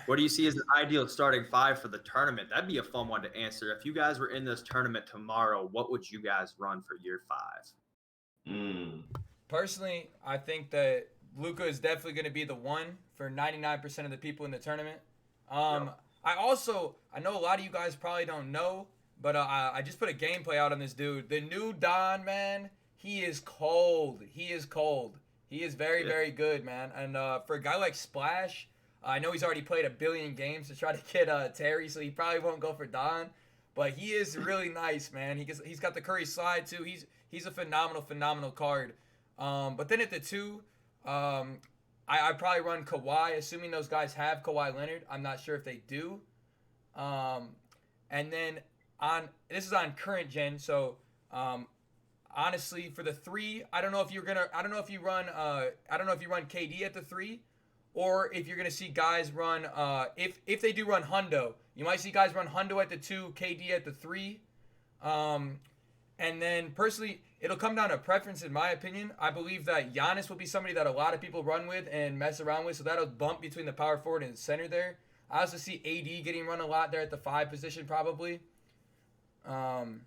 What do you see as the ideal starting 5 for the tournament? That'd be a fun one to answer. If you guys were in this tournament tomorrow, what would you guys run for year 5? Personally, I think that Luka is definitely going to be the one for 99% of the people in the tournament. I know a lot of you guys probably don't know, but I just put a gameplay out on this dude. The new Don, man, he is cold. He is very, very good, man. And for a guy like Splash, I know he's already played a billion games to try to get Terry, so he probably won't go for Don. But he is really nice, man. He's got the Curry slide, too. He's a phenomenal card. But then at the 2, I probably run Kawhi, assuming those guys have Kawhi Leonard. I'm not sure if they do. And then this is on current gen, so honestly for the 3, I don't know if you run KD at the 3, or if you're gonna see guys run if they do run Hundo, you might see guys run Hundo at the 2, KD at the 3. And then personally, it'll come down to preference in my opinion. I believe that Giannis will be somebody that a lot of people run with and mess around with, so that'll bump between the power forward and center there. I also see AD getting run a lot there at the 5 position probably. And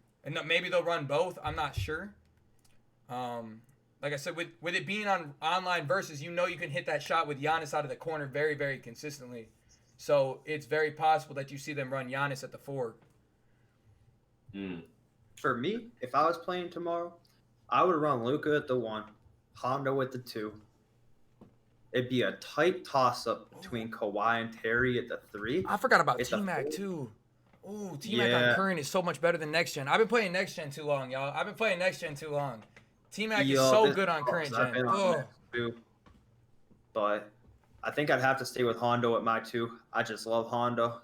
maybe they'll run both. I'm not sure. Like I said, with it being on online versus, you can hit that shot with Giannis out of the corner very, very consistently. So it's very possible that you see them run Giannis at the 4. For me, if I was playing tomorrow, I would run Luka at the 1, Hondo at the 2. It'd be a tight toss-up between Kawhi and Terry at the 3. I forgot about T-Mac too. Ooh, T-Mac on current is so much better than next gen. I've been playing next gen too long, y'all. I've been playing next gen too long. T-Mac is so good on current I've gen. been on next too. But I think I'd have to stay with Hondo at my 2. I just love Hondo.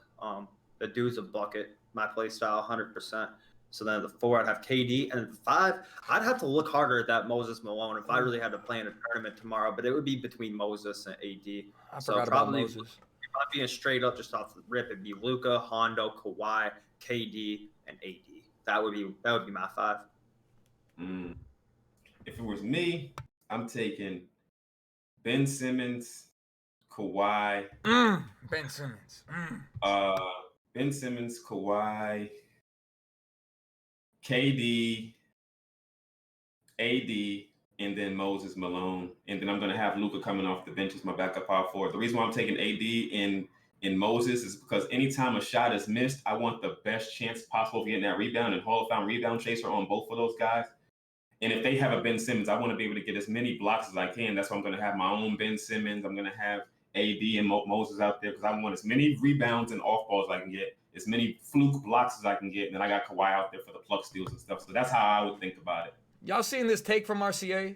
The dude's a bucket. My play style, 100%. So then the 4, I'd have KD, and 5, I'd have to look harder at that Moses Malone if I really had to play in a tournament tomorrow. But it would be between Moses and AD. I so forgot probably, about Moses. If I'm being straight up just off the rip, it'd be Luka, Hondo, Kawhi, KD, and AD. That would be my 5. If it was me, I'm taking Ben Simmons, Kawhi. Ben Simmons. Ben Simmons, Kawhi, KD, AD, and then Moses Malone. And then I'm going to have Luka coming off the bench as my backup power forward. The reason why I'm taking AD in Moses is because anytime a shot is missed, I want the best chance possible of getting that rebound, and Hall of Fame rebound chaser on both of those guys. And if they have a Ben Simmons, I want to be able to get as many blocks as I can. That's why I'm going to have my own Ben Simmons. I'm going to have AD and Moses out there because I want as many rebounds and off balls as I can get, as many fluke blocks as I can get. And then I got Kawhi out there for the pluck steals and stuff. So that's how I would think about it. Y'all seen this take from RCA?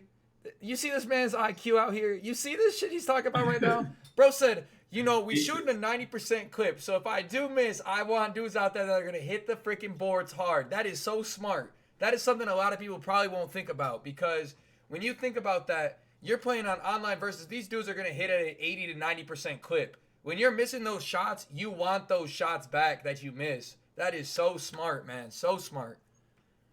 You see this man's IQ out here? You see this shit he's talking about right now? Bro said, we shooting a 90% clip. So if I do miss, I want dudes out there that are going to hit the freaking boards hard. That is so smart. That is something a lot of people probably won't think about, because when you think about that, you're playing on online versus these dudes are going to hit at an 80 to 90% clip. When you're missing those shots, you want those shots back that you miss. That is so smart, man. So smart.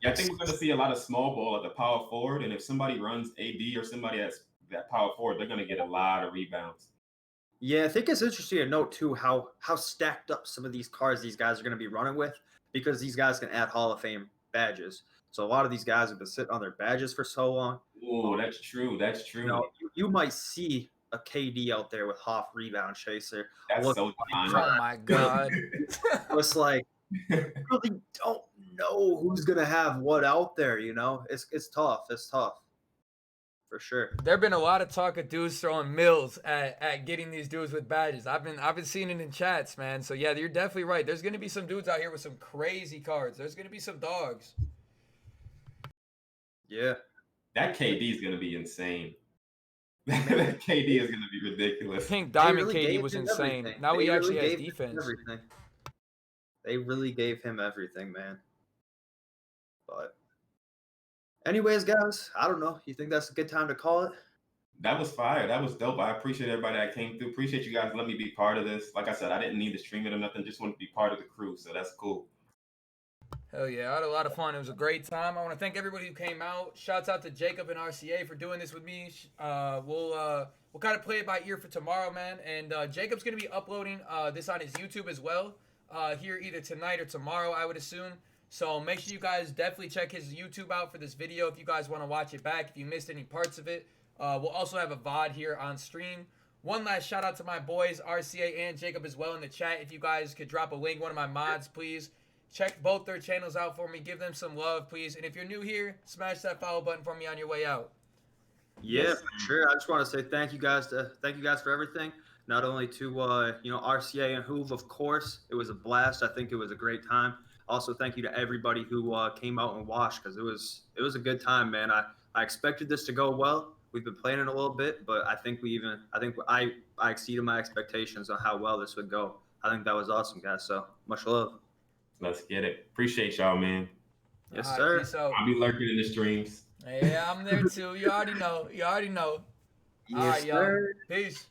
Yeah, I think we're going to see a lot of small ball at the power forward. And if somebody runs AD or somebody that's that power forward, they're going to get a lot of rebounds. Yeah, I think it's interesting to note, too, how stacked up some of these cards these guys are going to be running with, because these guys can add Hall of Fame badges. So a lot of these guys have been sitting on their badges for so long. Oh, that's true. That's true. You might see a KD out there with Hoff rebound chaser. That's so oh my God. It's like, you really don't know who's gonna have what out there. It's tough. It's tough. For sure. There have been a lot of talk of dudes throwing mills at getting these dudes with badges. I've been seeing it in chats, man. So yeah, you're definitely right. There's gonna be some dudes out here with some crazy cards. There's gonna be some dogs. Yeah. That KD is gonna be insane. That KD is gonna be ridiculous. Pink Diamond KD was insane. Everything. Now he actually has defense. Everything. They really gave him everything, man. But anyways, guys, I don't know. You think that's a good time to call it? That was fire. That was dope. I appreciate everybody that came through. Appreciate you guys letting me be part of this. Like I said, I didn't need to stream it or nothing. Just wanted to be part of the crew. So that's cool. Hell yeah, I had a lot of fun. It was a great time. I want to thank everybody who came out. Shouts out to Jacob and RCA for doing this with me. We'll kind of play it by ear for tomorrow, man. And Jacob's going to be uploading this on his YouTube as well here either tonight or tomorrow, I would assume. So make sure you guys definitely check his YouTube out for this video if you guys want to watch it back, if you missed any parts of it. We'll also have a VOD here on stream. One last shout out to my boys, RCA and Jacob as well in the chat. If you guys could drop a link, one of my mods, please. Check both their channels out for me. Give them some love, please. And if you're new here, smash that follow button for me on your way out. Yeah, for sure. I just want to say thank you guys for everything. Not only to RCA and Hoove, of course. It was a blast. I think it was a great time. Also, thank you to everybody who came out and watched, because it was a good time, man. I expected this to go well. We've been playing it a little bit, but I think I exceeded my expectations on how well this would go. I think that was awesome, guys. So much love. Let's get it. Appreciate y'all, man. Yes, sir. I'll be lurking in the streams. Yeah, I'm there too. You already know. Yes, sir. Peace.